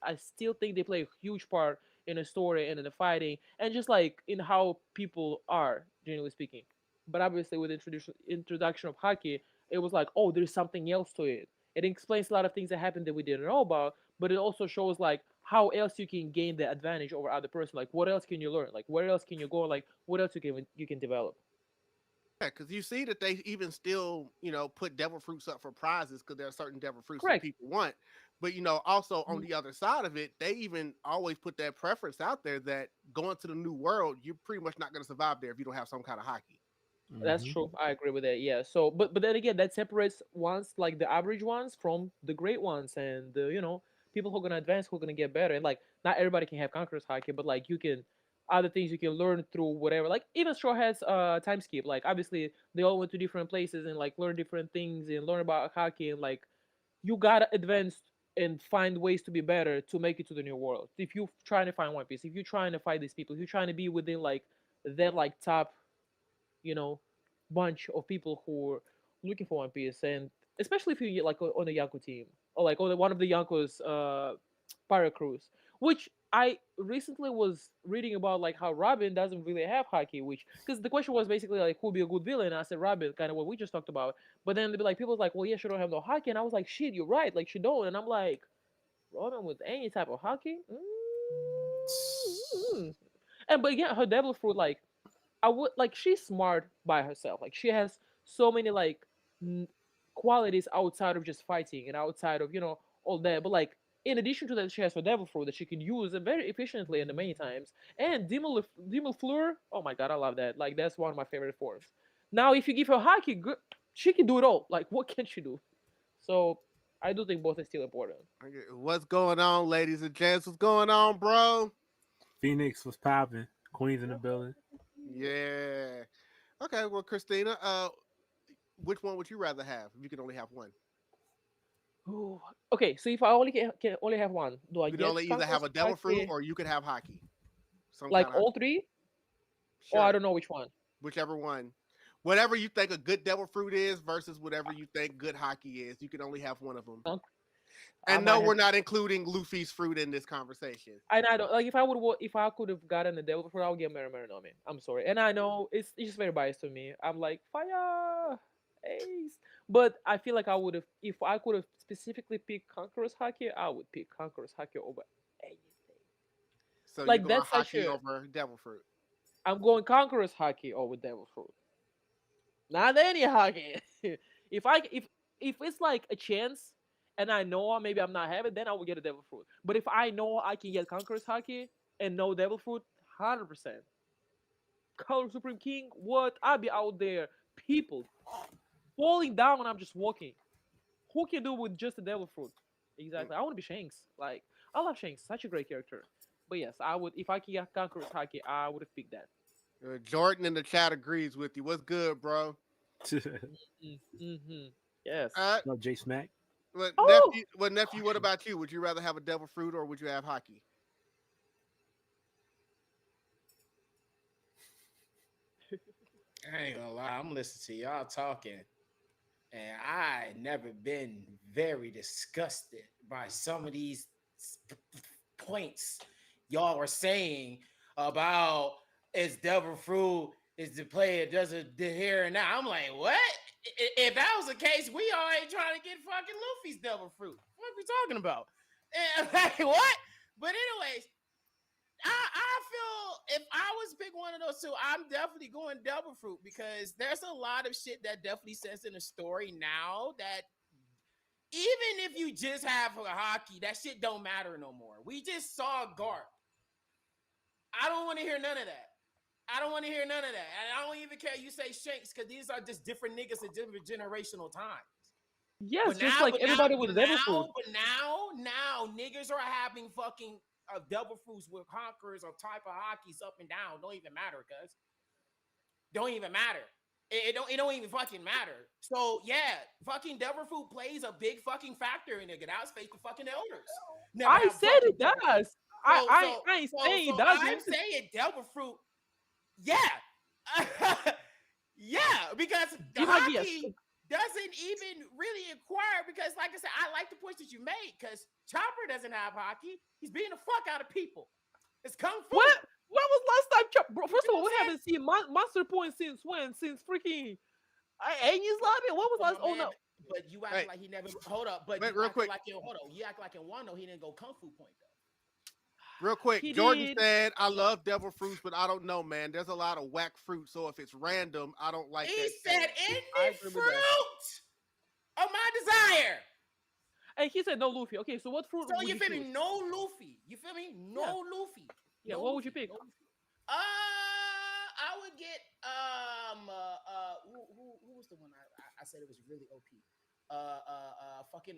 I still think they play a huge part in the story and in the fighting and just like in how people are, generally speaking. But obviously with the introduction of Haki, it was like, oh, there's something else to it. It explains a lot of things that happened that we didn't know about, but it also shows like how else you can gain the advantage over other person. Like what else can you learn? Like where else can you go? Like what else you can develop? Yeah, because you see that they even still, put devil fruits up for prizes because there are certain devil fruits that Correct. people want. But also on Mhm. the other side of it, they even always put that preference out there that going to the new world, you're pretty much not going to survive there if you don't have some kind of hockey. That's Mhm. true. I agree with that. Yeah. So, but then again, that separates ones like the average ones from the great ones, and the people who are gonna advance, who are gonna get better. And like, not everybody can have conquerors hockey, but like you can other things you can learn through whatever. Like even Straw Hats time skip. Like obviously they all went to different places and like learn different things and learn about hockey and like you gotta advance and find ways to be better to make it to the new world. If you're trying to find One Piece, if you're trying to fight these people, if you're trying to be within like that like top you know, bunch of people who are looking for One Piece, and especially if you get like on the Yonko team or like on one of the Yonko's pirate crews, which I recently was reading about like how Robin doesn't really have haki, which because the question was basically like who'd be a good villain. And I said Robin, kind of what we just talked about. But then they'd be like, people was like, well, yeah, she don't have no haki, and I was like, shit, you're right, like she don't. And I'm like, Robin with any type of haki. Mm. And but yeah, her devil fruit like I would like she's smart by herself. Like she has so many like n- qualities outside of just fighting and outside of all that. But like in addition to that, she has her devil fruit that she can use very efficiently and many times. And Demon Fleur, oh my god, I love that. Like that's one of my favorite forms. Now, if you give her Haki, she can do it all. Like what can she do? So I do think both are still important. Okay, what's going on, ladies and gents? What's going on, bro? Phoenix was popping. Queens in the building. Yeah. Okay, well, Christina, which one would you rather have if you could only have one? Ooh. Okay, so if I only can only have one, do I You could get only either have Conqueror's a devil fruit Haki? or you could have hockey. Some Like kind of all three? Or I sure, don't know which one. whichever one. Whatever you think a good devil fruit is versus whatever you think good hockey is. You can only have one of them. Huh? I And might no, have. we're not including Luffy's fruit in this conversation. And I don't like if I could have gotten the devil fruit, I would get Mary no man. I'm sorry, and I know it's just very biased to me. I'm like fire, ace, but I feel like I would have if I could have specifically picked Conqueror's Haki, I would pick Conqueror's Haki over anything. So you're Like going that's such hockey a over devil fruit. I'm going Conqueror's Haki over devil fruit, not any Haki. If it's like a chance. And I know maybe I'm not having, then I will get a devil fruit. But if I know I can get Conqueror's Haki and no devil fruit, 100%. Color Supreme King, what? I'll be out there, people falling down when I'm just walking. Who can do with just a devil fruit? Mm. Exactly. I want to be Shanks. Like I love Shanks, such a great character. But yes, I would if I could get Conqueror's Haki, I would have picked that. Jordan in the chat agrees with you. What's good, bro? Mm-hmm. Yes. Uh, No, J Smack. Oh, nephew, what about you? Would you rather have a devil fruit or would you have hockey? I ain't gonna lie, I'm listening to y'all talking, and I never been very disgusted by some of these points y'all were saying about is Devil Fruit is the player does it the here and now. I'm like, what? If that was the case, we already trying to get fucking Luffy's devil fruit. What are we talking about? And like, what? But anyways, I feel if I was pick one of those two, I'm definitely going devil fruit because there's a lot of shit that definitely says in the story now that even if you just have a hockey, that shit don't matter no more. We just saw Garp. I don't want to hear none of that. I don't want to hear none of that. And I don't even care you say Shanks because these are just different niggas at different generational times. Yes, But just now- like but everybody now- with but devil now- fruit. But now niggas are having fucking devil fruits with conquerors or type of hockeys up and down. Don't even matter, cuz. Don't even matter. It don't even fucking matter. So yeah, fucking devil fruit plays a big fucking factor in it. That's face the fucking elders. Never I have said fucking it devil fruit. does. I ain't saying it doesn't. I'm saying devil fruit. Yeah. Yeah, because the You might hockey be doesn't even really inquire because, like I said, I like the point that you made because Chopper doesn't have hockey. He's beating the fuck out of people. It's kung fu. What? When was last time, bro? First You of all, know we what I'm haven't seen Monster Point since when? Since freaking Aegis Lobby? What was last? Oh no. But you act Wait. like he never. Hold up. But Wait, you real act quick. like you act like in Wano he didn't go kung fu point though. Real quick, He Jordan did. said, "I love devil fruits, but I don't know, man. There's a lot of whack fruit, so if it's random, I don't like He that." said, shit." I "Any agree fruit with that. of my desire." And he said no Luffy. Okay, so what fruit So would you you feel me? choose? No Luffy. You feel me? No Luffy. Yeah, No what would you Luffy. pick? No Luffy. I would get who was the one I said it was really OP? Fucking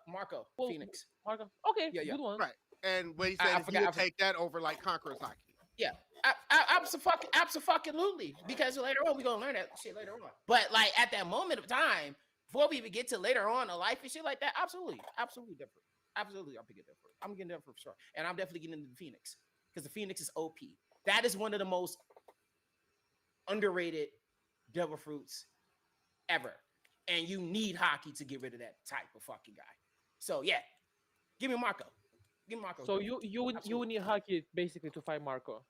Marco Well, Phoenix. Marco. Okay, Yeah. good one. Right. And when he I said he forgot- would I forgot. take that over like Conqueror's hockey. Yeah, absolutely. Because later on we're gonna learn that shit later on. But like at that moment of time, before we even get to later on in life and shit like that, absolutely different. Absolutely, I'll pick it different. I'm getting different for sure, and I'm definitely getting into the Phoenix because the Phoenix is OP. That is one of the most underrated devil fruits ever, and you need hockey to get rid of that type of fucking guy. So yeah, give me Marco. Give me Marco. So you would need Haki basically to fight Marco.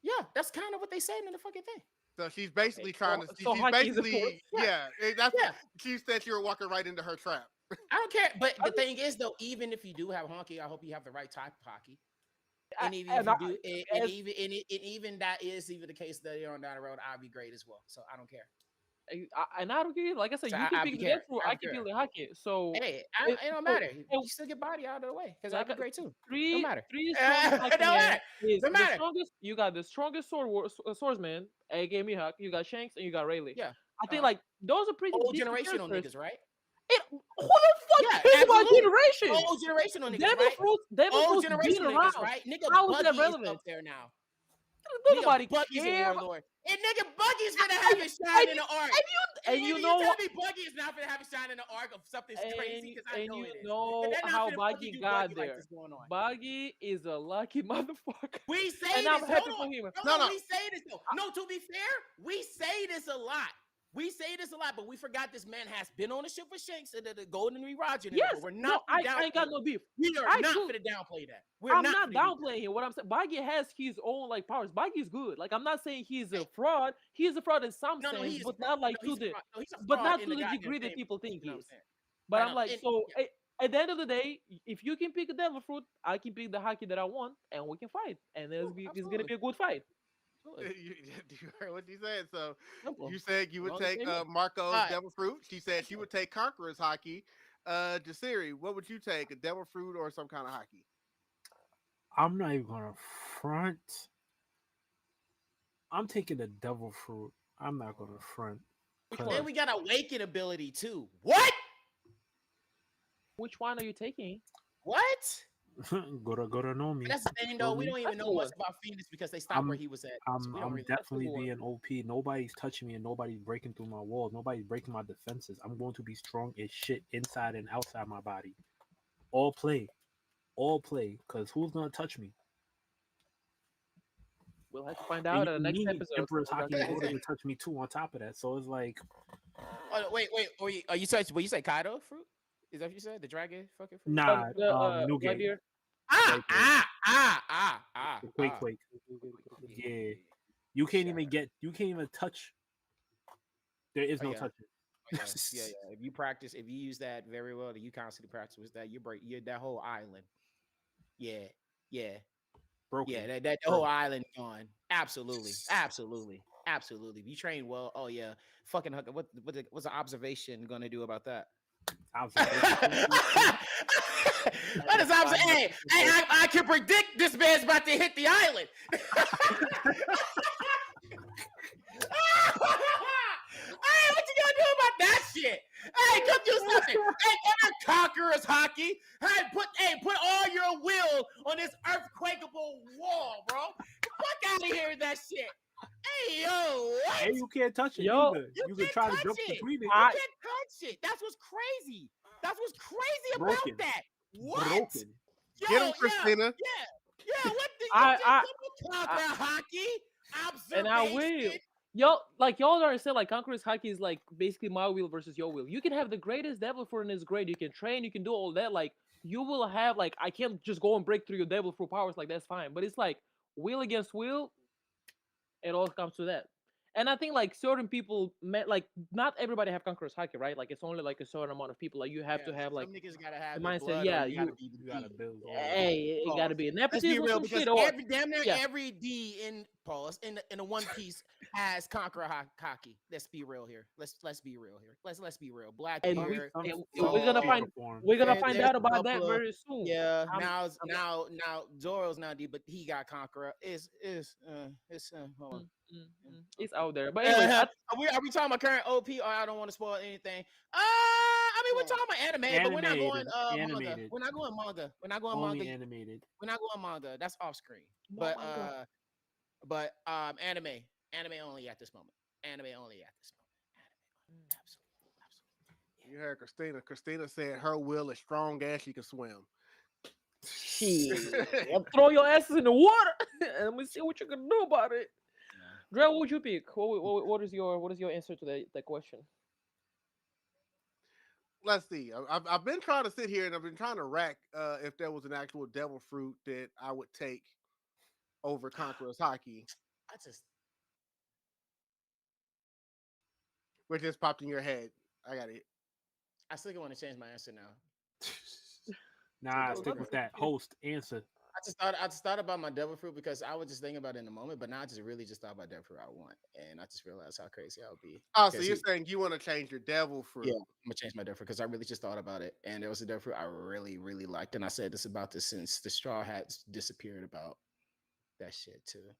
Yeah, that's kind of what they said in the fucking thing. So she's basically trying to. so she's hockey is a basically, force? that's. Yeah. She said you were walking right into her trap. I don't care. But the thing is, though, even if you do have honky, I hope you have the right type of hockey. And even if you do, even that is even the case that you're on down the road, I'd be great as well. So I don't care. And I don't care. Like I said, So you I can pick be the care. death fruit. I I be can care. pick the Haki. So Hey, it don't so- matter. and- You still get body out of the way because I'd be great too. Three matter. three It strongest don't Haki man matter. is Don't the matter. strongest. You got the strongest swordsman, aka Mihawk. You got Shanks and you got Rayleigh. Yeah. I think like those are pretty Old decent generational characters. niggas, right? Who the fuck Yeah, cares about absolutely. generation? Old generational niggas, Devil right? fruits been Old generational around. niggas, right? Nigga, How is that Buggy is relevant? up there now. Nobody Buggy's a care. warlord. And nigga, Buggy's gonna have a shine in the arc. And you you know tell me Buggy is not gonna have a shine in the arc of something crazy because I and know you it is. know And they're not how finna Buggy fucking do got Buggy there. like this going on. Buggy is a lucky motherfucker. We say And this. I'm happy hold for on. him. No. We say this though. No, to be fair, we say this a lot. We say this a lot, but we forgot this man has been on the ship with Shanks and the Golden Re Roger. Yes, we're no, not. I ain't got no beef. We are I not do. gonna downplay that. We're I'm not finna do that. downplaying him. What I'm saying, Buggy has his own like powers. Buggy's good. Like I'm not saying he's a fraud. He's a fraud in some No, sense, he is but a fraud. not like No, to he's a the, fraud. No, he's a but fraud not in to the the goddamn degree that thing. people think You know he what is. I'm saying? But Right I'm on. like, And- so yeah. at the end of the day, if you can pick a devil fruit, I can pick the Haki that I want, and we can fight, and it's gonna absolutely. be a good fight. You heard what she said. So Simple. you said you We're would on the take same page. Marco's Alright. devil fruit. She said she would take Conqueror's hockey. Jasirii, what would you take? A devil fruit or some kind of hockey? I'm not even gonna front. I'm taking the devil fruit. I'm not gonna front. Which 'cause one? And we got awaken ability too. What? Which one are you taking? What? Gotta know me. But that's the thing, Feel though. We me? don't even That's know much good. about Phoenix because they stopped where he was at. So I'm we don't really definitely good. being OP. Nobody's touching me and nobody's breaking through my walls. Nobody's breaking my defenses. I'm going to be strong as shit inside and outside my body. All play. Because who's gonna touch me? We'll have to find And out you at the next need episode. Emperor's So hockey that's in order it. to touch me too. On top of that, so it's like Oh, wait. Are you said? What you say? Kaido fruit? Is that what you said? The dragon fucking fruit? nah. New White game. beard. The Quake. Yeah. You can't even touch. There is no yeah. touching. Yeah. If you practice, if you use that very well, that you constantly practice with that, you're that whole island. Yeah. Broken. Yeah, that whole island gone. Absolutely. If you train well, oh yeah. Fucking what's the observation gonna do about that? Observation. What is observation? Hey, I can predict this man's about to hit the island. Hey, what you gonna do about that shit? Hey, come do something. Hey, come Conqueror's hockey. Put all your will on this earthquakeable wall, bro. Fuck out of here with that shit. Hey, yo, what? And you can't touch it Yo, either. You can try to jump between it. You can't touch it. That's what's crazy. That's what's crazy Broken. about that. What? Broken. Yo, Get him, Kristina. Yeah, what the Conqueror hockey? Observation. And I will. Y'all don't understand, like Conqueror's hockey is like basically my wheel versus your wheel. You can have the greatest devil fruit in this grade. You can train, you can do all that. Like you will have like I can't just go and break through your devil fruit powers, like that's fine. But it's like wheel against wheel, it all comes to that. And I think like certain people like not everybody have Conqueror's hockey, right? Like it's only like a certain amount of people. Like you have to have like some niggas gotta have the mindset. blood, Yeah, you gotta build. Hey, it gotta be Let's be nepotism. real, Some because shit, or, every D in the One Piece has Conqueror hockey. Let's be real here. Let's be real here. Let's be real. Black and beard. we're gonna find out about that very soon. Yeah, now Zoro's not D, but he got Conqueror. Hold on. It's out there. But anyway, are we talking about current OP? Or I don't want to spoil anything. I mean, we're talking about anime, but we're not going manga. We're not going manga. We're not going Only manga. animated. We're not going manga. That's off screen. Oh But anime only at this moment. Anime only at this moment. Absolutely. You heard Kristina. Kristina said her will is strong as she can swim. shit. Throw your asses in the water and we see what you can do about it. Drell, what would you pick? What is your answer to that question? Let's see. I've been trying to sit here and I've been trying to rack if there was an actual devil fruit that I would take over Conqueror's hockey. Which just popped in your head. I got it. I still want to change my answer now. Nah, stick with that host answer. I just thought about my devil fruit because I was just thinking about it in the moment, but now I just really just thought about devil fruit I want, and I just realized how crazy I would be. Oh, so you're saying you want to change your devil fruit? Yeah, I'm gonna change my devil fruit because I really just thought about it, and there was a devil fruit I really, really liked, and I said this about this since the Straw Hats disappeared about that shit too,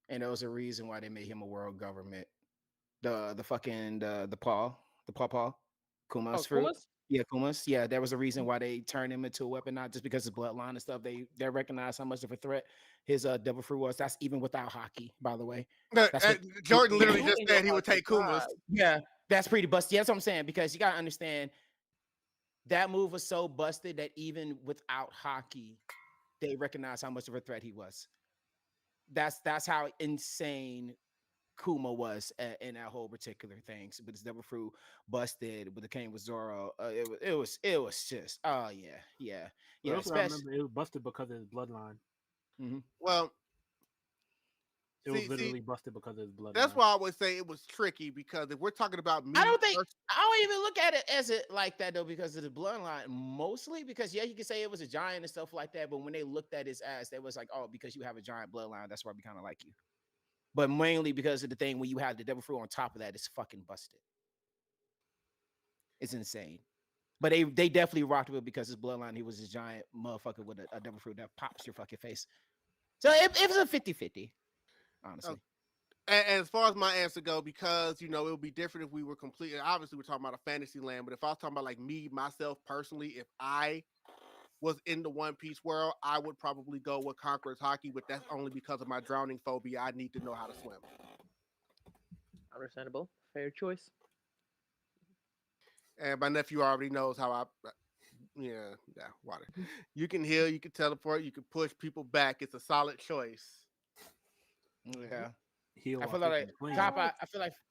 and there was a reason why they made him a world government. The paw Kuma's fruit. Kuma's? Yeah, Kuma's. Yeah, there was a reason why they turned him into a weapon, not just because of bloodline and stuff. They recognized how much of a threat his devil fruit was. That's even without hockey, by the way. Jordan literally just said he would take Kuma's. Yeah, that's pretty busted. That's what I'm saying, because you gotta understand that move was so busted that even without hockey, they recognized how much of a threat he was. That's how insane Kuma was in that whole particular thing. So, but his devil fruit busted, but it came with Zoro. It was just yeah. Also, I remember it was busted because of his bloodline. Mm-hmm. Well, it was literally busted because of his bloodline. That's why I would say it was tricky, because if we're talking about me, I don't even look at it as it like that though, because of the bloodline. Mostly because you can say it was a giant and stuff like that, but when they looked at his ass, they was like, oh, because you have a giant bloodline, that's why we kind of like you. But mainly because of the thing when you have the devil fruit on top of that, it's fucking busted. It's insane. But they definitely rocked with it because his bloodline, he was a giant motherfucker with a devil fruit that pops your fucking face. So it was a 50-50, honestly. And as far as my answer go, because it would be different if we were completely, obviously we're talking about a fantasy land, but if I was talking about like me, myself personally, if I was in the One Piece world, I would probably go with Conqueror's hockey, but that's only because of my drowning phobia. I need to know how to swim. Understandable. Fair choice. And my nephew already knows how water. You can heal, you can teleport, you can push people back. It's a solid choice. Yeah. I feel like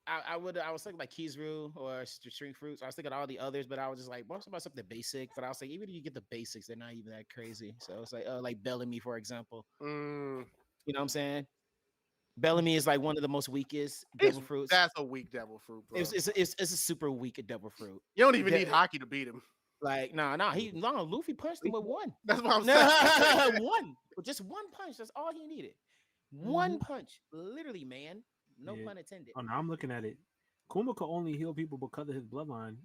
I was thinking like Kizaru or String Fruits. I was thinking all the others, but I was just like, what's about something basic? But I was like, even if you get the basics, they're not even that crazy. So it's like Bellamy, for example. You know what I'm saying? Bellamy is like one of the most weakest devil fruits. That's a weak devil fruit, bro. It's a super weak devil fruit. You don't even need hockey to beat him. Like, Luffy punched him with one. That's what I'm saying. One. Just one punch. That's all he needed. One punch. Literally, man. No pun intended. Oh, now I'm looking at it. Kuma could only heal people because of his bloodline.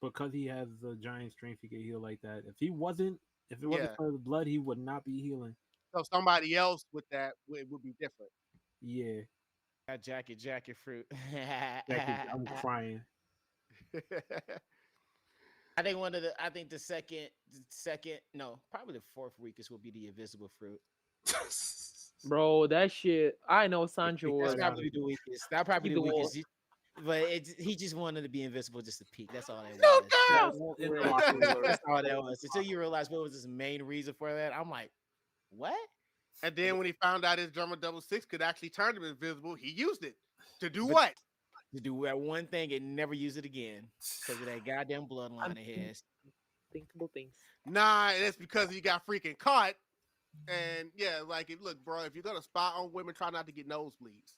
Because he has a giant strength, he could heal like that. If it wasn't for the blood, he would not be healing. So somebody else with that would be different. Yeah. That jacket fruit. I'm crying. I think the second, no, probably the fourth weakest will be the invisible fruit. Bro, that shit. I know Sancho was. That's probably the weakest. That probably the weakest. But he just wanted to be invisible just to peek. That's all that was. That's all that was. Until you realize what was his main reason for that, I'm like, what? And then when he found out his drummer 66 could actually turn him invisible, he used it to do what? To do that one thing and never use it again because of that goddamn bloodline it has. Thinkable things. Nah, it's because he got freaking caught. And yeah, like, look, bro, if you're gonna spy on women, try not to get nosebleeds.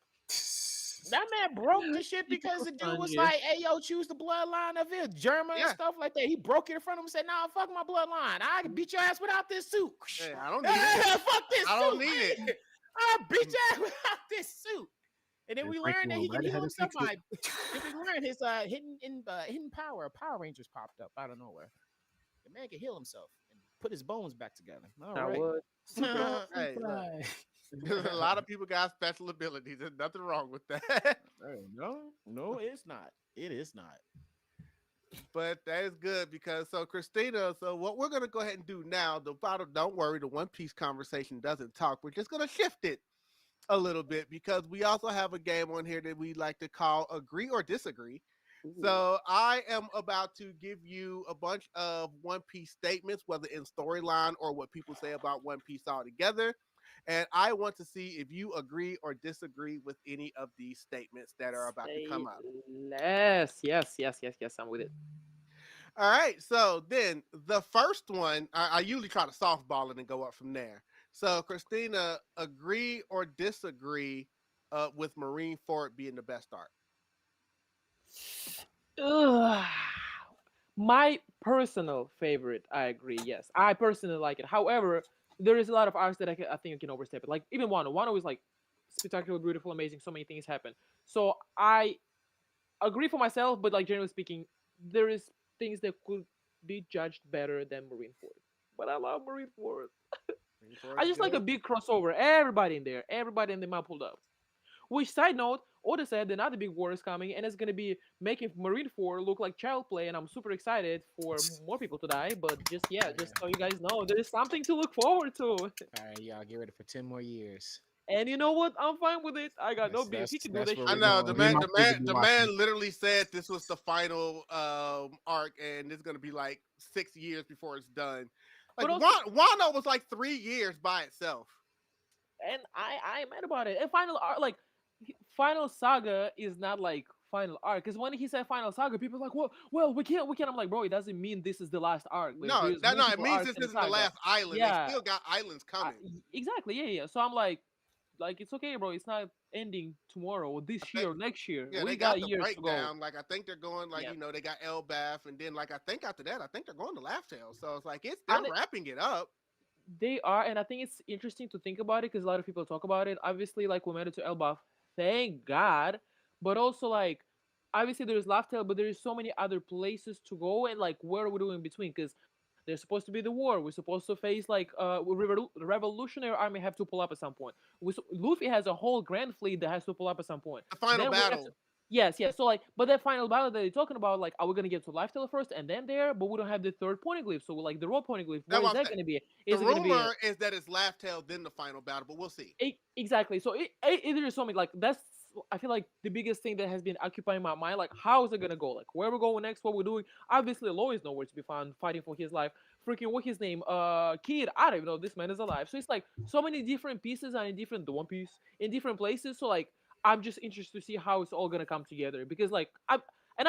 That man broke the shit because the dude was like, "Hey, yo, choose the bloodline of it, German and stuff like that." He broke it in front of him and said, "Nah, fuck my bloodline. I can beat your ass without this suit." Hey, I don't need it. Fuck this suit. I don't need it. I beat your ass without this suit. And then we learned that he can heal himself by. We learned his hidden power. Power Rangers popped up out of nowhere. The man can heal himself and put his bones back together. All right. Hey, a lot of people got special abilities. There's nothing wrong with that. No, it's not. It is not. But that is good because Kristina, so what we're gonna go ahead and do now, don't worry, the One Piece conversation doesn't talk. We're just gonna shift it a little bit because we also have a game on here that we like to call Agree or Disagree. Ooh. So I am about to give you a bunch of One Piece statements, whether in storyline or what people say about One Piece altogether. And I want to see if you agree or disagree with any of these statements that are about to come up. Yes, I'm with it. All right, so then the first one, I usually try to softball it and go up from there. So, Kristina, agree or disagree with Marineford being the best arc? My personal favorite, I agree. Yes, I personally like it. However, there is a lot of arcs that I think you can overstep it. Like even Wano. Wano is like spectacular, beautiful, amazing. So many things happen. So I agree for myself, but like generally speaking, there is things that could be judged better than Marineford. But I love Marineford. I just like a big crossover. Everybody in the map pulled up. Which, side note, Oda said another big war is coming, and it's going to be making Marineford look like child play, and I'm super excited for more people to die, but just so you guys know, there's something to look forward to. All right, y'all, get ready for 10 more years. And you know what? I'm fine with it. I got no beef. He can do this. I know, the man literally said this was the final arc, and it's going to be like 6 years before it's done. Like, Wano was like 3 years by itself. And I'm mad about it. And Final Saga is not like final arc, because when he said final saga, people are like, well, we can't. I'm like, bro, it doesn't mean this is the last arc. Like, no, it means this isn't the last island. Yeah. They still got islands coming. Exactly, yeah. So I'm like it's okay, bro. It's not ending tomorrow or this year or next year. Yeah, they got the breakdown. Like, I think they're going they got Elbaf, and then I think after that, I think they're going to Laugh Tale. So it's like they're wrapping it up. They are, and I think it's interesting to think about it because a lot of people talk about it. Obviously, like, we made it to Elbaf, thank God. But also, like, obviously there's Laugh Tale, but there's so many other places to go, and like, what are we doing in between? Because there's supposed to be the war. We're supposed to face the revolutionary army have to pull up at some point. Luffy has a whole grand fleet that has to pull up at some point. The final battle. Yes. So like, but that final battle that they're talking about, like, are we gonna get to Laugh Tale first and then there? But we don't have the third poneglyph. So like the raw poneglyph, what is that gonna be? The rumor is that it's Laugh Tale then the final battle, but we'll see. Exactly. So it is something like that's. I feel like the biggest thing that has been occupying my mind, like, how is it gonna go? Like, where we're going next, what we're doing. Obviously, Law is nowhere to be found, fighting for his life. Freaking, what his name? Kid. I don't even know if this man is alive. So it's like so many different pieces and the One Piece in different places. So like, I'm just interested to see how it's all gonna come together, because like I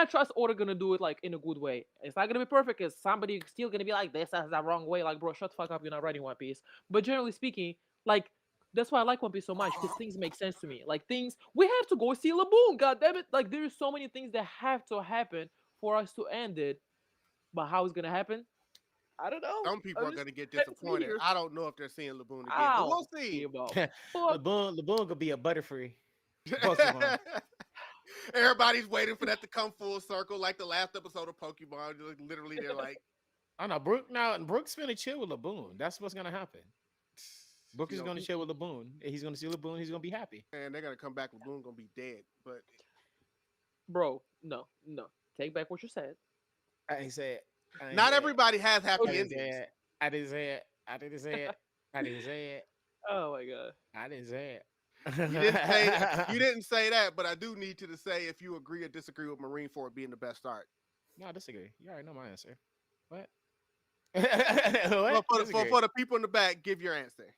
trust Oda gonna do it like in a good way. It's not gonna be perfect, because somebody still gonna be like, this is the wrong way. Like, bro, shut the fuck up. You're not writing One Piece. But generally speaking, like, That's why I like One Piece so much, because things make sense to me. Like things, we have to go see Laboon. God damn it! Like there's so many things that have to happen for us to end it. But how it's gonna happen? I don't know. Some people I'm are just going to get happy to be disappointed. here. I don't know if they're seeing Laboon again, I but don't we'll see. give a fuck. Laboon could be a butterfree Pokemon. Everybody's waiting for that to come full circle, like the last episode of Pokemon. Literally, they're like, I know Brook now, and Brook's gonna chill with Laboon. That's what's gonna happen. Brook you is know, gonna chill with Laboon. He's gonna see Laboon. He's gonna be happy. and they're gonna come back. Laboon gonna be dead. But Bro, no, no. Take back what you said. I ain't say it. I ain't not say it. everybody has I happy didn't say endings. it. I didn't say it. I didn't say it. I didn't say it. Oh my god. I didn't say it. You didn't say that. You didn't say that, but I do need you to say if you agree or disagree with Marineford being the best art. No, I disagree. You already know my answer. What? Well, what? for the people in the back, give your answer.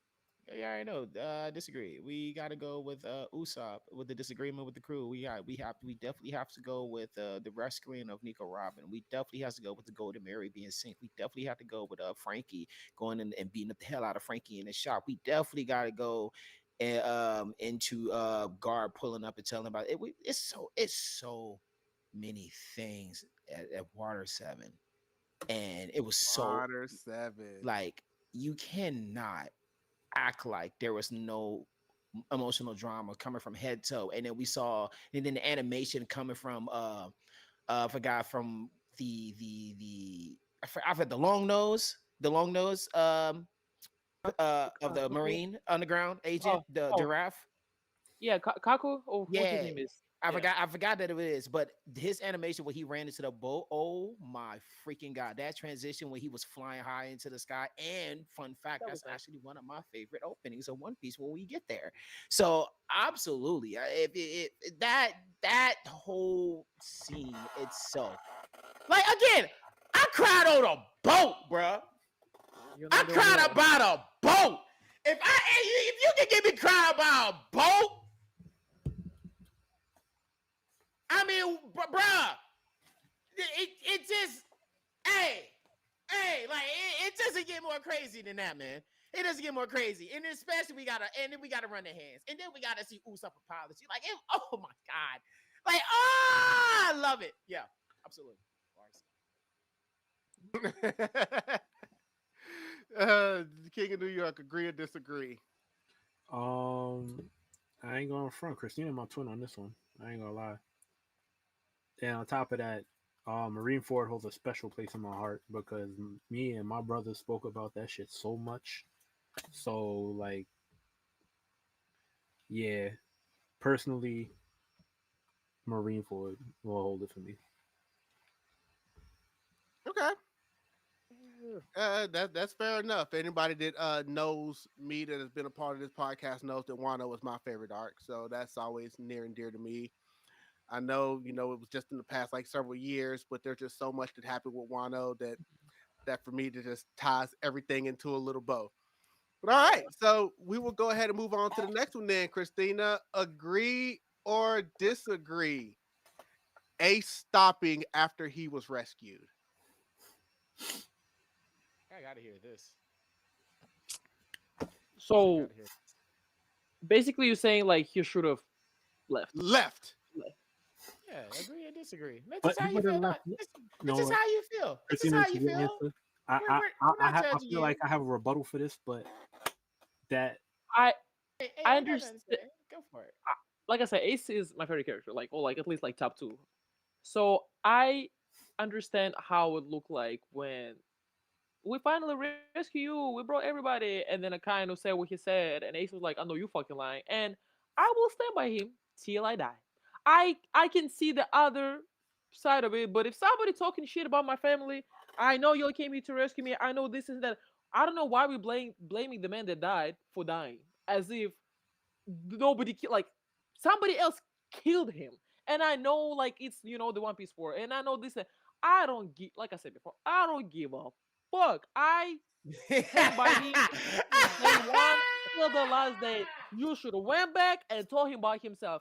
You already know. I disagree. We got to go with Usopp with the disagreement with the crew. We definitely have to go with the rescuing of Nico Robin. We definitely have to go with the Golden Mary being synced. We definitely have to go with Frankie going in and beating up the hell out of Frankie in the shop. We definitely got to go into Guard pulling up and telling about it. It's so many things at Water 7, and it was so Water 7. like you cannot act like there was no emotional drama coming from head to toe, and then we saw, and then the animation coming from I forgot from I forgot the long nose of the Marine Underground agent, the giraffe. Yeah, Kaku. Oh, what his Yeah. name is? I forgot that it is, but his animation when he ran into the boat, oh my freaking god, that transition when he was flying high into the sky. And fun fact, that's actually one of my favorite openings of One Piece when we get there. So absolutely, that whole scene itself, like again, I cried on a boat, bruh. I cried about a boat. If you can get me crying about a boat. I mean, bruh, it just, like it doesn't get more crazy than that, man. It doesn't get more crazy, and especially we gotta run the hands, and then we gotta see Usopp apology. Like, oh my god, like, I love it. Yeah, absolutely. King of New York, agree or disagree? I ain't going front. Kristina, my twin on this one. I ain't gonna lie. And on top of that, Marineford holds a special place in my heart because me and my brother spoke about that shit so much. So, like, yeah, personally, Marineford will hold it for me. Okay. That's fair enough. Anybody that knows me that has been a part of this podcast knows that Wano is my favorite arc. So that's always near and dear to me. I know, it was just in the past like several years, but there's just so much that happened with Wano that for me to just ties everything into a little bow. But all right, so we will go ahead and move on to the next one then. Kristina, agree or disagree? Ace stopping after he was rescued. I gotta hear this. So basically, you're saying like he should have left. Yeah, agree or disagree. That's But just how you feel. This is how you feel. This is how you feel. I feel like I have a rebuttal for this, but that I understand. Go for it. Like I said, Ace is my favorite character. Like, or like at least like top 2. So I understand how it looked like when we finally rescue you. We brought everybody, and then I kind of said what he said, and Ace was like, "I know you fucking lying," and I will stand by him till I die. I can see the other side of it, but if somebody talking shit about my family, I know you came here to rescue me. I know this and that. I don't know why we blaming the man that died for dying, as if nobody like somebody else killed him. And I know like it's the One Piece War, and I know this. And I don't give, like I said before, I don't give a fuck. I stand by him day one till the last day. You should have went back and told him by himself.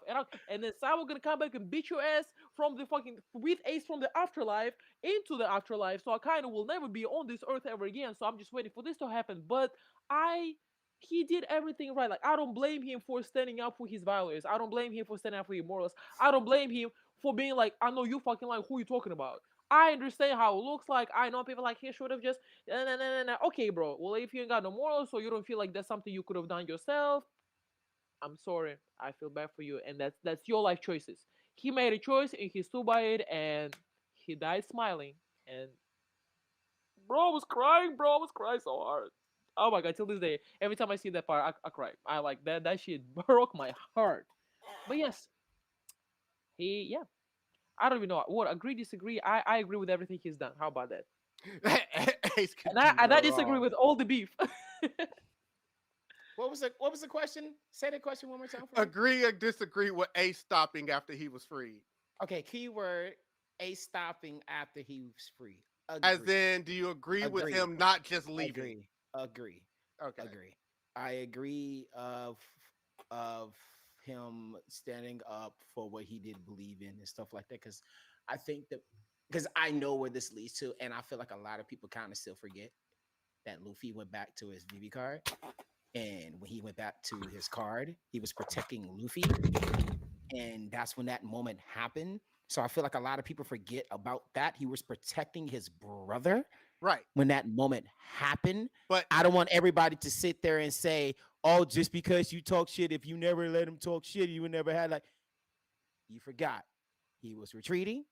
And then Simon gonna come back and beat your ass from the fucking with Ace from the afterlife into the afterlife. So I kind of will never be on this earth ever again. So I'm just waiting for this to happen. But I he did everything right. Like, I don't blame him for standing up for his values. I don't blame him for standing up for his morals. I don't blame him for being like, I know you fucking like who you talking about. I understand how it looks like. I know people like he should have just okay, bro. Well, if you ain't got no morals, so you don't feel like that's something you could have done yourself, I'm sorry. I feel bad for you, and that's your life choices. He made a choice and he stood by it, and he died smiling. And bro, I was crying. Bro, I was crying so hard. Oh my god! Till this day, every time I see that part, I cry. I like that. That shit broke my heart. But yes, yeah. I don't even know what agree disagree. I agree with everything he's done. How about that? Ace And I disagree with all the beef. What was the question? Say the question one more time. For me. Agree or disagree with Ace stopping after he was freed? Okay, keyword Ace stopping after he was free. As in, do you agree with him not just leaving? Agree. Okay. Agree. I agree of him standing up for what he did believe in and stuff like that. Because I think because I know where this leads to, and I feel like a lot of people kind of still forget that Luffy went back to his VV card. And when he went back to his card, he was protecting Luffy. And that's when that moment happened. So I feel like a lot of people forget about that. He was protecting his brother. Right. When that moment happened. But I don't want everybody to sit there and say, oh, just because you talk shit, if you never let him talk shit, you would never had like. You forgot. He was retreating.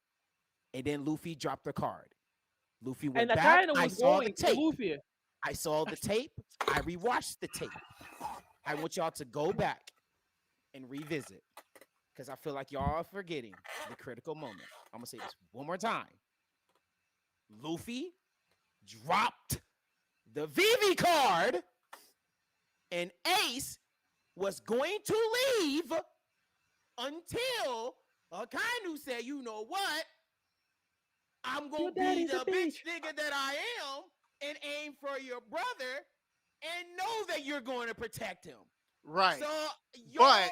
And then Luffy dropped the card. Luffy went back. I saw the tape. Luffy. I saw the tape. I rewatched the tape. I want y'all to go back and revisit because I feel like y'all are forgetting the critical moment. I'm going to say this one more time. Luffy dropped the VV card and Ace was going to leave until Akainu said, you know what? I'm going to be the bitch nigga that I am. And aim for your brother and know that you're going to protect him. Right. So, but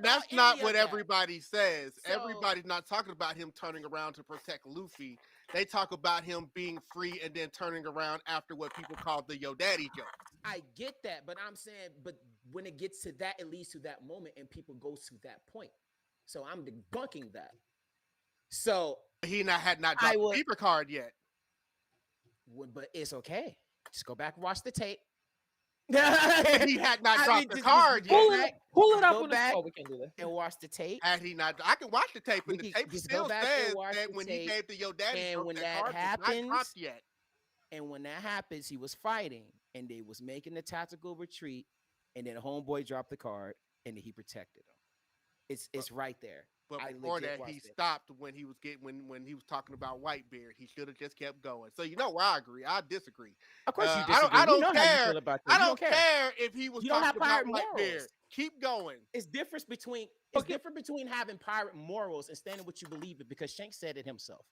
that's not what everybody says. So, everybody's not talking about him turning around to protect Luffy. They talk about him being free and then turning around after what people call the Yo Daddy joke. I get that, but I'm saying, but when it gets to that, it leads to that moment and people go to that point. So I'm debunking that. So he had not dropped the paper card yet. But it's okay. Just go back and watch the tape. He had not dropped the card yet. Pull it up go back we can do that. and watch the tape. Had he not, I can watch the tape, and the tape still says that when he gave the Yo Daddy, and when that card happens, was not dropped yet. And when that happens, he was fighting, and they was making the tactical retreat, and then homeboy dropped the card, and then he protected him. It's right there. But before that, he stopped when he was when he was talking about Whitebeard. He should have just kept going. So you know where I agree. I disagree. Of course you disagree. I don't care. I don't care if he was talking about Whitebeard. Keep going. It's different between having pirate morals and standing what you believe in, because Shanks said it himself.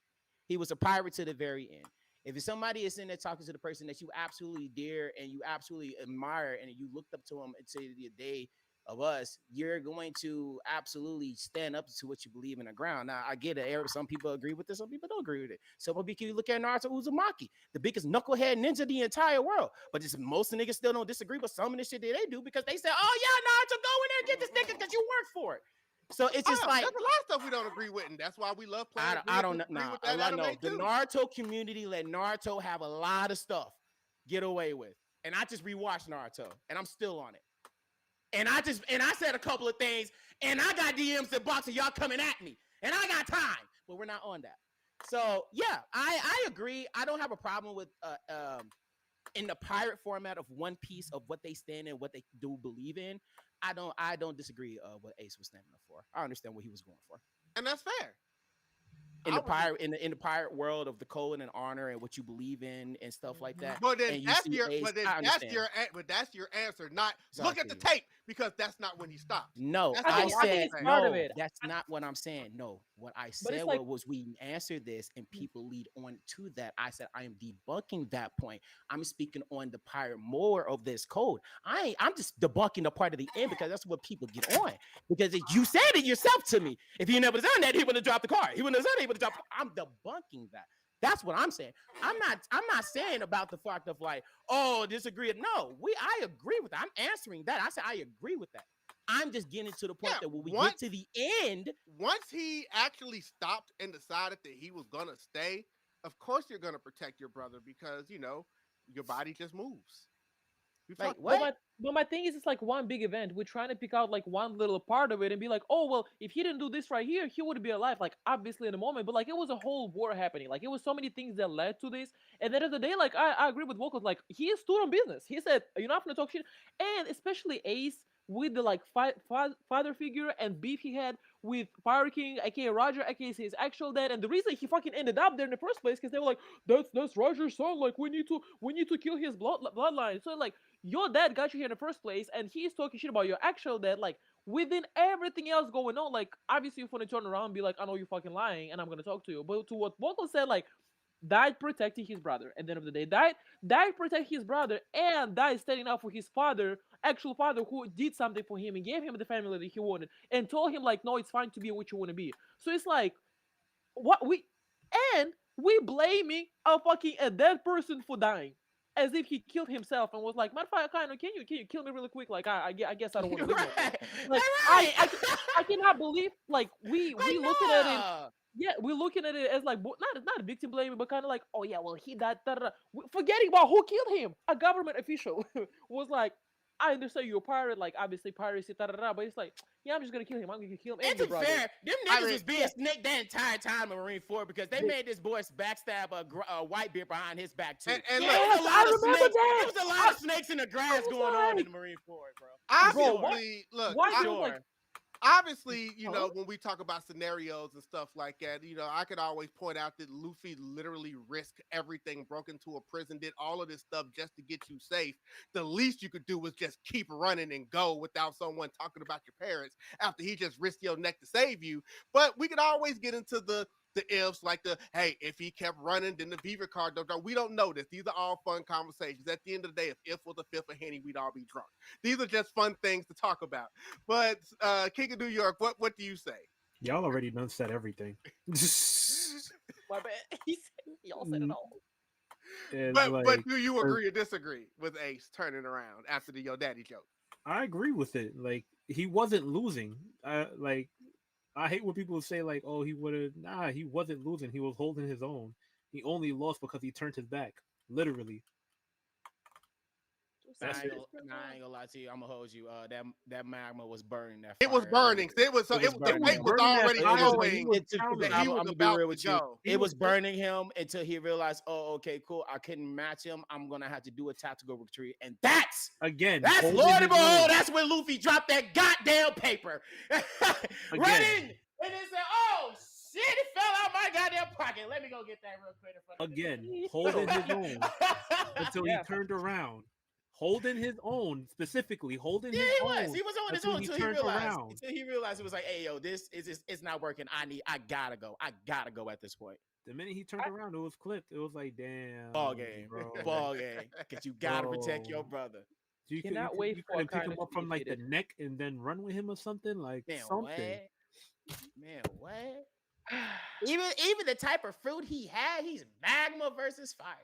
He was a pirate to the very end. If somebody is in there talking to the person that you absolutely dear and you absolutely admire and you looked up to him and say the day of us, you're going to absolutely stand up to what you believe in the ground. Now, I get it. Some people agree with this. Some people don't agree with it. So, because you look at Naruto Uzumaki, the biggest knucklehead ninja in the entire world. But most niggas still don't disagree with some of the shit that they do because they say, oh, yeah, Naruto, go in there and get this nigga because you work for it. So it's just like there's a lot of stuff we don't agree with, and that's why we love playing. I don't know. I know the Naruto community let Naruto have a lot of stuff get away with, and I just rewatched Naruto, and I'm still on it. And I said a couple of things, and I got DMs and boxing y'all coming at me, and I got time, but we're not on that. So yeah, I agree. I don't have a problem with in the pirate format of One Piece of what they stand and what they do believe in. I don't disagree what Ace was standing up for. I understand what he was going for, and that's fair. In the pirate world of the code and honor and what you believe in and stuff like that. But then that's your answer. Not look at the tape, because that's not when he stopped. No, I said no. That's not what I'm saying. No, what I said was we answered this and people lead on to that. I said I am debunking that point. I'm speaking on the pirate more of this code. I'm just debunking the part of the end because that's what people get on. Because you said it yourself to me. If he never done that, he would have dropped the card. He wouldn't have done it. I'm debunking that. That's what I'm saying. I'm not saying about the fact of like, oh, disagree. No, I agree with that. I'm answering that. I said I agree with that. I'm just getting to the point that when we get to the end, once he actually stopped and decided that he was gonna stay, of course you're gonna protect your brother because your body just moves. Like, what? But my thing is, it's like one big event. We're trying to pick out like one little part of it and be like, oh well, if he didn't do this right here, he would be alive. Like obviously in the moment, but like it was a whole war happening. Like it was so many things that led to this. And then at the day, like I agree with VoQualz. Like he stood on business. He said, "You're not gonna talk shit." And especially Ace with the like father figure and beef he had with Pirate King, aka Roger, aka his actual dad. And the reason he fucking ended up there in the first place because they were like, "That's Roger's son. Like we need to kill his bloodline." So like your dad got you here in the first place, and he's talking shit about your actual dad. Like within everything else going on, like obviously you want to turn around and be like, I know you're fucking lying, and I'm gonna talk to you. But to what VoQualz said, like died protecting his brother at the end of the day, died protecting his brother, and died standing up for his father, actual father, who did something for him and gave him the family that he wanted, and told him like, no, it's fine to be what you want to be. So it's like what we blaming a dead person for dying as if he killed himself and was like, matter of fact, can you kill me really quick? Like I guess I don't want to live right. like right. I cannot believe like we looking at it. Yeah, we're looking at it as like not a victim blaming, but kind of like, oh yeah, well he died. Forgetting about who killed him. A government official was like, I understand you're a pirate, like obviously piracy, but it's like, yeah, I'm just gonna kill him. I'm gonna kill him. And to be fair, them niggas was being snaked that entire time in Marine 4 because they made this boy backstab a white beard behind his back too. And there was a lot of snakes. There was a lot of snakes in the grass going on in the Marine 4, bro. Obviously, look, obviously, when we talk about scenarios and stuff like that, I could always point out that Luffy literally risked everything, broke into a prison, did all of this stuff just to get you safe. The least you could do was just keep running and go without someone talking about your parents after he just risked your neck to save you. But we could always get into the ifs, like hey, if he kept running, then the Beaver card don't. We don't know this. These are all fun conversations. At the end of the day, if was a fifth of Henny, we'd all be drunk. These are just fun things to talk about. But King of New York, what do you say? Y'all already done said everything. My bad. Y'all said it all. But do you agree or disagree with Ace turning around after the Yo Daddy joke? I agree with it. Like he wasn't losing. I hate when people say like, "Oh, he would have." Nah, he wasn't losing. He was holding his own. He only lost because he turned his back, literally. I ain't gonna lie to you. I'm gonna hold you. That magma was burning. It was burning. It was already showing that he was about to go. It was burning him until he realized, oh, okay, cool. I couldn't match him. I'm gonna have to do a tactical retreat, and that's Lord and behold. That's when Luffy dropped that goddamn paper, running, and then said, "Oh shit, it fell out my goddamn pocket. Let me go get that real quick." Again, holding his own until he turned around. Holding his own, specifically holding his own. He was on his own until he realized it was like, hey, yo, this is it's not working. I gotta go. I gotta go at this point. The minute he turned around, it was clipped. It was like, damn. Ball game, bro. Ball game. Because you gotta protect your brother. You cannot wait for him to pick him up from like the neck and then run with him or something like something. What? Even the type of fruit he had, he's magma versus fire.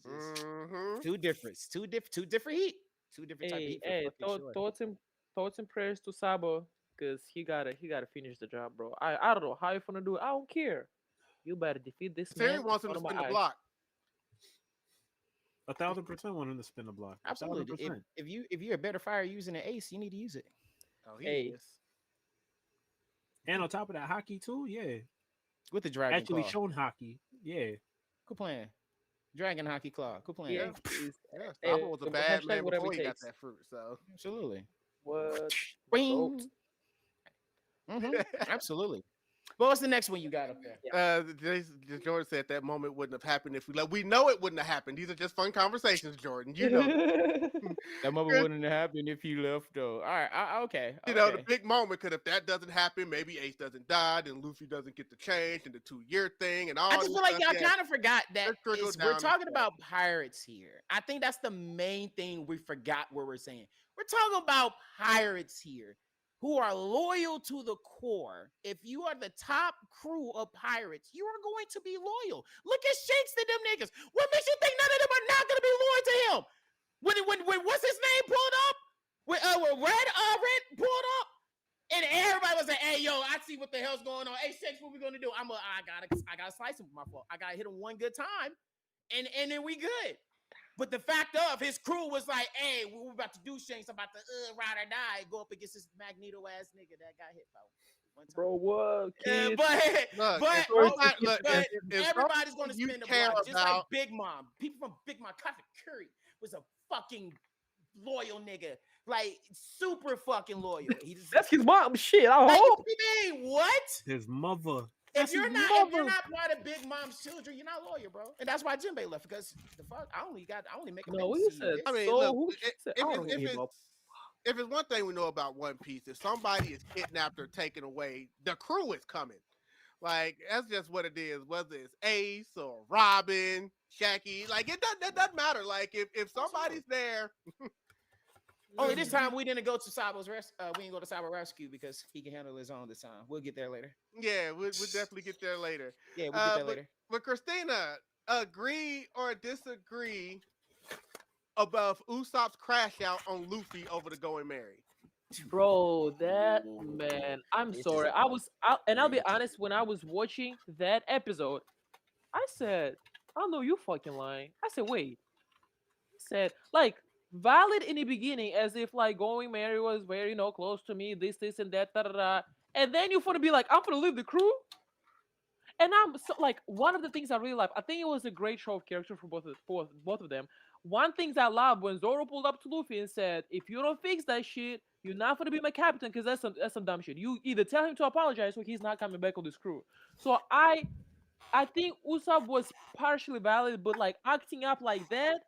Bro. Two different heat. Two different type of heat. Hey, thoughts and prayers to Sabo, because he gotta finish the job, bro. I don't know how you gonna do it. I don't care. You better defeat this man. Terry wants him to spin the block. 1,000% want him to spin the block. Absolutely. If you're a better fire using an ace, you need to use it. Oh, he is. And on top of that, hockey too, yeah. With the dragon actually claw. shown hockey, yeah. Quit playing. Dragon hockey claw. Quit playing. Yeah. Sabo was a bad man before he got that fruit. So absolutely. What? Absolutely. Well, what's the next one you got up there? Jordan said that moment wouldn't have happened if we know it wouldn't have happened. These are just fun conversations, Jordan. You know that moment wouldn't have happened if you left, though. All right, okay. You know, the big moment could if that doesn't happen, maybe Ace doesn't die, then Luffy doesn't get the change and the 2-year thing and all. I just feel like y'all kind of forgot that we're talking about pirates here. I think that's the main thing we forgot what we're saying. We're talking about pirates here. who are loyal to the core. If you are the top crew of pirates, you are going to be loyal. Look at Shanks and them niggas. What makes you think none of them are not going to be loyal to him? When what's his name pulled up? When Red pulled up, and everybody was like, "Hey, yo, I see what the hell's going on. Hey, Shanks, what we gonna do? I gotta slice him with my fault. I gotta hit him one good time, and then we good." But the fact of his crew was like, "Hey, what we about to do, Shanks? I'm about to ride or die, go up against this Magneto ass nigga that got hit by one time." Bro, what? Yeah, but everybody's gonna spin the block, just like Big Mom. People from Big Mom, Cousin Curry was a fucking loyal nigga, like super fucking loyal. That's his mom. Shit, I hope. What? His mother. If you're not part of Big Mom's children, you're not loyal, bro. And that's why Jinbei left, because the fuck, I only make a no. He said. I mean, so look, if it's one thing we know about One Piece, if somebody is kidnapped or taken away, the crew is coming. Like, that's just what it is. Whether it's Ace or Robin, Shaggy, like it doesn't matter. Like if somebody's there. Only this time we didn't go to Sabo's we didn't go to Sabo Rescue because he can handle his own this time. We'll get there later. Yeah, we'll definitely get there later. Yeah, we'll get there later. But Kristina, agree or disagree about Usopp's crash out on Luffy over the Going Merry? Bro, that man, I'm sorry. I'll be honest, when I was watching that episode, I said, I know you fucking lying. I said, wait. He said, like, valid in the beginning, as if like Going Merry was very, close to me, this and that, and then you're gonna be like, I'm gonna leave the crew. And I'm so like, one of the things I really love, I think it was a great show of character for both of them. One thing I love when Zoro pulled up to Luffy and said, if you don't fix that shit, you're not gonna be my captain, because that's some dumb shit. You either tell him to apologize or he's not coming back on this crew. So I think Usopp was partially valid, but like acting up like that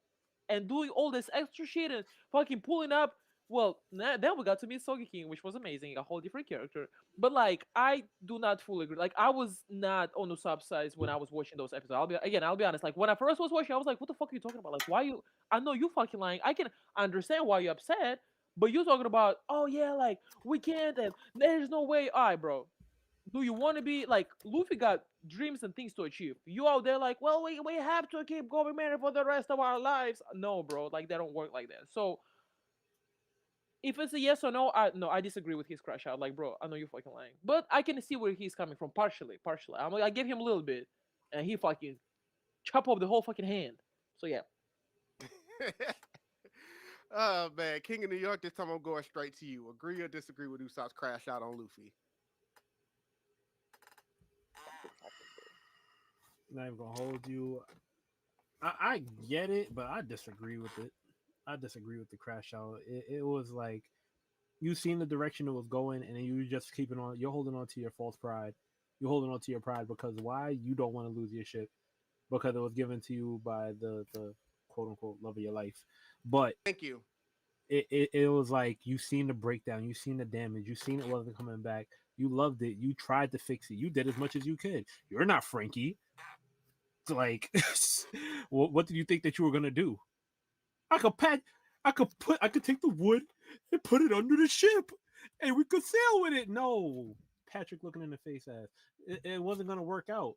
and doing all this extra shit and fucking pulling up. Well, then we got to meet Sogi King, which was amazing, a whole different character. But like, I do not fully agree. Like, I was not on Usopp's side when I was watching those episodes. I'll be honest. Like, when I first was watching, I was like, "What the fuck are you talking about? Like, why you? I know you fucking lying. I can understand why you're upset, but you're talking about, oh yeah, like we can't, and there's no way." All right, bro. Do you want to be like Luffy? Got dreams and things to achieve. You out there like, well, we have to keep going married for the rest of our lives. No, bro. Like, that don't work like that. So if it's a yes or no, I disagree with his crash out. Like, bro, I know you're fucking lying, but I can see where he's coming from partially. I'm like, I give him a little bit, and he fucking chop off the whole fucking hand. So yeah. Oh man, King of New York. This time I'm going straight to you. Agree or disagree with Usopp's crash out on Luffy? Not even gonna hold you. I get it, but I disagree with it. I disagree with the crash out. It was like, you seen the direction it was going, and then you just keeping on. You're holding on to your false pride. You're holding on to your pride because why? You don't want to lose your ship because it was given to you by the quote unquote love of your life. But thank you. It was like, you seen the breakdown, you seen the damage, you seen it wasn't coming back. You loved it. You tried to fix it. You did as much as you could. You're not Frankie. It's like, what did you think that you were gonna do? I could take the wood and put it under the ship, and we could sail with it. No, Patrick looking in the face ass. It wasn't gonna work out.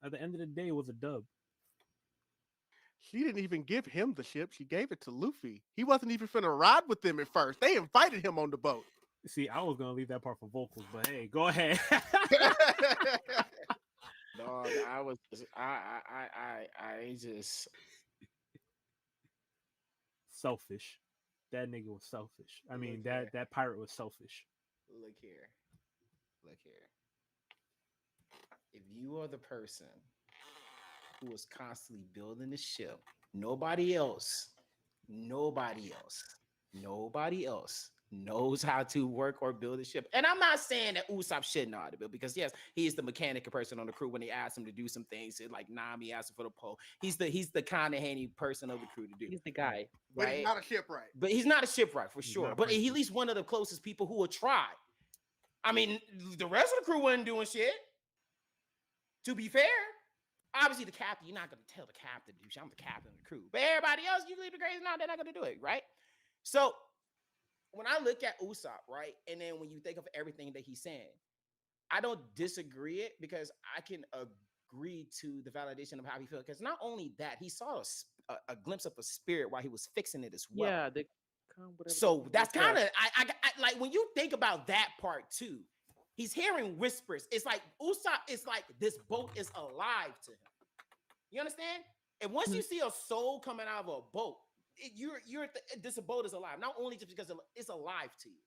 At the end of the day, it was a dub. She didn't even give him the ship. She gave it to Luffy. He wasn't even finna ride with them at first. They invited him on the boat. See, I was gonna leave that part for VoQualz, but hey, go ahead. Dog, I just selfish. That nigga was selfish. I mean, that pirate was selfish. Look here. If you are the person who is constantly building the ship, nobody else knows how to work or build a ship. And I'm not saying that Usopp shouldn't know how to build, because yes, he is the mechanical person on the crew. When they asked him to do some things, like Nami asked him for the pole, he's the kind of handy person of the crew to do. He's the guy, but he's not a shipwright. But he's not a shipwright for sure. But he's at least one of the closest people who will try. I mean, the rest of the crew wasn't doing shit. To be fair, obviously the captain, you're not going to tell the captain to do shit. I'm the captain of the crew. But everybody else, you leave the grades, they're not going to do it, right? So when I look at Usopp, right, and then when you think of everything that he's saying, I don't disagree it because I can agree to the validation of how he feels. Because not only that, he saw a glimpse of a spirit while he was fixing it as well. Yeah, So that's kind of I like when you think about that part too. He's hearing whispers. It's like Usopp is like this boat is alive to him. You understand? And once you see a soul coming out of a boat, this boat is alive. Not only just because it's alive to you.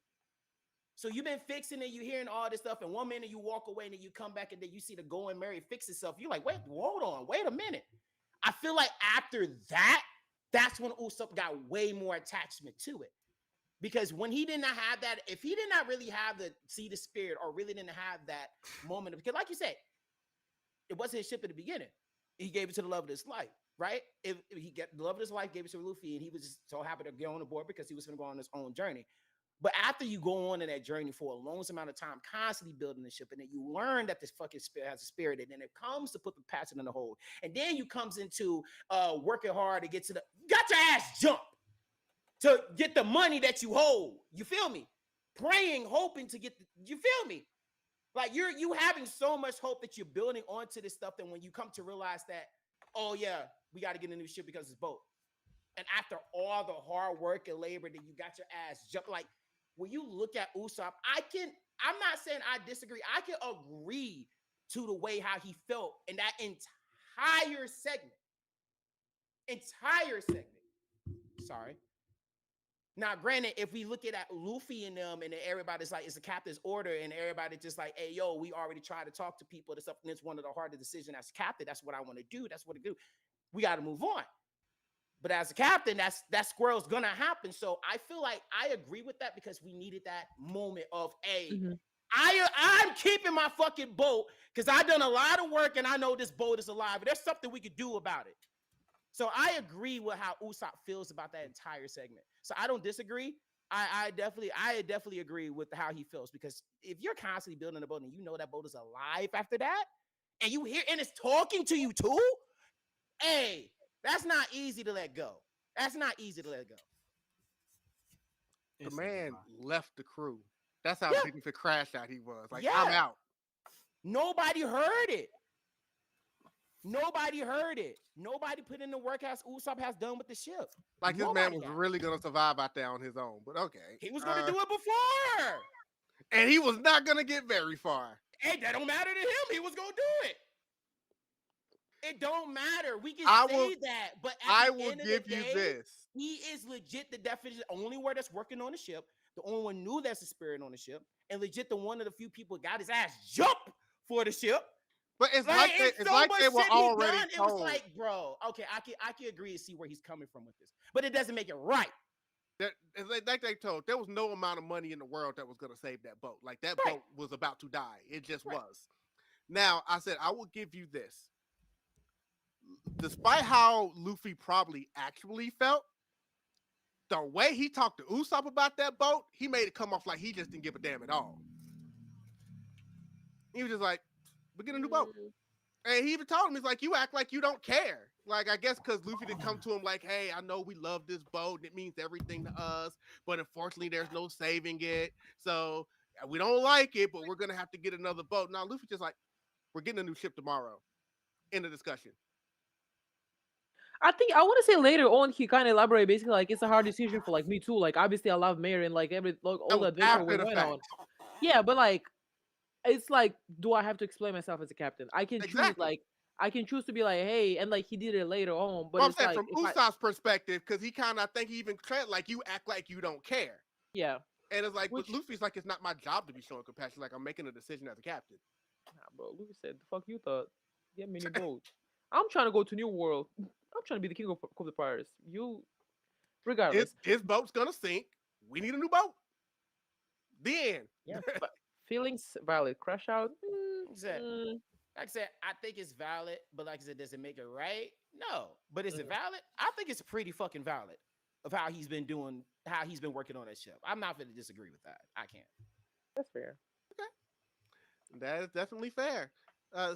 So you've been fixing it, you're hearing all this stuff, and one minute you walk away and then you come back and then you see the Going Merry fix itself. You're like, wait, hold on, wait a minute. I feel like after that, that's when Usopp got way more attachment to it. Because when he did not have that, if he did not really have see the spirit or really didn't have that moment, because like you said, it wasn't his ship at the beginning. He gave it to the love of his life, right? If he got the love of his life, gave it to Luffy, and he was just so happy to get on the board because he was going to go on his own journey. But after you go on in that journey for a long amount of time, constantly building the ship, and then you learn that this fucking spirit has a spirit, and then it comes to put the passion in the hold, and then you comes into working hard to get to got your ass jumped to get the money that you hold. You feel me? Praying, hoping to get you feel me? Like you having so much hope that you're building onto this stuff that when you come to realize that, oh yeah, we got to get a new ship because it's boat. And after all the hard work and labor that you got your ass jumped, like when you look at Usopp, I'm not saying I disagree. I can agree to the way how he felt in that entire segment. Sorry. Now, granted, if we look at Luffy and them and everybody's like, it's a captain's order and everybody just like, hey, yo, we already tried to talk to people. This stuff, and it's one of the hardest decisions as captain. That's what I want to do. That's what I do. We got to move on. But as a captain, that squirrel's going to happen. So I feel like I agree with that because we needed that moment of, hey, I'm keeping my fucking boat because I've done a lot of work and I know this boat is alive. There's something we could do about it. So I agree with how Usopp feels about that entire segment. So I don't disagree. I definitely agree with how he feels because if you're constantly building a boat and you know that boat is alive after that, and you hear and it's talking to you too, hey, that's not easy to let go. That's not easy to let go. The man left the crew. That's how big of a crash out he was. Like, I'm out. Nobody heard it. Nobody heard it. Nobody put in the work as Usopp has done with the ship. Like this man was really going to survive out there on his own. But okay. He was going to do it before. And he was not going to get very far. Hey, that don't matter to him. He was going to do it. It don't matter. We can say that. But I will give you this. He is legit the definition, the only one that's working on the ship. The only one knew that's a spirit on the ship. And legit the one of the few people got his ass jump for the ship. But it's like they were already told. It was like, bro, okay, I can agree to see where he's coming from with this, but it doesn't make it right. Like they told, there was no amount of money in the world that was going to save that boat. Like that boat was about to die. It just was. Now, I said, I will give you this. Despite how Luffy probably actually felt, the way he talked to Usopp about that boat, he made it come off like he just didn't give a damn at all. He was just like, we get a new boat. And he even told him, he's like, you act like you don't care. Like, I guess because Luffy didn't come to him like, hey, I know we love this boat. And it means everything to us. But unfortunately, there's no saving it. So we don't like it, but we're going to have to get another boat. Now, Luffy just like, we're getting a new ship tomorrow. End of discussion. I think I want to say later on he kind of elaborate basically like it's a hard decision for like me too. Like obviously I love Mary and like all the adventure we went on. Yeah, but like it's like, do I have to explain myself as a captain? I can choose like I can choose to be like, hey, and like he did it later on. But I'm saying from Usopp's perspective, because he kind of I think he even like you act like you don't care. Yeah. And it's like, but Luffy's like, it's not my job to be showing compassion. Like I'm making a decision as a captain. Nah, bro. Luffy said, the fuck you thought? Get me a new boat. I'm trying to go to New World. I'm trying to be the king of the pirates. You, regardless. His boat's gonna sink. We need a new boat. The end. Yeah. Feelings valid. Crash out. Like I said, I think it's valid, but like I said, does it make it right? No. But is it valid? I think it's pretty fucking valid of how he's been doing, how he's been working on that ship. I'm not going to disagree with that. I can't. That's fair. Okay. That is definitely fair.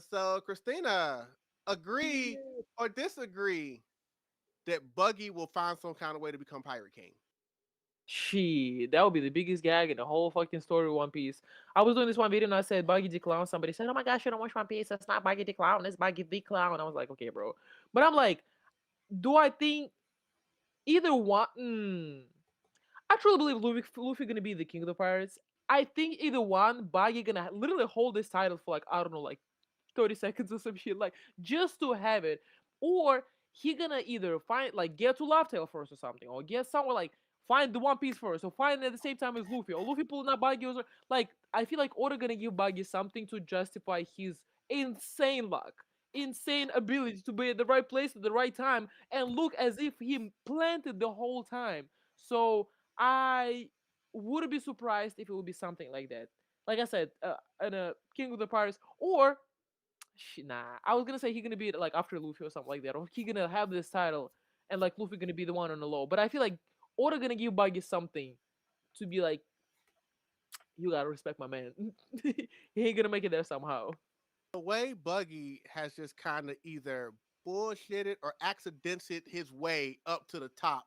So, Kristina, agree or disagree that Buggy will find some kind of way to become Pirate King? That would be the biggest gag in the whole fucking story of One Piece. I was doing this one video and I said Buggy the Clown. Somebody said, "Oh my gosh, you don't watch One Piece. That's not Buggy the Clown. It's Buggy the Clown." I was like, okay, bro. But I'm like, do I think either one? I truly believe Luffy gonna be the king of the pirates. I think either one, Buggy gonna literally hold this title for like, I don't know, like 30 seconds or some shit, like just to have it, or he gonna either find like get to Tail first or something, or get somewhere like find the One Piece first, or find it at the same time as Luffy, or Luffy pulling out Buggy, or like I feel like Oda gonna give Buggy something to justify his insane luck, insane ability to be at the right place at the right time and look as if he planted the whole time. So I wouldn't be surprised if it would be something like that. Like I said, in a King of the Pirates, or nah, I was gonna say he gonna be like after Luffy or something like that, or he gonna have this title and like Luffy gonna be the one on the low. But I feel like Oda gonna give Buggy something to be like, you gotta respect my man. He ain't gonna make it there somehow. The way Buggy has just kind of either bullshitted or accidented his way up to the top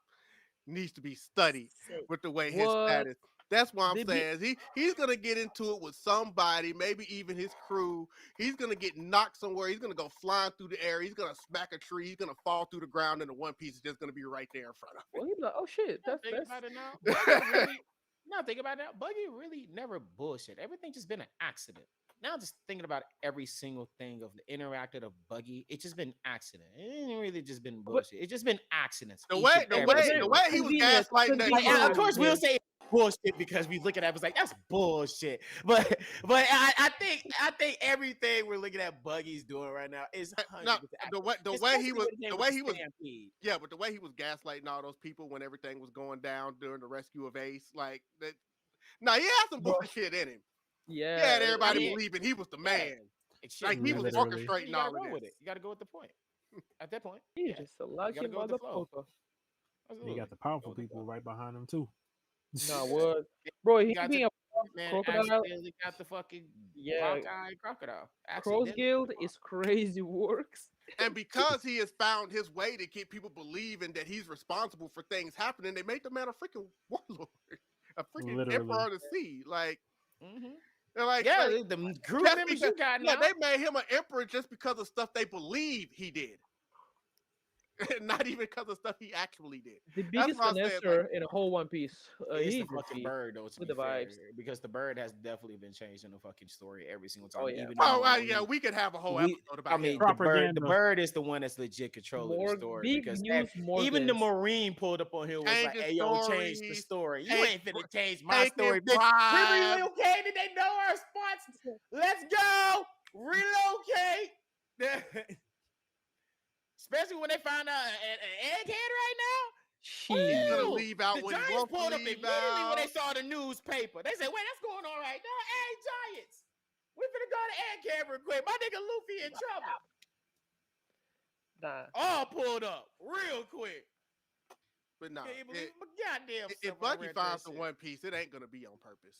needs to be studied with the way his What? status. That's why I'm saying he's gonna get into it with somebody, maybe even his crew. He's gonna get knocked somewhere. He's gonna go flying through the air. He's gonna smack a tree. He's gonna fall through the ground, and the One Piece is just gonna be right there in front of him. Well, he's like, oh shit, that's about it now. Buggy really, now think about it now. Buggy really never bullshit. Everything just been an accident. Now just thinking about every single thing of the interacted of Buggy, it's just been accident. It ain't really just been bullshit. It's just been accidents. The way he was gaslighting that. Like, of course, we'll say bullshit because we look at it, it's like that's bullshit. But I think everything we're looking at Buggy's doing right now is no, the way he was yeah, but the way he was gaslighting all those people when everything was going down during the rescue of Ace, like that. No, he had some bullshit in him. Yeah, he had everybody believing he was the man. Like he was orchestrating all of this. You got to go with the point. At that point, he's just a lucky motherfucker. You got the powerful people right behind him too. No, what, bro? He being a crocodile. Got the fucking crocodile. Crow's Guild is crazy works. And because he has found his way to keep people believing that he's responsible for things happening, they made the man a freaking warlord, a freaking emperor of the sea. Like, they're like, the crew members you got now. They made him an emperor just because of stuff they believe he did. Not even because of stuff he actually did. The biggest finesser in a whole One Piece. He's the fucking bird, though. With the vibes, because the bird has definitely been changed in the fucking story every single time. Oh yeah, we could have a whole episode about. I mean, the bird is the one that's legit controlling the story. Because even the Marine pulled up on him was like, "Hey, yo, change the story. You ain't finna change my story, bitch. We relocated. They know our spots. Let's go. Relocate." Especially when they found out an egghead right now. He's gonna leave out the when Giants he won't pulled up leave immediately out. when they saw the newspaper. They said, "Wait, that's going on right now." Hey, Giants, we finna go to egghead real quick. My nigga Luffy in trouble. Nah. All pulled up real quick. But no, if Buggy finds the One Piece, it ain't gonna be on purpose.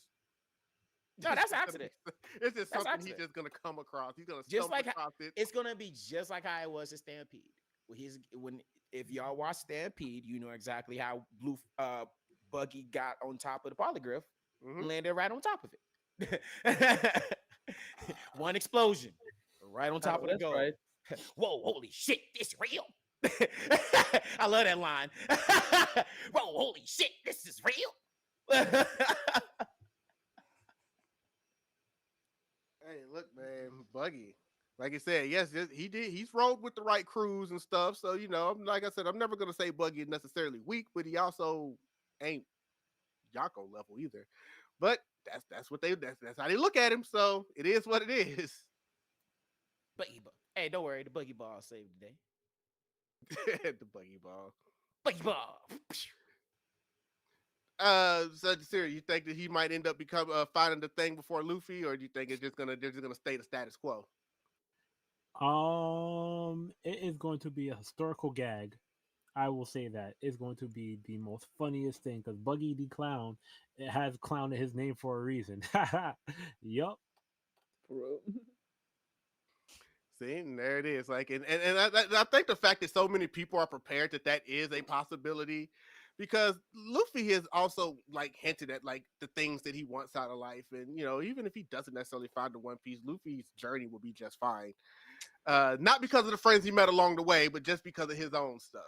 No, that's accident. It's just something he's just gonna come across. He's gonna just like across it. It's gonna be just like how it was in Stampede. If y'all watch Stampede, you know exactly how Buggy got on top of the polygraph, landed right on top of it. One explosion, right on top of the goal. Right. Whoa, holy shit, this real. I love that line. Whoa, holy shit, this is real. Hey, look, man, Buggy. Like I said, yes, he did. He's rode with the right crews and stuff. So, you know, like I said, I'm never gonna say Buggy is necessarily weak, but he also ain't Yako level either. But that's how they look at him. So it is what it is. Buggy ball. Hey, don't worry, the Buggy ball saved the day. The Buggy ball. Buggy ball. So Jasirii, you think that he might end up finding the thing before Luffy, or do you think they're just gonna stay the status quo? It is going to be a historical gag. I will say that it's going to be the most funniest thing because Buggy the Clown, it has clown in his name for a reason. Yup. Bro. See, and there it is. Like, and I think the fact that so many people are prepared that is a possibility because Luffy has also like hinted at like the things that he wants out of life, and even if he doesn't necessarily find the One Piece, Luffy's journey will be just fine. Not because of the friends he met along the way, but just because of his own stuff.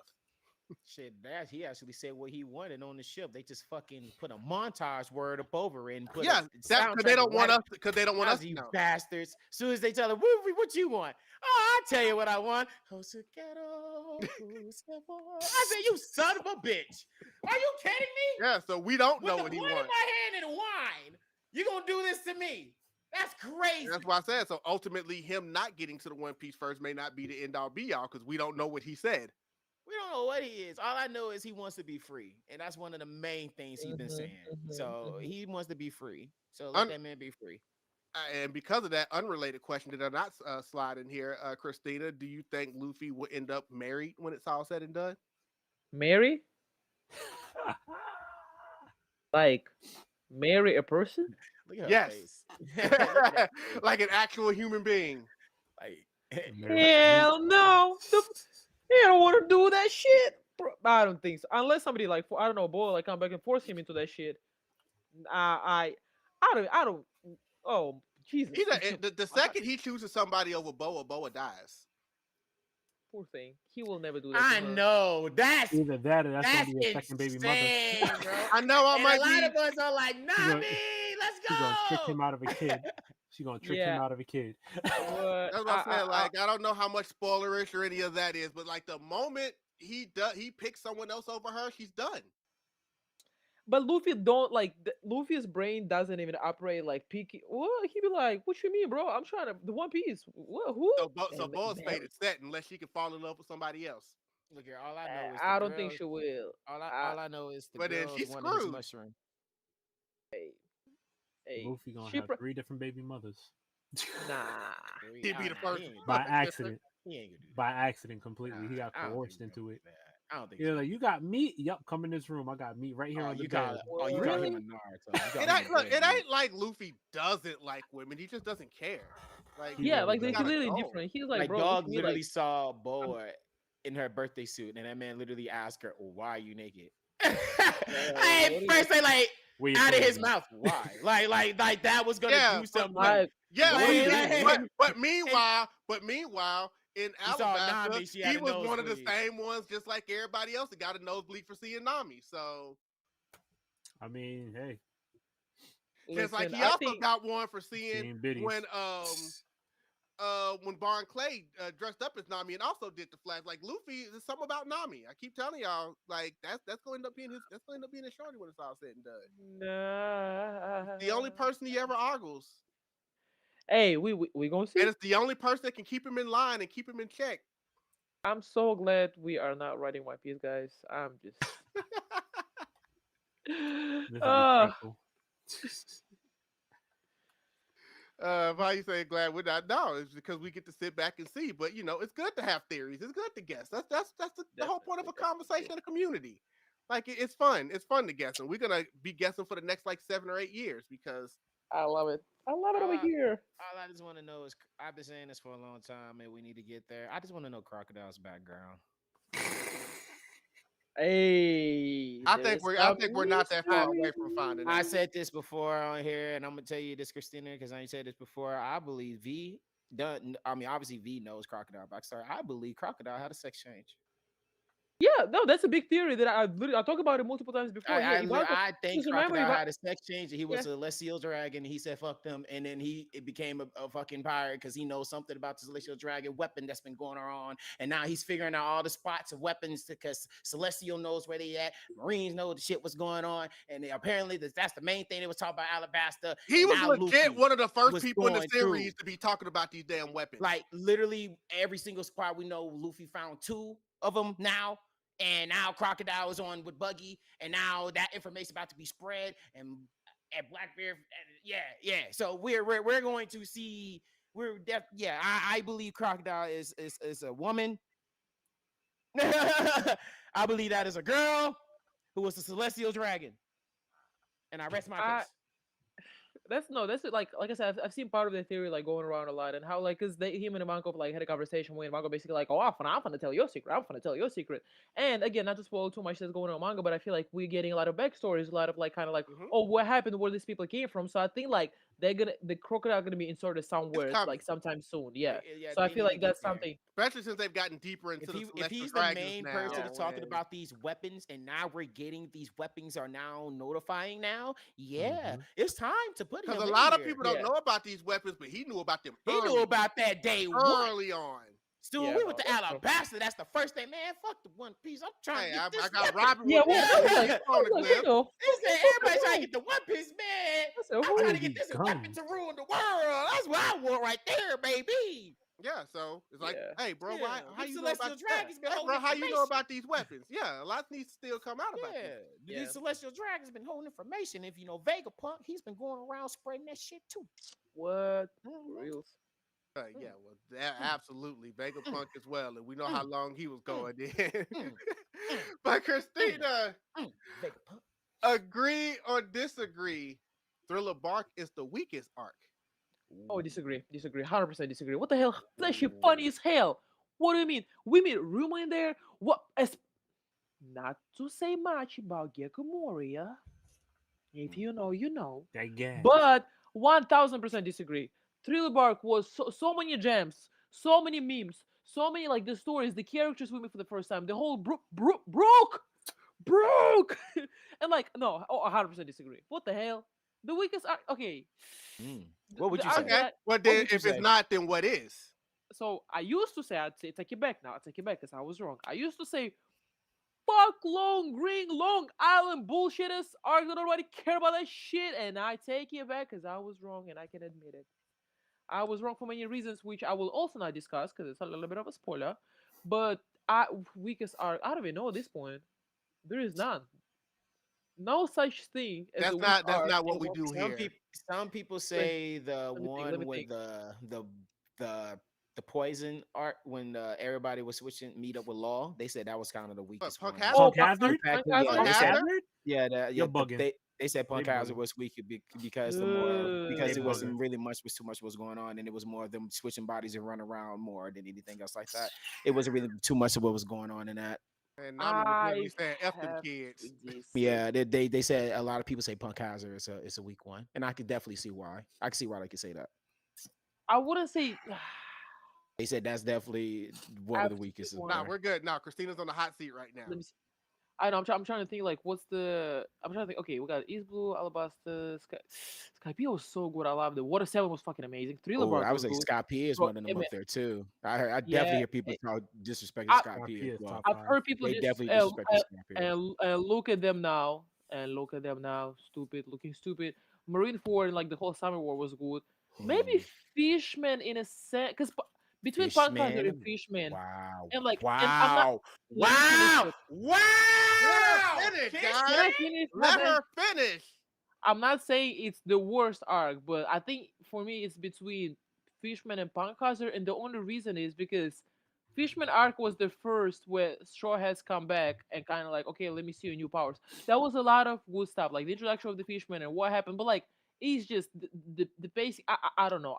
Shit, that he actually said what he wanted on the ship. They just fucking put a montage word up over it and put that's because they don't want us. Because they don't want us. You bastards. As soon as they tell him, what you want? Oh, I'll tell you what I want. I said, you son of a bitch. Are you kidding me? Yeah, so we don't know what he wants. With the one in my hand and wine, you gonna do this to me? That's crazy. That's why I said. So ultimately, him not getting to the One Piece first may not be the end all be all because we don't know what he said. We don't know what he is. All I know is he wants to be free, and that's one of the main things he's been saying. So he wants to be free. So let that man be free. And because of that, unrelated question did I not slide in here, Kristina? Do you think Luffy will end up married when it's all said and done? Marry? Like marry a person? Look at yes. Look at her face. Like an actual human being. Like hell no. He don't want to do that shit. Bro, I don't think so. Unless somebody like I don't know, boy, like come back and force him into that shit. I don't. Oh Jesus! The second he chooses somebody over Boa dies. Poor thing. He will never do that. I know that's either that or that's gonna be a second baby mother. Bro. I know I might a lot of us are like, Nami, let's go. She's gonna trick him out of a kid. She's gonna trick him out of a kid. That's what I'm saying. Like, I don't know how much spoilerish or any of that is, but like the moment he picks someone else over her, she's done. But Luffy don't like Luffy's brain doesn't even operate like peaky. What he be like? What you mean, bro? I'm trying to the One Piece. What? Who? So Boa's fate is set unless she can fall in love with somebody else. Look here, all I know is I don't think she will. All I know is the but then girls she's wanted his screwed. mushroom. Hey, Luffy gonna have 3 different baby mothers. Nah, he'd be the first by accident. He ain't gonna do that. By accident, completely. He got coerced into it. I don't think. Yeah, like you got meat. Yup, come in this room. I got meat right here on the bed. You got him a Naruto. It ain't like Luffy doesn't like women. He just doesn't care. Like like they're literally different. He's like, bro, dog literally saw Boa in her birthday suit, and that man literally asked her, "Why are you naked?" Hey, first they like out of his mouth. Why? Like that was gonna do something. But meanwhile, in Alabama, he was one of the same ones, just like everybody else that got a nosebleed for seeing Nami. So, I mean, hey, just like he also got one for seeing when Barn Clay dressed up as Nami and also did the flash. Like Luffy, there's something about Nami. I keep telling y'all, like that's going to end up being his shorty when it's all said and done. Nah. The only person he ever ogles. Hey, we gonna see. And it's the only person that can keep him in line and keep him in check. I'm so glad we are not writing One Piece, guys. I'm just. Why you say glad we're not? No, it's because we get to sit back and see. But it's good to have theories. It's good to guess. That's the whole point of a conversation in a community. Like it's fun. It's fun to guess, and we're gonna be guessing for the next like 7 or 8 years because I love it. I love it over here. All I just want to know is I've been saying this for a long time, and we need to get there. I just want to know Crocodile's background. Hey, I think we're not that far away from finding out. I said this before on here, and I'm gonna tell you this, Kristina, because I ain't said this before. I believe V done. I mean, obviously V knows Crocodile backstory. I believe Crocodile had a sex change. Yeah, no, that's a big theory that I talk about it multiple times before. I think Crocodile had a sex change, and he was a celestial dragon. He said "fuck them," and then it became a fucking pirate because he knows something about the celestial dragon weapon that's been going on, and now he's figuring out all the spots of weapons because celestial knows where they at. Marines know the shit was going on, and apparently that's the main thing they was talking about. Alabasta. He was legit one of the first people in the series to be talking about these damn weapons. Like literally every single spot we know, Luffy found 2 of them now. And now Crocodile is on with Buggy, and now that information about to be spread, and Blackbeard, yeah. So we're going to see. I believe Crocodile is a woman. I believe that is a girl who was a celestial dragon, and I rest my case. That's like I said, I've seen part of the theory like going around a lot, and how like because him and Ivanko like had a conversation where Ivanko basically like, oh, I'm gonna tell your secret, I'm gonna tell your secret, and again, not to spoil too much that's going on in manga, but I feel like we're getting a lot of backstories, a lot of like kind of like, oh, what happened, where these people came from, so I think like the crocodile gonna be inserted somewhere like sometime soon, yeah. So I feel like that's something, especially since they've gotten deeper into the if he's the main person talking about these weapons, and now we're getting these weapons are now notifying now, it's time to put him. Because a lot of people don't know about these weapons, but he knew about them. He knew about that day early on. So when we went to Alabasta, that's the first thing, man. Fuck the One Piece. I'm trying to get this. I got Robin. Yeah, everybody's trying to get the One Piece, man. I'm trying to get this weapon to ruin the world. That's what I want right there, baby. Yeah, so it's like, hey, bro, how you know Celestial about Dragons been holding how you know about these weapons? Yeah, a lot needs to still come out about this. These Celestial Dragons been holding information. If you know Vegapunk, he's been going around spreading that shit too. What? Real? Yeah, well, absolutely, Vegapunk as well, and we know how long he was going in. But Kristina, agree or disagree? Thriller Bark is the weakest arc. Oh, disagree. 100% disagree. What the hell? That shit funny as hell. What do you mean? We mean Ruma in there? What? Not to say much about Gecko Moria. If you know, you know. Again. But 1000% disagree. Thriller Bark was so many gems, so many memes, so many like the stories, the characters with me for the first time, the whole broke, and like no, 100% disagree. What the hell? The weakest arc. Okay. What would you say? Okay. Well, then if it's not, then what is? So I used to say, I'd say take it back now. I take it back because I was wrong. I used to say, fuck Long Island bullshitters arc that already care about that shit, and I take it back because I was wrong and I can admit it. I was wrong for many reasons, which I will also not discuss because it's a little bit of a spoiler. But weakest arc, I don't even know at this point. There is none. No such thing as that's not what we do here. Some people say the one with the poison art when everybody was switching meet up with Law. They said that was kind of the weakest one. Punk Hazard? You're bugging. They said Punk Hazard was weak because it wasn't really much, was too much was going on, and it was more of them switching bodies and run around more than anything else like that. It wasn't really too much of what was going on in that. And I'm saying F them kids. Yeah, they said a lot of people say Punk Hazard is a weak one, and I could definitely see why. I can see why they could say that. I wouldn't say. They said that's definitely one of the weakest. Nah, we're good. Now Kristina's on the hot seat right now. I know. I'm trying to think. Like, what's the? I'm trying to think. Okay, we got East Blue, Alabasta, Skypiea was so good. I loved it. Water 7 was fucking amazing. Thriller Bark. I was like, Skypiea is one of them up there too. I definitely hear people talk disrespecting Skypiea. Well. I've heard people definitely disrespect Skypiea. And look at them now. Looking stupid. Marineford and like the whole Summer War was good. Maybe Fishman in a sense, because between Podcast and Fishman. Wow. And like, wow. Finish, guys. Let her finish. I'm not saying it's the worst arc, but I think for me it's between Fishman and Punkhazer, and the only reason is because Fishman arc was the first where Straw Hats come back and kind of like, okay, let me see your new powers. That was a lot of good stuff, like the introduction of the Fishman and what happened, but like it's just the basic. I don't know.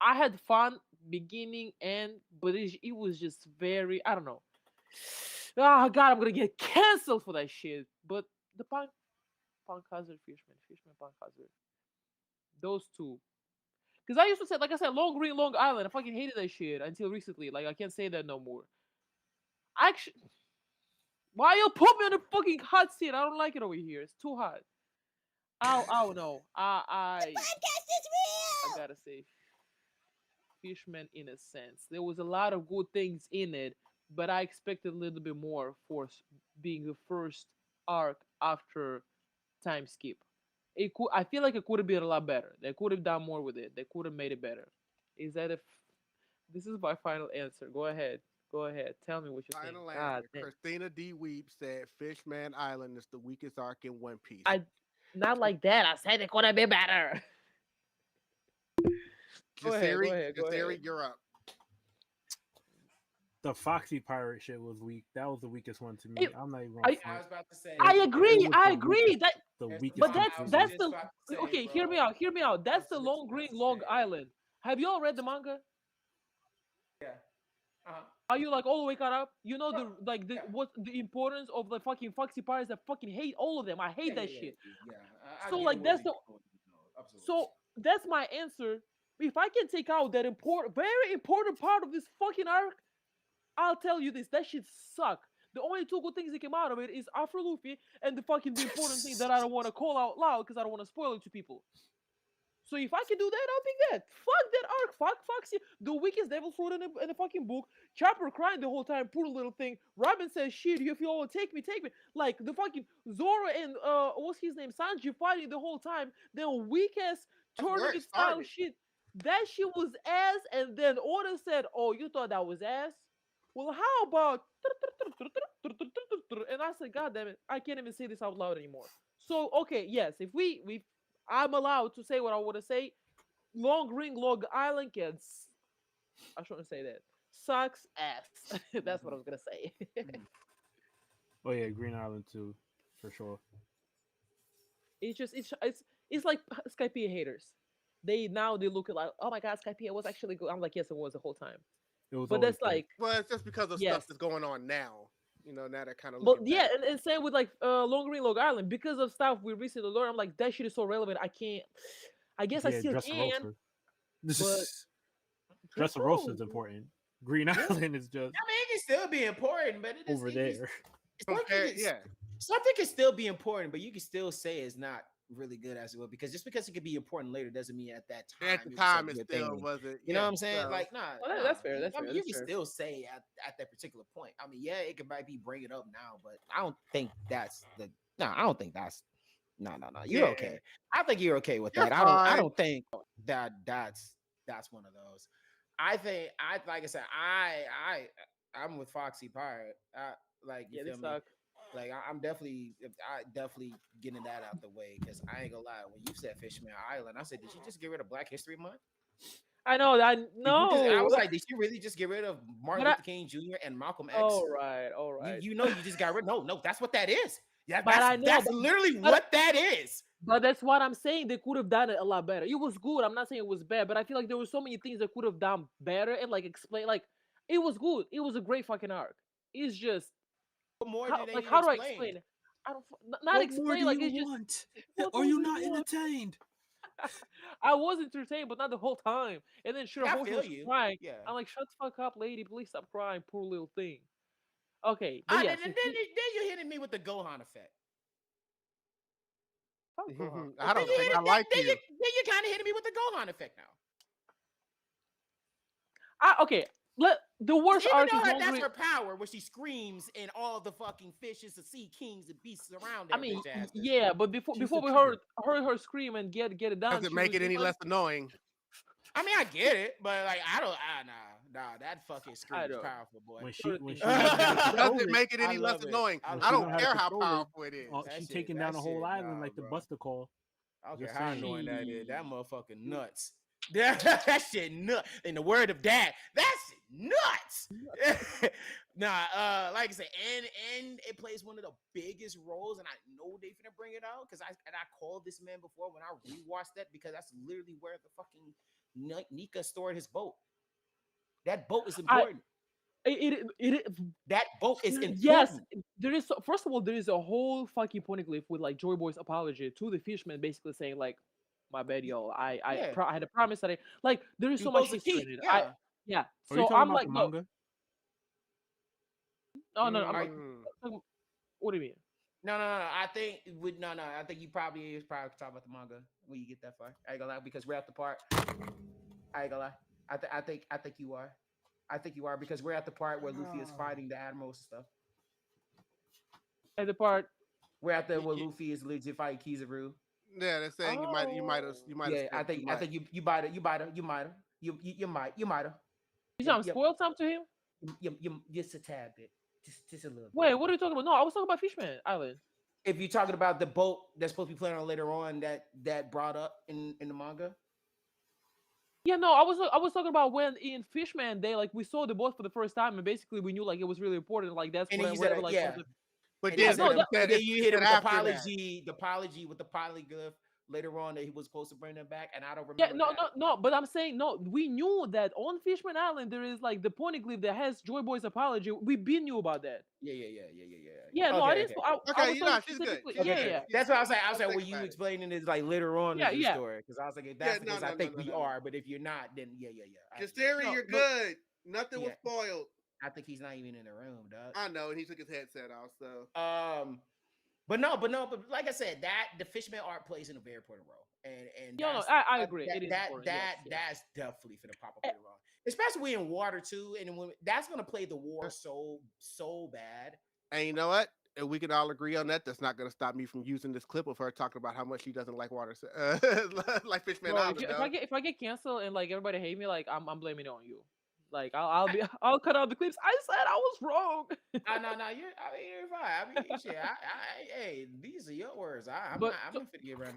I had fun beginning end, but it was just very, I don't know. Oh God, I'm gonna get canceled for that shit. But the Punkhazer Fishman Punkhazer, those two. Because I used to say, like I said, Long Island. I fucking hated that shit until recently. Like I can't say that no more. Actually, why you put me on the fucking hot seat? I don't like it over here. It's too hot. I don't know. The podcast is real. I gotta say, Fishman in a sense. There was a lot of good things in it, but I expected a little bit more for being the first arc after time skip. I feel like it could have been a lot better. They could have done more with it. They could have made it better. Is that this is my final answer? Go ahead. Tell me what you think. Final answer. Kristina D Weeb said Fishman Island is the weakest arc in One Piece. Not like that. I said it could have been better. Jasirii, you're up. The Foxy pirate shit was weak. That was the weakest one to me. I'm not even gonna I front. was about to say. I agree. was I the agree. weakest- That, The weakest. but one that's to me. that's just the about to say, okay. bro. Hear me out. Hear me out. That's the just Long about Green to Log say. Island. Have you all read the manga? Yeah. Uh-huh. Are you like all the way caught up? You know the like the Yeah. what the importance of the fucking Foxy Pirates? I fucking hate all of them. I hate that shit. Yeah. I So get like where that's you're the going, absolutely. so that's my answer. If I can take out that very important part of this fucking arc, I'll tell you this: that shit suck. The only two good things that came out of it is Afro Luffy and the important thing that I don't want to call out loud because I don't want to spoil it to people. So if I can do that, I'll pick that. Fuck that arc. Fuck Foxy. The weakest devil fruit in the fucking book. Chopper crying the whole time. Poor little thing. Robin says, shit, if you all take me, take me. Like the fucking Zoro and what's his name? Sanji fighting the whole time. Then weak ass That's where it tournament style started. shit. That shit was ass. And then Oda said, oh, you thought that was ass? Well, how about and I said, God damn it, I can't even say this out loud anymore. So okay, yes, if I'm allowed to say what I want to say. Long Green Log Island kids. I shouldn't say that. Sucks ass. That's what I was gonna say. Oh yeah, Green Island too, for sure. It's like Skypiea haters. They look at like, oh my god, Skypiea was actually good. I'm like, yes, it was the whole time. It was But always that's like, Well, it's just because of Yes. stuff that's going on now. You know, now they're kind of. but yeah, and same with like Long Green Log Island because of stuff we recently learned. I'm like, that shit is so relevant. I can't. I guess I still can. But Dressrosa is important. Green Island is just I mean, it can still be important, but it is over there. yeah. Something can still be important, but you can still say it's not really good as well because just because it could be important later doesn't mean at that time. At the time, it still wasn't. You know what I'm saying? So, Like, nah. Well, nah. that's fair. That's I mean, fair. you That's can fair. still say at that particular point. I mean, yeah, it could might be bring it up now, but I don't think that's the. No, I don't think that's. No. You're Yeah. okay. I think you're okay with You're that. I fine. don't think that's one of those. Like I said, I'm with Foxy Pirate. Like you Yeah, they feel me? suck. Like I'm definitely getting that out the way because I ain't gonna lie. When you said Fishman Island, I said, did you just get rid of Black History Month? I know that. I No. was like, did you really just get rid of Martin But Luther King Jr. and Malcolm X? All right. You know, you just got rid. No, that's what that is. Yeah, But I know, that's but- literally but- what that is. But that's what I'm saying. They could have done it a lot better. It was good. I'm not saying it was bad, but I feel like there were so many things they could have done better and like explain. Like it was good. It was a great fucking arc. It's just What more how, did they like need how to do I explain? explain it? I don't not explain. Like it's just. want? What Are more you do not you want? entertained? I was entertained, but not the whole time. And then I Shirahoshi feel was you. crying. Yeah. I'm like, shut the fuck up, lady. Please stop crying. Poor little thing. Okay, but yes. Then you're hitting me with the Gohan effect. I don't think I like you. Then you're kind of hitting me with the Gohan effect now. Okay. The worst Even arc though is that's Hungry. her power, where she screams and all the fucking fishes, the sea kings, and beasts around. I mean, bitch asses. yeah, but before She's we the heard her scream and get it done. Doesn't she make was it any done. less annoying. I mean, I get it, but like, I don't. Nah, that fucking scream is don't. powerful, boy. When she Doesn't make it I any less love it. annoying. I I love don't it. care how Control it. powerful it is. That she's shit- taking down that the whole shit, island nah, like the bro. Buster Call. I don't care Just how saying. annoying that is. That motherfucking nuts. That shit nuts. In the word of dad, that shit nuts. Like I said, and it plays one of the biggest roles, and I know they finna bring it out because I called this man before when I rewatched that because that's literally where the fucking Nika stored his boat. That boat is important. That boat is important. Yes, there is. First of all, there is a whole fucking poneglyph with like Joy Boy's apology to the fisherman, basically saying like, "My bad, y'all. I had a promise that I like." There is so much history in it. Yeah. Are you So talking I'm about like, the no, manga? no. What do you mean? No. I think I think you probably talking about the manga when you get that far. I ain't gonna lie because we're at the part. I ain't gonna lie. I think you are. I think you are because we're at the part where Luffy is fighting the admirals and stuff. At the part. We're at the where Luffy is legit fighting Kizaru. Yeah, they're saying you might have. Yeah, I think you might have. You might have. You trying to spoil something to him? You just a tad bit. Just a little bit. Wait, what are you talking about? No, I was talking about Fishman Island. If you're talking about the boat that's supposed to be playing on later on that brought up in the manga. Yeah, no, I was talking about when in Fishman Day, like we saw the boat for the first time, and basically we knew like it was really important. Like that's And then you whatever, said, like yeah. But And then, no, but then you hit it with the after that. apology with the polyglyph later on that he was supposed to bring them back, and I don't yeah, remember. no. But I'm saying no. We knew that on Fishman Island there is like the poneglyph that has Joy Boy's apology. We been knew about that. Yeah. Yeah, no, I didn't. I Okay, was you know, talking she's good. specifically. She's Yeah, good. yeah. That's what I was saying. I was Don't like, think were you about it. explaining this like later on in the Yeah. story? Because I was like, if that's the case, I think we are. But if you're not, then yeah. Jasirii, No, you're but- good. Nothing was Yeah. spoiled. I think he's not even in the room, dog. I know, and he took his headset off. So, but like I said, that the Fishman art plays in a very important role, and No, that's, I agree. It is that important, yes, yes. that's definitely for the pop up later on, especially in water too, and when that's gonna play the war so bad. and you know what? And we can all agree on that. That's not going to stop me from using this clip of her talking about how much she doesn't like water, like Fishman Bro, Island. if I get canceled and like everybody hate me, like I'm blaming it on you. Like I'll cut out the clips. I said I was wrong. No, you're fine. I mean, shit. Hey, these are your words. I'm But not finna get around.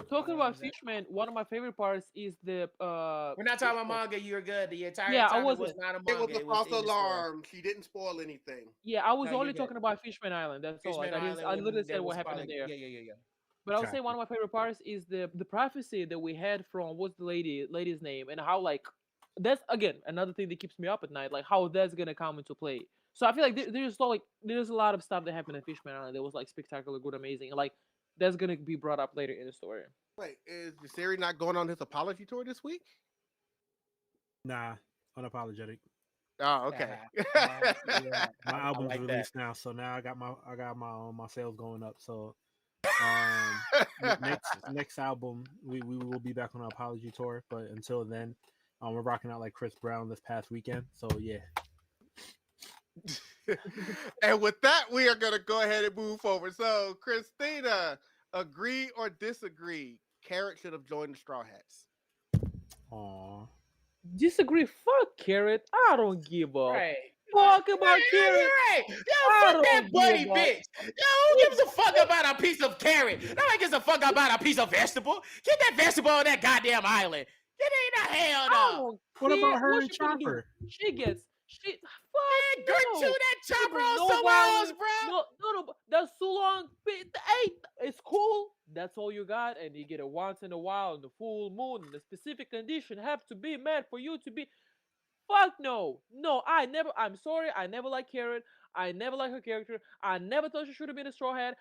Talking about Fishman, one of my favorite parts is the We're not talking about manga. You're good. The entire Yeah, I time it was wasn't. not a It manga. was a It false in the story. alarm. She didn't spoil anything. Yeah, I was No, only you're good. talking about Fishman Island. That's all. Like Fishman I Island, literally when said there what was happened in probably- there. Yeah. But I would say one of my favorite parts is the prophecy that we had from what's the lady's name, and how like that's again another thing that keeps me up at night, like how that's gonna come into play. So I feel like there's a lot of stuff that happened in Fishman Island that was like spectacular, good, amazing, and like that's gonna be brought up later in the story. Wait, is Jasirii not going on his apology tour this week? Nah, unapologetic. Oh, okay. Yeah. My album's like that. released now, so now I got my sales going up. So next album we will be back on our apology tour, but until then, we're rocking out like Chris Brown this past weekend. So yeah. And with that, we are gonna go ahead and move forward. So, Kristina, agree or disagree? Carrot should have joined the Straw Hats. Aww. Disagree? Fuck Carrot. I don't give a Right. fuck about Carrot. You're right. Yo, I fuck don't that buddy give a- bitch. Yo, who gives a fuck about a piece of carrot? Nobody gives a fuck about a piece of vegetable. Get that vegetable on that goddamn island. Get in the hell I no. don't What care. about her What and she gonna do? Chopper? She gets Man, fuck get no. to that chopper Bring on no somewhere else, violence. bro. No, that's too long. Hey, it's cool. That's all you got, and you get it once in a while in the full moon. And the specific condition have to be met for you to be. Fuck no. I'm sorry. I never liked Carrot. I never liked her character. I never thought she should have been a Straw Hat.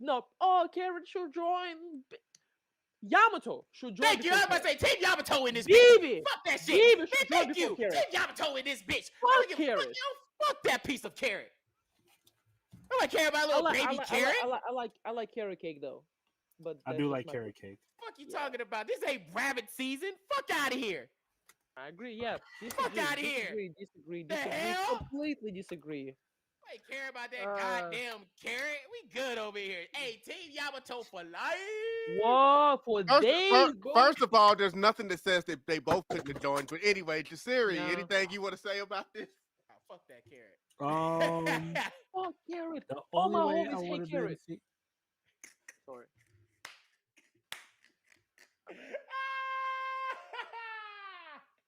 No. Oh, Carrot should join. Yamato should join. Thank you. I was about to say Team Yamato in this bitch. Bibi. Fuck that shit. Bibi Man, should join thank you. before Team Carrot. Yamato in this bitch. Fuck I don't give a Carrot. yo, fuck that piece of carrot. I don't care about little baby carrot. I like carrot cake though. But I that's do just like my- carrot cake. Fuck you talking about? This ain't rabbit season. Fuck out of here. I agree. Yeah. Fuck outta here. Disagree. The hell? Completely disagree. I ain't care about that goddamn carrot. We good over here. Hey, Team Yamato for life. Whoa, for days. bro. First of all, there's nothing that says that they both couldn't have joined. But anyway, Jasirii, No. anything you want to say about this? Oh, fuck that carrot. Fuck carrot. The All my only way I homies hate would have carrot. been Sorry.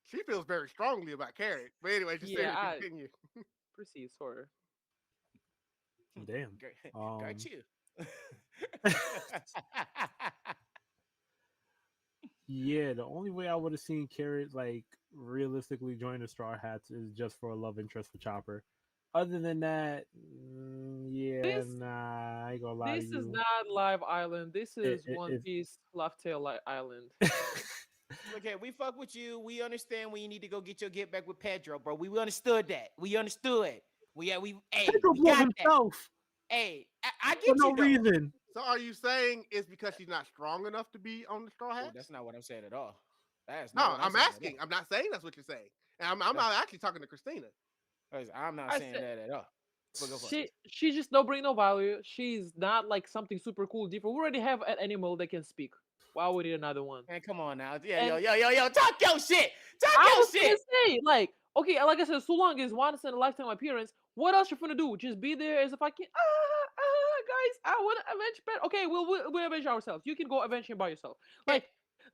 She feels very strongly about Carrot. But anyway, Jasirii, Yeah, I- continue. Proceed. Sorry. damn. Got you. Yeah, the only way I would have seen Carrot like realistically join the Straw Hats is just for a love interest for Chopper. Other than that, nah, I ain't gonna lie This to is you. not Live Island. This is it- One Piece Laugh Tale Island. Look here, we fuck with you. We understand when you need to go get your get back with Pedro, bro. We understood that. We understood. Hey, Pedro we blew got that. himself Hey, I get for no you though. reason. So are you saying it's because she's not strong enough to be on the Straw Oh, Hats? that's not what I'm saying at all. That's No, not what I'm saying at asking. I'm not saying that's what you're saying. And I'm not actually talking to Kristina. all. I'm not I saying said- that at all. But go for it. She just don't bring no value. She's not like something super cool, different. We already have an animal that can speak. Why would we need another one? Man, come on now. Yeah, And- yo, talk your shit. Talk I your was shit. gonna say, like, okay, like I said, so long as once in a lifetime appearance, what else you finna do? Just be there as if I can. Guys, I wanna avenge Pet. Okay, we'll avenge ourselves. You can go avenge him by yourself. Like,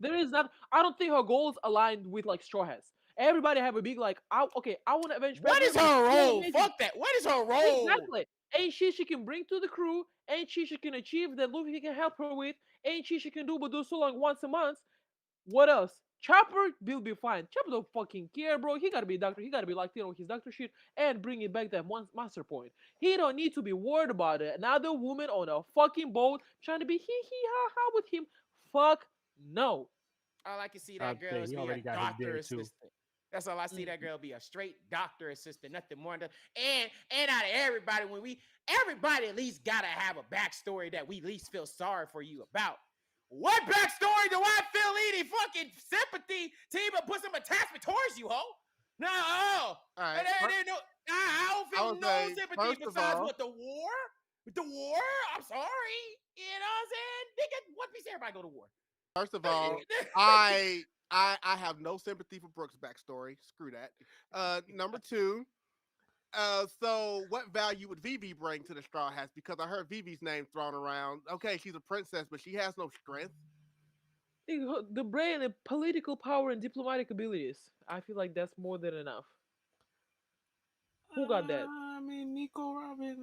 There is not. I don't think her goals aligned with like Straw Hats. Everybody have a big like. I want to avenge. What is Predator, her but role? amazing. Fuck that. What is her role? Exactly. Ain't she can bring to the crew? Ain't she can achieve that Luffy can help her with? Ain't she can do but do so long once a month? What else? Chopper will be fine. Chopper don't fucking care, bro. He gotta be a doctor. He gotta be like, his doctor shit and bring it back that one master point. He don't need to be worried about it. Another woman on a fucking boat trying to be ha with him. Fuck no. All I can see that girl is he be already a got his doctor beard, too. assistant. That's all I see that girl be, a straight doctor assistant, nothing more than. And out of everybody, everybody at least gotta have a backstory that we at least feel sorry for you about. What backstory do I feel any fucking sympathy to even put some attachment towards you, ho? No, All right. I don't feel no sympathy besides all, what, the war? The war? I'm sorry. You know what I'm saying? Nigga, One Piece, everybody go to war. First of all, I have no sympathy for Brooks' backstory. Screw that. Number two, so what value would Vivi bring to the Straw Hats? Because I heard Vivi's name thrown around. Okay, she's a princess, but she has no strength. The brain, the political power, and diplomatic abilities. I feel like that's more than enough. Who got that? I mean, Nico Robin.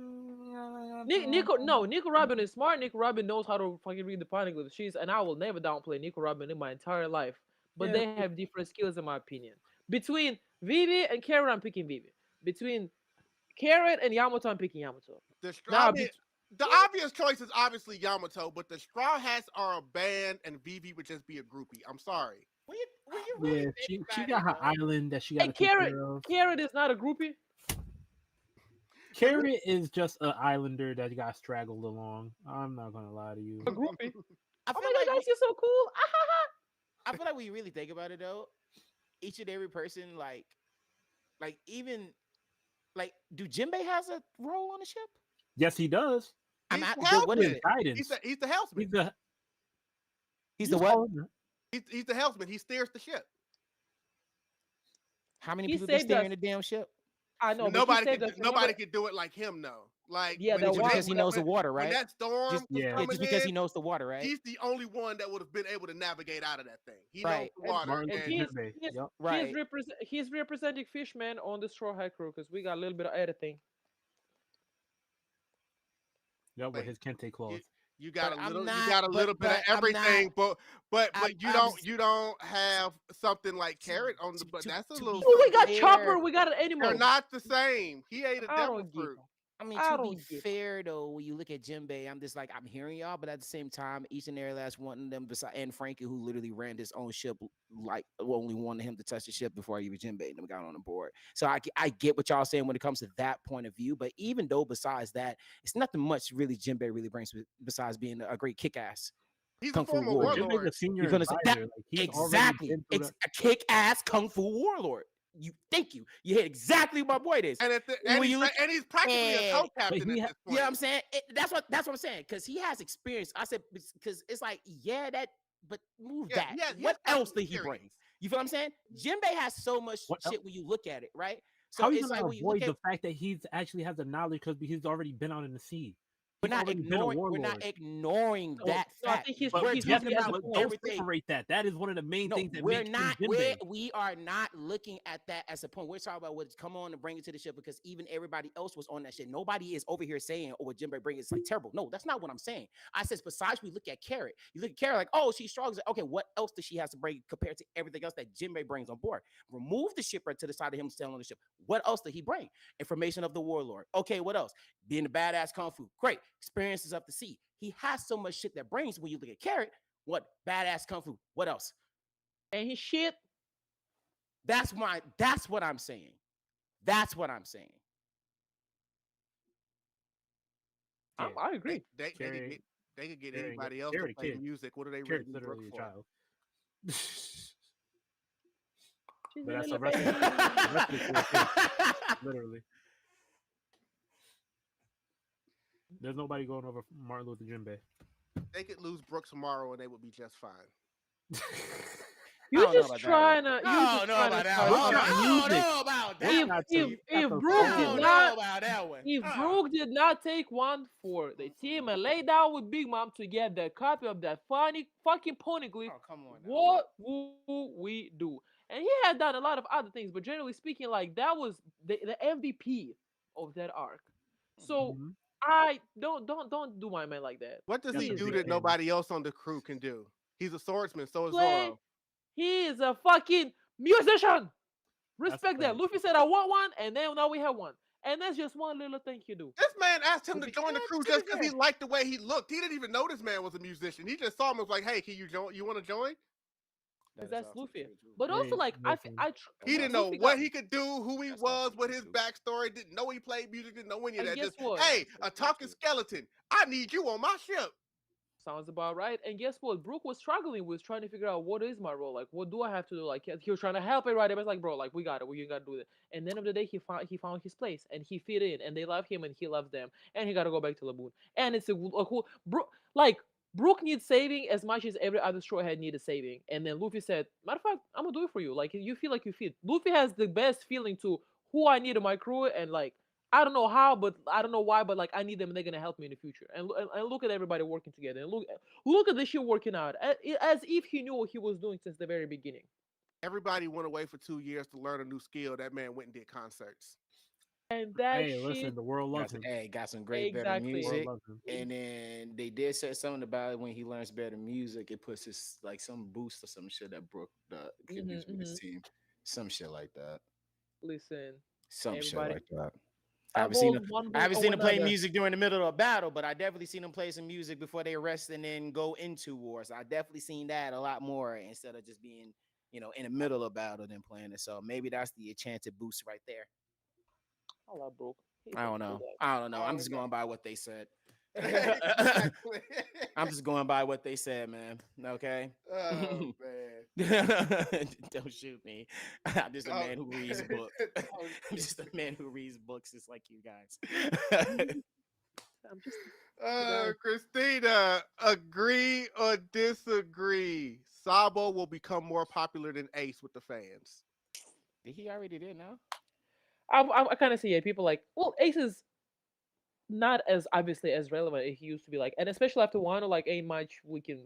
Nico Robin is smart. Nico Robin knows how to fucking read the poneglyphs. And I will never downplay Nico Robin in my entire life. But they have different skills, in my opinion. Between Vivi and Carrot, I'm picking Vivi. Between Carrot and Yamato, I'm picking Yamato. The obvious choice is obviously Yamato, but the Straw Hats are a band, and Vivi would just be a groupie. I'm sorry. Will you really she got her island that she got to take care of. Carrot is not a groupie. Carrot is just an islander that got straggled along. I'm not gonna lie to you. A groupie. I feel my God, you're so cool. I feel like when you really think about it, though, each and every person, like even, like, do Jinbei has a role on the ship? Yes, he does. What is it? He's the helmsman. He's the what? He's the helmsman. He steers the ship. How many people been steering the damn ship? I know. Nobody can do it like him, though. Like, just because he knows the water, right? When that storm just because he knows the water, right? He's the only one that would have been able to navigate out of that thing. He knows the water. He's representing Fishman on the Straw Hat crew because we got a little bit of editing. Yeah, with his kente claws. You got a little bit of everything, but you don't have something like Carrot on the. But that's a little. Oh, we got Chopper. We got an animal. They're not the same. He ate a devil fruit. I mean, to be fair though, when you look at Jinbei, I'm just like, I'm hearing y'all, but at the same time, each and every last one of them, and Frankie, who literally ran his own ship, like only wanted him to touch the ship before even Jinbei and them got on the board. So I get what y'all saying when it comes to that point of view, but even though besides that, it's nothing much really Jinbei really brings besides being a great kick-ass. He's a former warlord. You're gonna say that exactly. It's a kick-ass kung fu warlord. You hit exactly what my boy is, and he's practically a co-captain at this point. You know what I'm saying? That's what I'm saying, because he has experience. I said because it's like but that. What else did he bring? You feel what I'm saying? Jinbei has so much shit when you look at it, right? So how it's like avoid the fact that he actually has the knowledge because he's already been out in the sea. We're not ignoring that fact. Don't separate that. That is one of the main things that we are not looking at that as a point. We're talking about what's come on and bring it to the ship, because even everybody else was on that shit. Nobody is over here saying, "Oh, what Jinbei brings is like terrible." No, that's not what I'm saying. I said besides we look at Carrot. You look at Carrot like, "Oh, she's strong." Okay, what else does she have to bring compared to everything else that Jinbei brings on board? Remove the shipwreck to the side of him still on the ship. What else did he bring? Information of the warlord. Okay, what else? Being a badass kung fu. Great. Experiences of the sea. He has so much shit that brings when you look at Carrot. What? Badass kung fu. What else? And his shit. That's what I'm saying. That's what I'm saying. I agree. They could get anybody else to play music. What are they really literally a child? But that's a wrestling. Literally. There's nobody going over Martin Luther Jinbei. They could lose Brooks tomorrow and they would be just fine. You just about that trying to. You I just don't know trying about to that start one. What's something. that I don't music? know about that What's If one. that? if Got if the Brooke I did song. don't not know about that one. if Brooke did not take one for the team and lay down with Big Mom to get the copy of that funny fucking poneglyph, Oh, come on now. what would we do? And he had done a lot of other things, but generally speaking, like that was the MVP of that arc. So Mhm. I don't do my man like that. What does Got he the He is do big that good. camera. nobody else on the crew can do? He's a swordsman, so is Play. Zoro. He is a fucking musician. That's Respect that. fact. Luffy said I want one, and then now we have one. And that's just one little thing you do. This man asked him to Luffy, join the crew to just be because he fair. liked the way he looked. He didn't even know this man was a musician. He just saw him and was like, "Hey, can you join? You want to join?" because That is that's also Luffy. true, too. But also, Hey, like listen. He didn't That's know Luffy what got, he could do, who he That's was, also what true, his too. backstory. Didn't know he played music. Didn't know any of and that. guess Just what? hey, That's a true, talking too. skeleton. I need you on my ship. Sounds about right. And guess what? Brooke was struggling with trying to figure out what is my role. Like, what do I have to do? Like, he was trying to help everybody, but it's like, bro, like, we got it. We got to do it. And then of the day, he found his place and he fit in, and they love him and he loves them, and he got to go back to Laboon. And it's a cool, like. Brooke needs saving as much as every other straw hat needed saving. And then Luffy said, matter of fact, I'm gonna do it for you. Like, you feel like you fit. Luffy has the best feeling to who I need in my crew, and like, I don't know how, but I don't know why, but like I need them and they're gonna help me in the future. And look at everybody working together. And look at this shit working out as if he knew what he was doing since the very beginning. Everybody went away for 2 years to learn a new skill. That man went and did concerts. And that Hey, listen. shit The world loves him. Got some great better exactly. The world music. loves him. And then they did say something about it when he learns better music, it puts his like some boost or some shit that Brooke can use with his team. Some shit like that. Listen, Some shit everybody. like that. I haven't seen him play music during the middle of a battle, but I definitely seen him play some music before they rest and then go into wars. I definitely seen that a lot more instead of just being, in the middle of battle than playing it. So maybe that's the enchanted boost right there. I love Brooke. I don't know. I'm just going by what they said. Exactly. I'm just going by what they said, man. Okay. Oh man. Don't shoot me. I'm just a man who reads books. I'm just a man who reads books just like you guys. I'm just Kristina, agree or disagree? Sabo will become more popular than Ace with the fans. He already did now. I kind of see it. People like, well, Ace is not as obviously as relevant as he used to be. Like, and especially after Wano, like, ain't much we can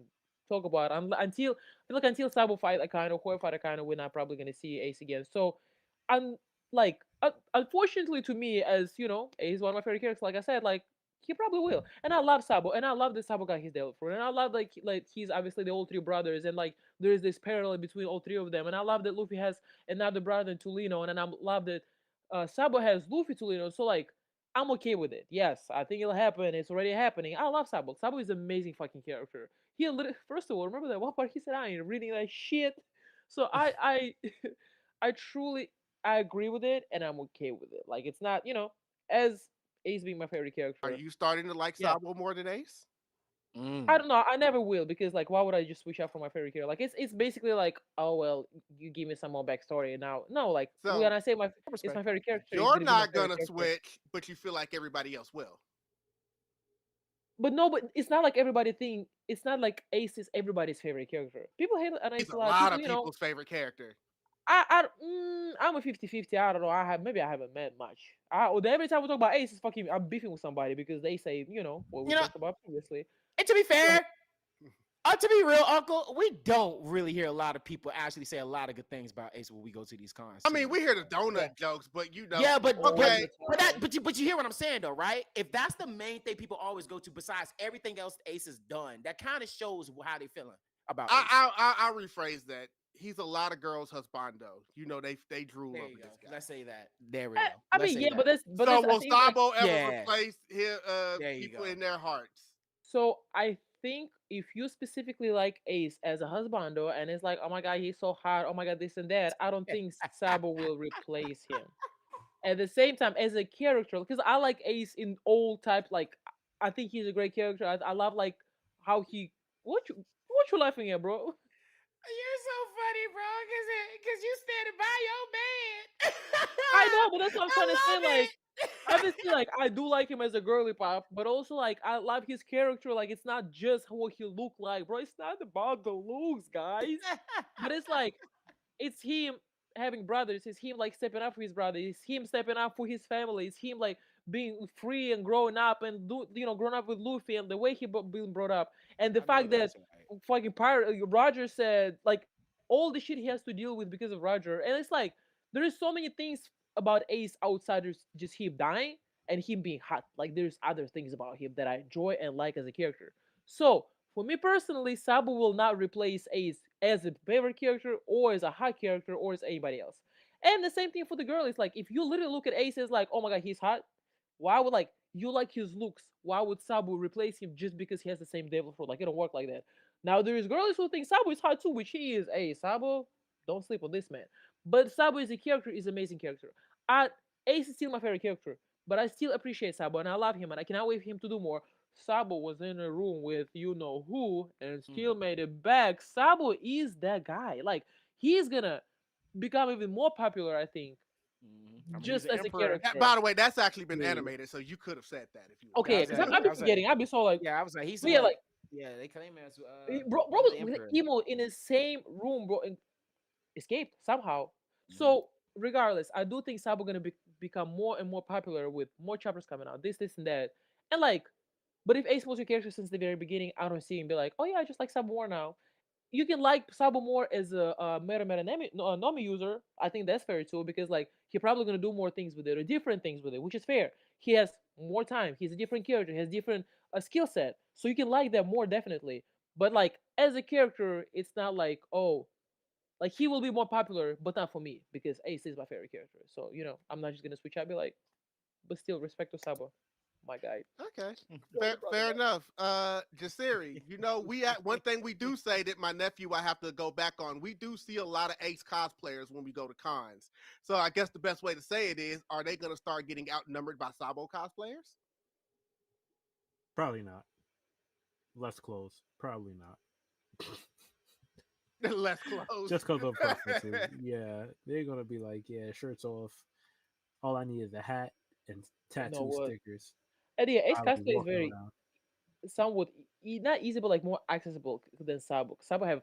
talk about until I feel like until Sabo fight Akainu, Koi fight Akainu, we're not probably gonna see Ace again. So, I'm like, unfortunately to me, as you know, Ace is one of my favorite characters. Like I said, like he probably will, and I love Sabo, and I love that Sabo got his devil fruit, and I love like he's obviously the all three brothers, and like there is this parallel between all three of them, and I love that Luffy has another brother in Tulino, and I love that Sabo has Luffy Tulino. So like. I'm okay with it. Yes, I think it'll happen. It's already happening. I love Sabo. Sabo is an amazing fucking character. He first of all, remember that one part he said, "I ain't reading that shit." So I truly I agree with it, and I'm okay with it. Like it's not as Ace being my favorite character. Are you starting to like Yeah. Sabo more than Ace? I don't know. I never will because like why would I just switch out from my favorite character? Like it's basically like oh well you give me some more backstory and now no like So, when I say it's respect. my favorite character. You're be my not favorite gonna character. switch, but you feel like everybody else will. But no, but it's not like everybody think. It's not like Ace is everybody's favorite character. People hate an Ace He's a a lot. lot of People, people's favorite character. I'm a 50-50. I don't know. Maybe I haven't met much. Every time we talk about Ace, it's fucking. I'm beefing with somebody because they say what we talked about previously. And to be fair, to be real, Uncle, we don't really hear a lot of people actually say a lot of good things about Ace when we go to these cons. I mean, we hear the donut jokes, but Yeah, but okay. but you hear what I'm saying though, right? If that's the main thing people always go to, besides everything else Ace has done, that kind of shows how they feeling about Ace. I'll rephrase that. He's a lot of girls' husbando. They drool There over you go. this guy. Let's say that. There we go. I mean, yeah, but that's so I will think, like, Sabo ever Yeah. replace his, There you people go. in their hearts? So I think if you specifically like Ace as a husbando and it's like, oh my god, he's so hot, oh my god, this and that, I don't think Sabo will replace him. At the same time, as a character, because I like Ace in all types, like I think he's a great character. I love like how he what you laughing at, bro? You're so funny, bro, because you standing by your man. I know, but that's what I'm trying to say. love Like, it. obviously, like I do like him as a girly pop, but also like I love his character. Like it's not just what he look like, bro. It's not about the looks, guys. But it's like it's him having brothers. It's him like stepping up for his brother. It's him stepping up for his family. It's him like being free and growing up and growing up with Luffy and the way he being brought up and the I know fact that that's right. fucking pirate Roger said like all the shit he has to deal with because of Roger. And it's like there is so many things about Ace outsiders just him dying and him being hot. Like there's other things about him that I enjoy and like as a character. So for me personally, Sabu will not replace Ace as a favorite character or as a hot character or as anybody else. And the same thing for the girl. It's like if you literally look at Ace as like, oh my god, he's hot. Why would like you like his looks? Why would Sabu replace him just because he has the same devil fruit? Like it don't work like that. Now there is girls who think Sabu is hot too, which he is. Hey, Sabu, don't sleep on this man. But Sabu as a character is an amazing character. Ace is still my favorite character, but I still appreciate Sabu and I love him and I cannot wait for him to do more. Sabu was in a room with you know who and still made it back. Sabu is that guy. Like he's gonna become even more popular, I think, I mean, he's just the as a emperor. character. By the way, that's actually been Yeah. animated, so you could have said that if you. Okay, was because like- I've been I was like- forgetting. I've been so like, Yeah, I was like, he's yeah, like yeah, they claim him as bro, the with emperor. emo in the same room, bro, and escaped somehow. Mhm. So regardless, I do think Sabo gonna become more and more popular with more chapters coming out. This, and that, and like. But if Ace was your character since the very beginning, I don't see him be like, oh yeah, I just like Sabo more now. You can like Sabo more as a meta Nomi user. I think that's fair too because like he's probably gonna do more things with it or different things with it, which is fair. He has more time. He's a different character. He has different skill set, so you can like that more definitely. But like as a character, it's not like oh, like he will be more popular, but not for me because Ace is my favorite character. So you know, I'm not just gonna switch out. Be like, but still respect to Sabo, my guy. Okay, fair enough. Jasirii, you know, one thing we do say that my nephew I have to go back on. We do see a lot of Ace cosplayers when we go to cons. So I guess the best way to say it is, are they going to start getting outnumbered by Sabo cosplayers? Probably not. Less clothes. Probably not. Less clothes. Just because of preferences. Yeah, they're gonna be like, yeah, shirts off. All I need is a hat and tattoo stickers. And yeah, Ace I'll be cosplay is walking very around. somewhat not easy, but like more accessible than Sabo. Sabo have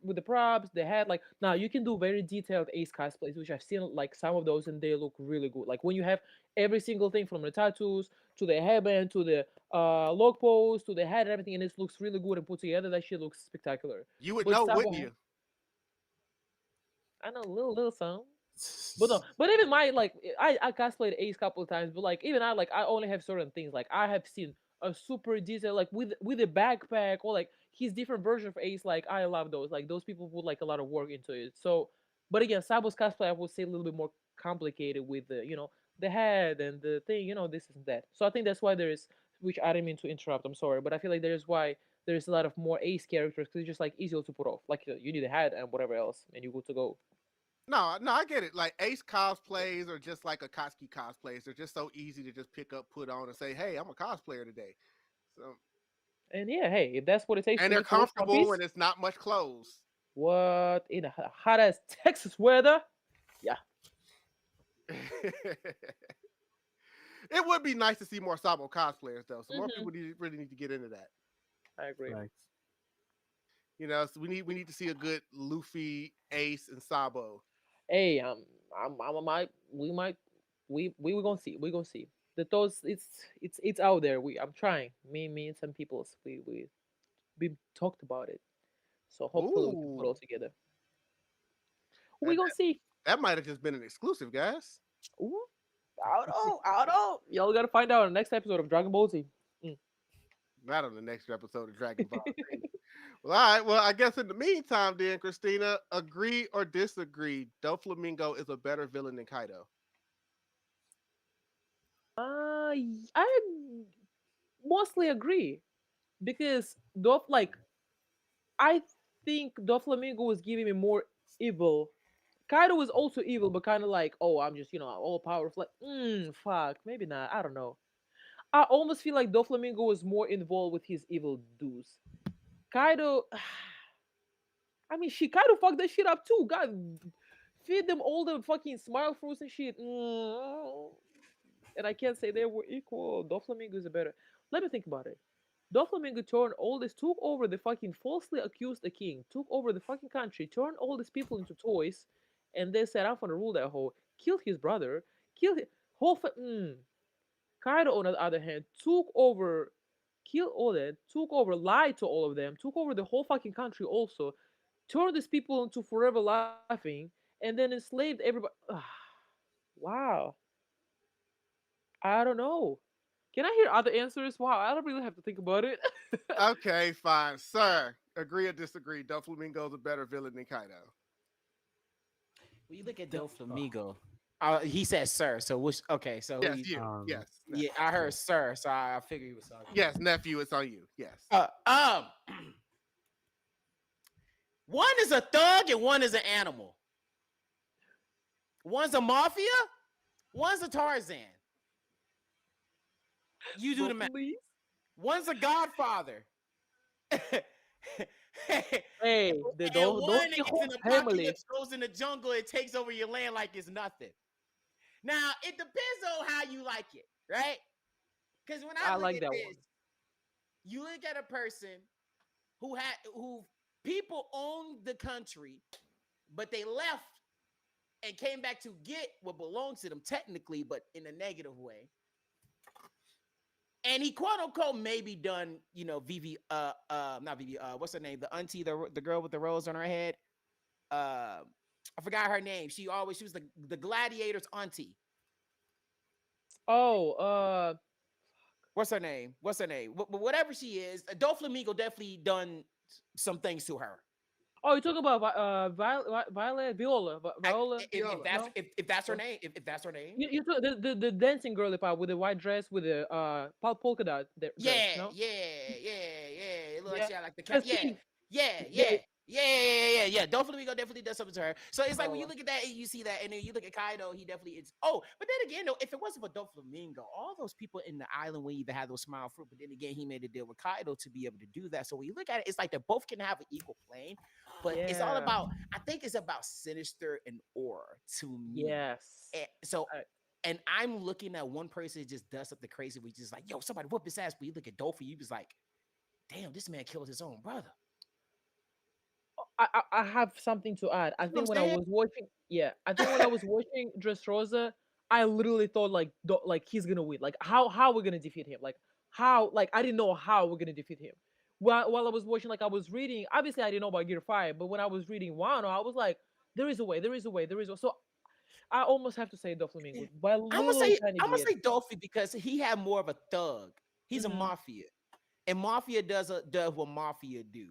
with the props, the hat. Like now you can do very detailed Ace cosplays, which I've seen like some of those, and they look really good. Like when you have every single thing from the tattoos to the hairband to the log pose to the hat and everything, and it looks really good and put together. That shit looks spectacular. You would But know, Sabo wouldn't you? I know a little some. But no, but even my like I cosplayed Ace a couple of times, but like even I only have certain things. Like I have seen a super detail like with a backpack or like his different version of Ace. Like I love those. Like those people put like a lot of work into it. So, but again, Sabo's cosplay I would say a little bit more complicated with the the head and the thing. This and that. So I think that's why there's which I didn't mean to interrupt. I'm sorry, but I feel like there's why there's a lot of more Ace characters because it's just like easier to put off. Like you need a hat and whatever else, and you're good to go. No, I get it. Like Ace cosplays are just like Akatsuki cosplays. They're just so easy to just pick up, put on, and say, "Hey, I'm a cosplayer today." So, and yeah, hey, if that's what it takes, and to they're make the worst comfortable, piece, and it's not much clothes. what in a hot ass Texas weather? Yeah, It would be nice to see more Sabo cosplayers, though. So more people really need to get into that. I agree. Right. Mm-hmm. So we need to see a good Luffy, Ace, and Sabo. Hey, we gonna see. We gonna see. The those it's out there. I'm trying. Me and some people's we talked about it. So hopefully we can put it all together. We gonna see. That might have just been an exclusive, guys. Ooh, I don't know. Y'all gotta find out in the next episode of Dragon Ball Z. Not on the next episode of Dragon Ball Z. Well, all right. Well, I guess in the meantime, then, Kristina, agree or disagree? Doflamingo is a better villain than Kaido. I mostly agree because I think Doflamingo was giving me more evil. Kaido was also evil, but kind of like, oh, I'm just all powerful. Like, fuck, maybe not. I don't know. I almost feel like Doflamingo was more involved with his evil do's. Kaido, I mean, Kaido fucked that shit up too. God, feed them all the fucking smile fruits and shit. and I can't say they were equal. Doflamingo is a better. Let me think about it. Doflamingo turned all this, took over the fucking falsely accused the king, took over the fucking country, turned all these people into toys, and then said, "I'm gonna rule that whole." Killed his brother, killed his whole. Kaido, on the other hand, took over, killed all that, took over, lied to all of them, took over the whole fucking country also, turned these people into forever laughing, and then enslaved everybody. Wow. I don't know. Can I hear other answers? Wow, I don't really have to think about it. Okay, fine, sir. Agree or disagree? Doflamingo's a better villain than Kaido. When you look at Doflamingo, he said sir. So which okay, so Yes, he, you. Yes. yeah, I heard sir, so I figured he was talking. Yes, nephew, it's on you. Yes. One is a thug and one is an animal. One's a mafia, one's a Tarzan. You do the math. Please? One's a godfather. Hey, the And don't one the is whole an family. apocalypse, goes in the jungle and takes over your land like it's nothing. Now, it depends on how you like it, right? Because when I look like at that this, one. you look at a person who people owned the country, but they left and came back to get what belongs to them technically, but in a negative way. And he quote unquote maybe done, Vivi, not Vivi, what's her name? The auntie, the girl with the rose on her head. I forgot her name. She was the gladiator's auntie. Oh, What's her name? Whatever she is, Doflamingo definitely done some things to her. oh, you talk about Violet Viola, Viola. If that's her name, if that's her name. You took the dancing girl part with the white dress with the polka dot dress, Yeah, no? yeah. It looks like she had like the That's cat. Pink. Yeah. Doflamingo definitely does something to her. So it's like when you Oh. look at that and you see that, and then you look at Kaido, he definitely is. Oh, but then again, though, if it wasn't for Doflamingo, all those people in the island wouldn't even have those smile fruit. But then again, he made a deal with Kaido to be able to do that. So when you look at it, it's like they both can have an equal plane, but it's all Yeah. about. I think it's about Sinister and Aura to me. Yes. And I'm looking at one person that just does something crazy. We just like, yo, somebody whoop his ass. But you look at Dolphy, you was like, damn, this man killed his own brother. I have something to add. I think when I was watching, Dressrosa, I literally thought like he's gonna win. Like how we're gonna defeat him? Like how I didn't know how we're gonna defeat him. While I was watching, like I was reading. Obviously, I didn't know about Gear 5, but when I was reading Wano, I was like, there is a way. So I almost have to say Doflamingo. I'm gonna say Dolphy because he had more of a thug. He's a mafia, and mafia does what mafia do.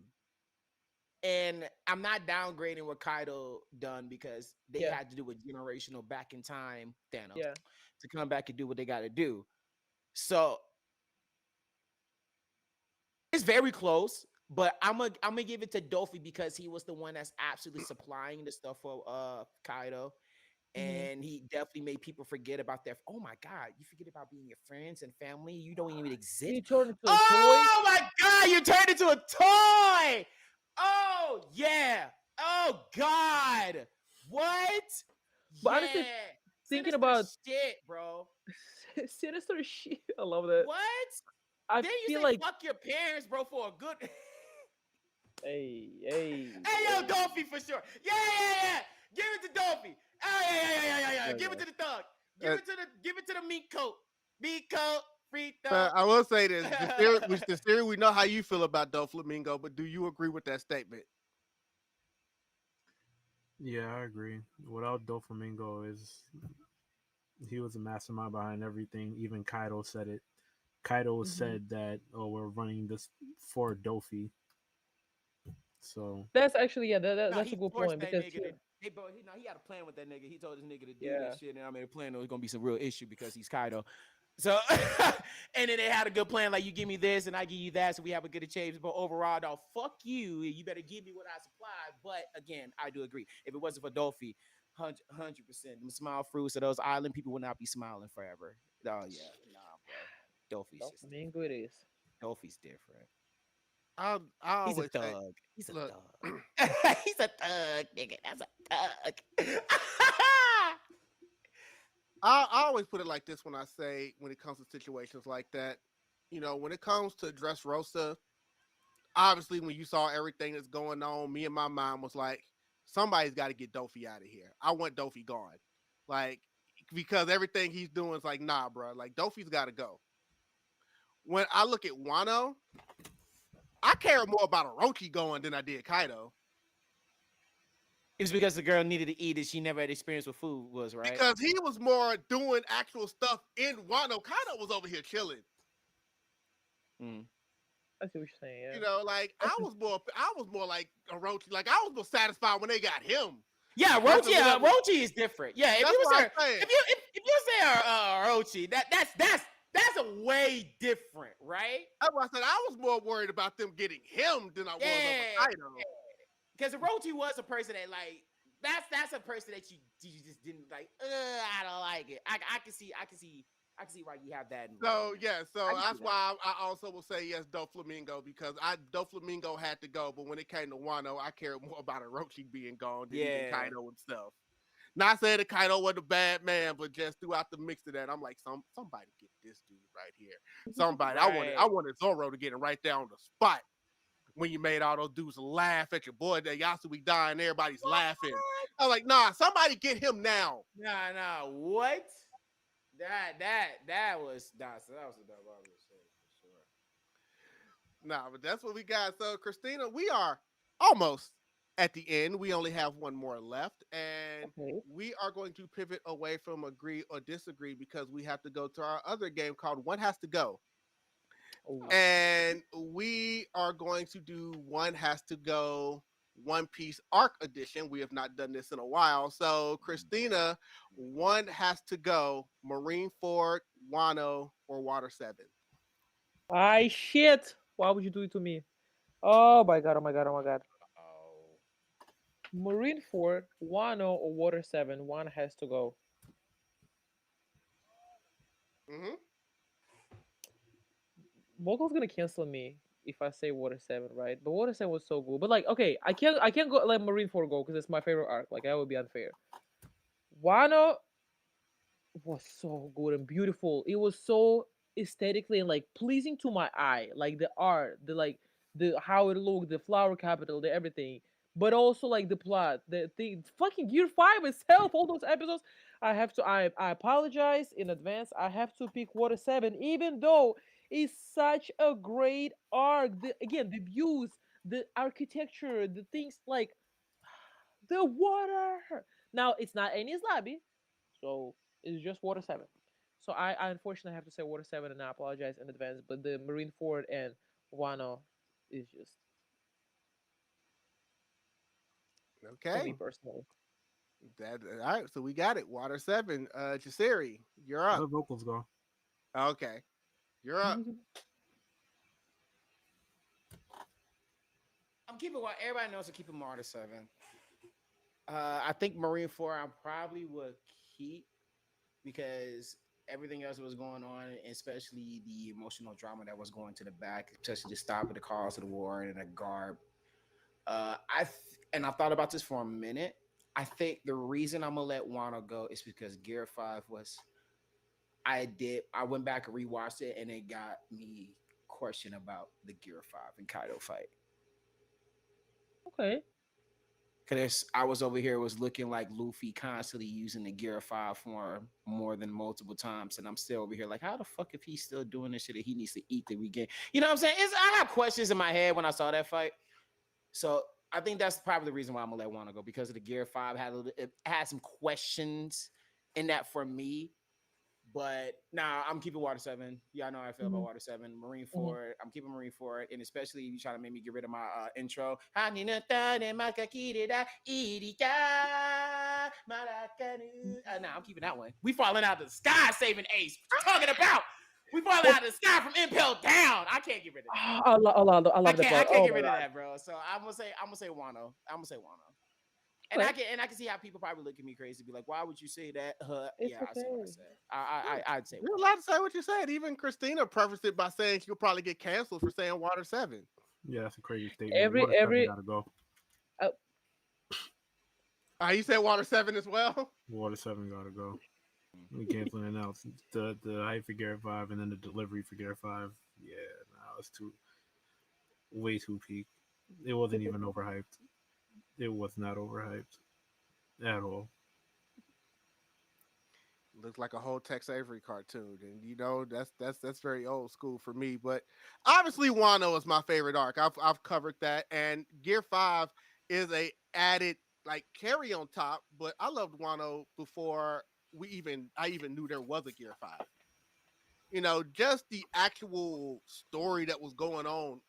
And I'm not downgrading what Kaido done because they had to do a generational back in time Thanos to come back and do what they got to do. So it's very close, but I'm gonna give it to Dolphy because he was the one that's absolutely supplying the stuff for Kaido. And he definitely made people forget about their. Oh my God! You forget about being your friends and family. You don't even exist. You turned into a toy. Oh my God! You turned into a toy. Oh yeah! Oh God! What? But honestly, thinking about shit, bro. Sinister shit. I love that. What? I then feel you say like fuck your parents, bro, for a good. Hey, yo, Dolphy for sure. Yeah. Give it to Dolphy. Yeah. Give it to the thug. Give it to the meat coat. Meat coat. Free thug. I will say this: Jasirii, we know how you feel about Doflamingo, but do you agree with that statement? Yeah, I agree. Without Doflamingo, he was a mastermind behind everything. Even Kaido said it. Kaido said that, we're running this for Dolphy. So that's actually that's a good point because he had a plan with that nigga. He told this nigga to do that shit, and I made a plan. There was gonna be some real issue because he's Kaido. So, and then they had a good plan, like you give me this and I give you that, so we have a good exchange. But overall, though, fuck you. You better give me what I supply. But again, I do agree. If it wasn't for Dolphy, 100%, them smile fruits of those island people would not be smiling forever. Oh yeah, nah, bro. Doflamingo it is. Dolphy's different. He's a thug. Say, he's a look, thug. He's a thug, nigga. That's a thug. I always put it like this when I say when it comes to situations like that, when it comes to Dressrosa, obviously when you saw everything that's going on, me and my mom was like, somebody's got to get Dofi out of here. I want Dofi gone, like because everything he's doing is like, nah, bro, like Dofi's got to go. When I look at Wano, I care more about Orochi going than I did Kaido. It was because the girl needed to eat and she never had experience with food, was right? Because he was more doing actual stuff in Wano. Kaido was over here chilling. I see what you're saying. Yeah. Like I was more like Orochi. Like I was more satisfied when they got him. Yeah, Orochi is different. Yeah, if you say Orochi, that's a way different, right? That's why I said I was more worried about them getting him than I was over Kaido. Because Orochi was a person that like that's a person that you just didn't like. I don't like it. I can see why you have that. So that's why I also will say yes, Doflamingo, because Doflamingo had to go, but when it came to Wano, I cared more about Orochi being gone than even Kaido himself. Not saying that Kaido was a bad man, but just throughout the mix of that, I'm like, somebody get this dude right here. Somebody, right. I wanted Zoro to get him right there on the spot. When you made all those dudes laugh at your boy that Yasui dying, everybody's laughing. I was like, nah, somebody get him now. Nah, what? That was a dumb for sure. Nah, but that's what we got. So, Kristina, we are almost at the end. We only have one more left, and we are going to pivot away from agree or disagree because we have to go to our other game called One Has to Go. And we are going to do One Has to Go One Piece Arc Edition. We have not done this in a while. So, Kristina, One Has to Go, Marineford, Wano, or Water 7. Shit. Why would you do it to me? Oh my god. Marineford, Wano, or Water 7. One has to go. VoQualz gonna cancel me if I say Water 7, right? But Water 7 was so good. But like, okay, I can't go let Marineford go because it's my favorite arc. Like that would be unfair. Wano was so good and beautiful. It was so aesthetically and like pleasing to my eye. Like the art, the how it looked, the flower capital, the everything. But also like the plot, the thing, fucking Gear 5 itself, all those episodes. I apologize in advance. I have to pick Water 7, even though it's such a great arc. Again, the views, the architecture, the things like the water. Now it's not Enies Lobby, so it's just Water 7. So I unfortunately have to say Water 7, and I apologize in advance. But the Marineford and Wano is just okay. For me personally. All right, so we got it. Water 7. Jasirii, you're up. Let VoQualz go. Okay, you're up. I'm keeping what everybody knows. I'm keeping Water 7. I think Marineford I probably would keep because everything else that was going on, especially the emotional drama that was going to the back, especially the stop of the cause of the war and the garb. I thought about this for a minute. I think the reason I'm gonna let Wano go is because Gear 5 was. I went back and rewatched it, and it got me question about the Gear 5 and Kaido fight. Okay. Because I was over here, was looking like Luffy constantly using the Gear 5 form more than multiple times. And I'm still over here like, how the fuck if he's still doing this shit that he needs to eat to regain? You know what I'm saying? I have questions in my head when I saw that fight. So I think that's probably the reason why I'm going to let Wano go. Because of the Gear 5 it had some questions in that for me. But I'm keeping Water 7. Y'all know how I feel about Water 7. Marineford. I'm keeping Marineford. And especially if you trying to make me get rid of my intro. Nah, I'm keeping that one. We falling out of the sky saving Ace. What you talking about? We falling out of the sky from Impel down. I can't get rid of that. I love that. I can't get rid of that, bro. So I'm gonna say Wano. And I can see how people probably look at me crazy, be like, "Why would you say that?" Yeah, I say what I said. I'd say. You're allowed to say what you said. Even Kristina prefaced it by saying she'll probably get canceled for saying Water 7. Yeah, that's a crazy statement. Every gotta go. You said Water 7 as well. Water 7 gotta go. We canceling out the hype for Gear 5 and then the delivery for Gear 5. Yeah, no, it's way too peak. It wasn't even overhyped. It was not overhyped at all. Looks like a whole Tex Avery cartoon, and that's very old school for me. But obviously, Wano is my favorite arc. I've covered that, and Gear 5 is a added like carry on top. But I loved Wano before I even knew there was a Gear 5. Just the actual story that was going on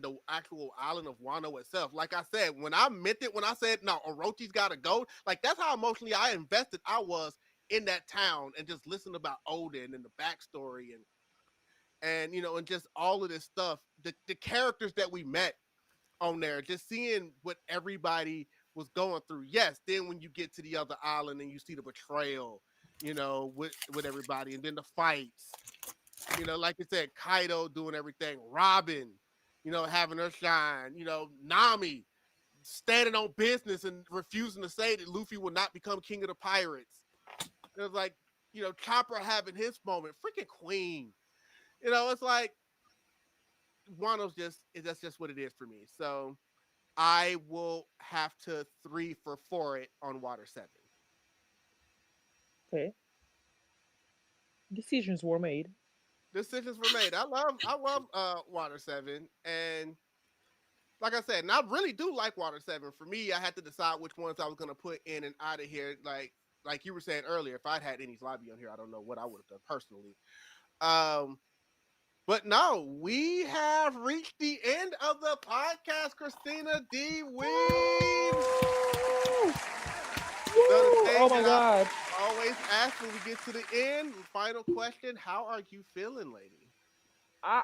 the actual island of Wano itself. Like I said, when I meant it, when I said, no, Orochi's got to go, like that's how emotionally I invested I was in that town and just listen about Odin and the backstory and just all of this stuff. The characters that we met on there, just seeing what everybody was going through. Yes, then when you get to the other island and you see the betrayal, with everybody, and then the fights. Like you said, Kaido doing everything, Robin, having her shine, Nami standing on business and refusing to say that Luffy will not become king of the pirates. It was like, Chopper having his moment, freaking Queen. It's like Wano's that's just what it is for me. So I will have to 3 for 4 it on Water 7. Okay. Decisions were made. I love Water 7, and like I said, and I really do like Water 7. For me, I had to decide which ones I was gonna put in and out of here. Like you were saying earlier, if I'd had any lobby on here, I don't know what I would have done personally. But no, we have reached the end of the podcast. Kristina D Weeb. Oh my god. I always ask when we get to the end. Final question: how are you feeling, lady?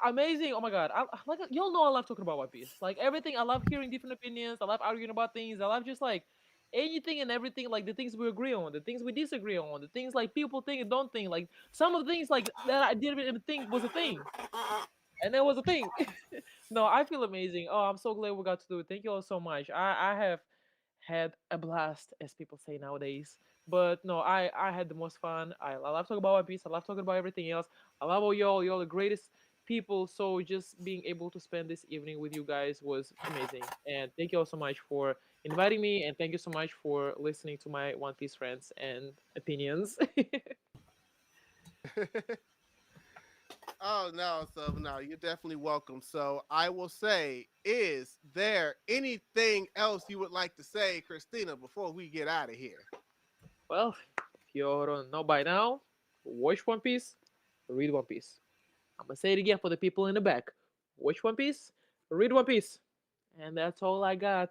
Amazing! Oh my god! Like y'all know I love talking about One Piece. Like everything, I love hearing different opinions. I love arguing about things. I love just like anything and everything. Like the things we agree on, the things we disagree on, the things like people think and don't think. Like some of the things like that I didn't even think was a thing, and that was a thing. No, I feel amazing. Oh, I'm so glad we got to do it. Thank you all so much. I have had a blast, as people say nowadays. But no, I had the most fun. I love talking about One Piece. I love talking about everything else. I love all y'all. Y'all the greatest people. So just being able to spend this evening with you guys was amazing. And thank you all so much for inviting me. And thank you so much for listening to my One Piece friends and opinions. Oh no, so no, you're definitely welcome. So I will say, is there anything else you would like to say, Kristina, before we get out of here? Well, if you don't know by now, watch One Piece, read One Piece. I'm gonna say it again for the people in the back. Watch One Piece, read One Piece. And that's all I got.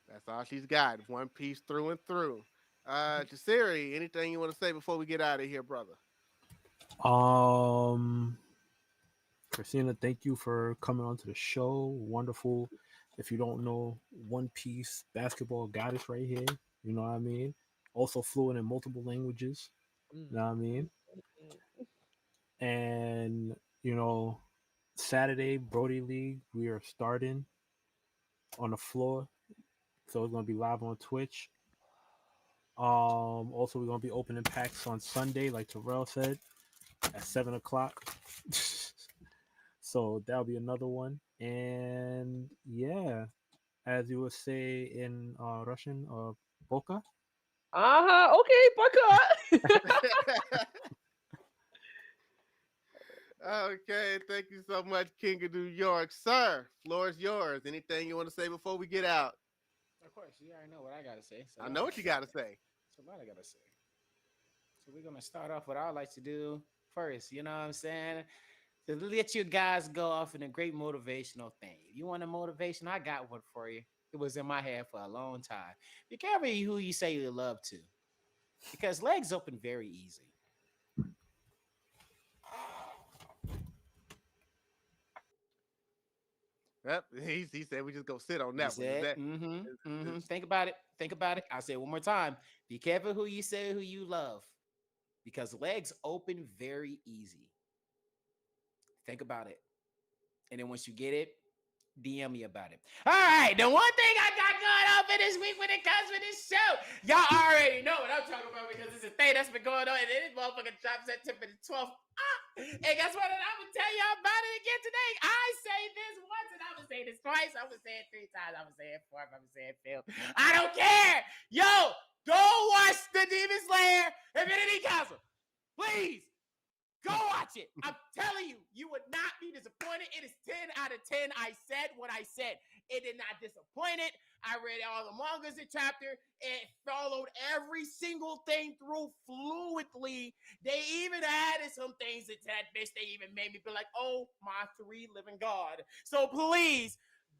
That's all she's got. One Piece through and through. Jasirii, anything you want to say before we get out of here, brother? Kristina, thank you for coming onto the show. Wonderful. If you don't know, One Piece basketball goddess right here. You know what I mean? Also fluent in multiple languages. You know what I mean? And, Saturday, Brody League, we are starting on the floor. So it's going to be live on Twitch. Also, we're going to be opening packs on Sunday, like Drell said, at 7 o'clock. So that'll be another one. And yeah, as you would say in Russian, Boka. Okay, пока. Okay, thank you so much, King of New York. Sir, floor is yours. Anything you want to say before we get out? Of course, you already know what I gotta say. I know what you gotta say. It's a lot I gotta say. So we're gonna start off what I like to do first. You know what I'm saying? To let you guys go off in a great motivational thing. If you want a motivation, I got one for you. It was in my head for a long time. Be careful who you say you love to, because legs open very easy. Yep, he said we just go sit on that one. Think about it. Think about it. I'll say it one more time. Be careful who you say who you love, because legs open very easy. Think about it. And then once you get it, DM me about it. All right, the one thing I got going on for this week when it comes to this show, y'all already know what I'm talking about because it's a thing that's been going on and this motherfucker drops September the 12th. And guess what? And I'm going to tell y'all about it again today. I say this once and I'm going to say this twice. I'm going to say it 3 times. I'm going to say it 4. I'm going to say it 5. I don't care. Yo, go watch the Demon Slayer Infinity Castle. Please. Go watch it. I'm telling you, you would not be disappointed. It is 10 out of 10. I said what I said. It did not disappoint it. I read all the mangas in chapter. It followed every single thing through fluidly. They even added some things into that bitch. They even made me feel like, oh, my 3 living God. So please,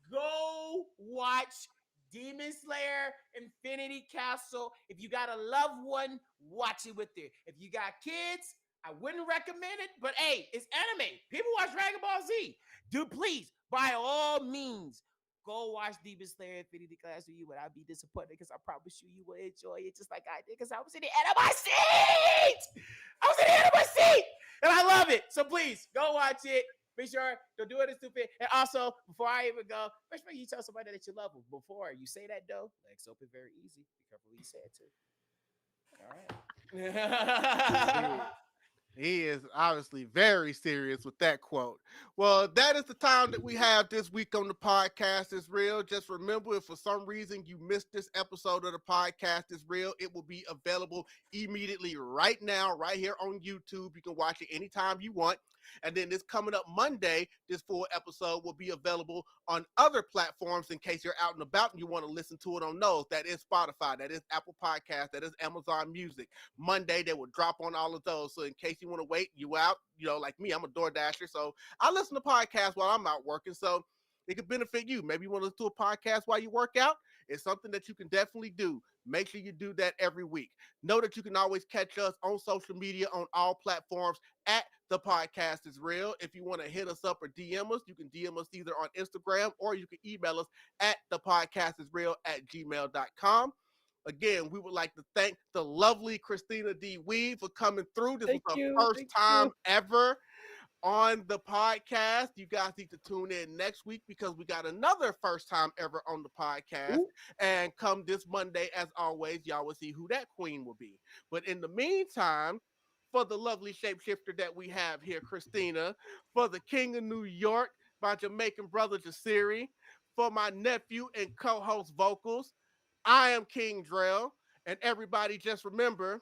go watch Demon Slayer Infinity Castle. If you got a loved one, watch it with it. If you got kids, I wouldn't recommend it, but hey, it's anime. People watch Dragon Ball Z. Dude, please, by all means, go watch Demon Slayer Infinity Castle. You would not be disappointed because I promise you, you will enjoy it just like I did because I was in the end of my seat. I was in the end of my seat, and I love it. So please, go watch it. Be sure don't do it as stupid. And also, before I even go, make sure you tell somebody that you love them. Before you say that, though, legs open very easy. Be careful what you say it to. All right. He is obviously very serious with that quote. Well, that is the time that we have this week on the podcast is real. Just remember, if for some reason you missed this episode of the podcast is real, it will be available immediately right now, right here on YouTube. You can watch it anytime you want. And then this coming up Monday, this full episode will be available on other platforms in case you're out and about and you want to listen to it on those. That is Spotify, that is Apple Podcasts, that is Amazon Music. Monday, they will drop on all of those. So in case you want to wait, you out, like me, I'm a DoorDasher. So I listen to podcasts while I'm out working. So it could benefit you. Maybe you want to listen to a podcast while you work out. It's something that you can definitely do. Make sure you do that every week. Know that you can always catch us on social media on all platforms at The Podcast is Real. If you want to hit us up or DM us, you can DM us either on Instagram or you can email us at thepodcastisreal@gmail.com. Again, we would like to thank the lovely Kristina D Weeb for coming through. This was her first time ever on the podcast. You guys need to tune in next week because we got another first time ever on the podcast. Ooh. And come this Monday, as always, y'all will see who that queen will be. But in the meantime, for the lovely shapeshifter that we have here, Kristina, for the King of New York, my Jamaican brother Jasirii, for my nephew and co-host VoQualz, I am King Drell. And everybody just remember,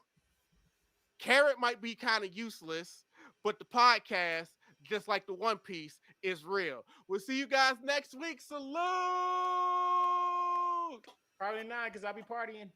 Carrot might be kind of useless, but the podcast, just like the One Piece, is real. We'll see you guys next week. Salute! Probably not, because I'll be partying.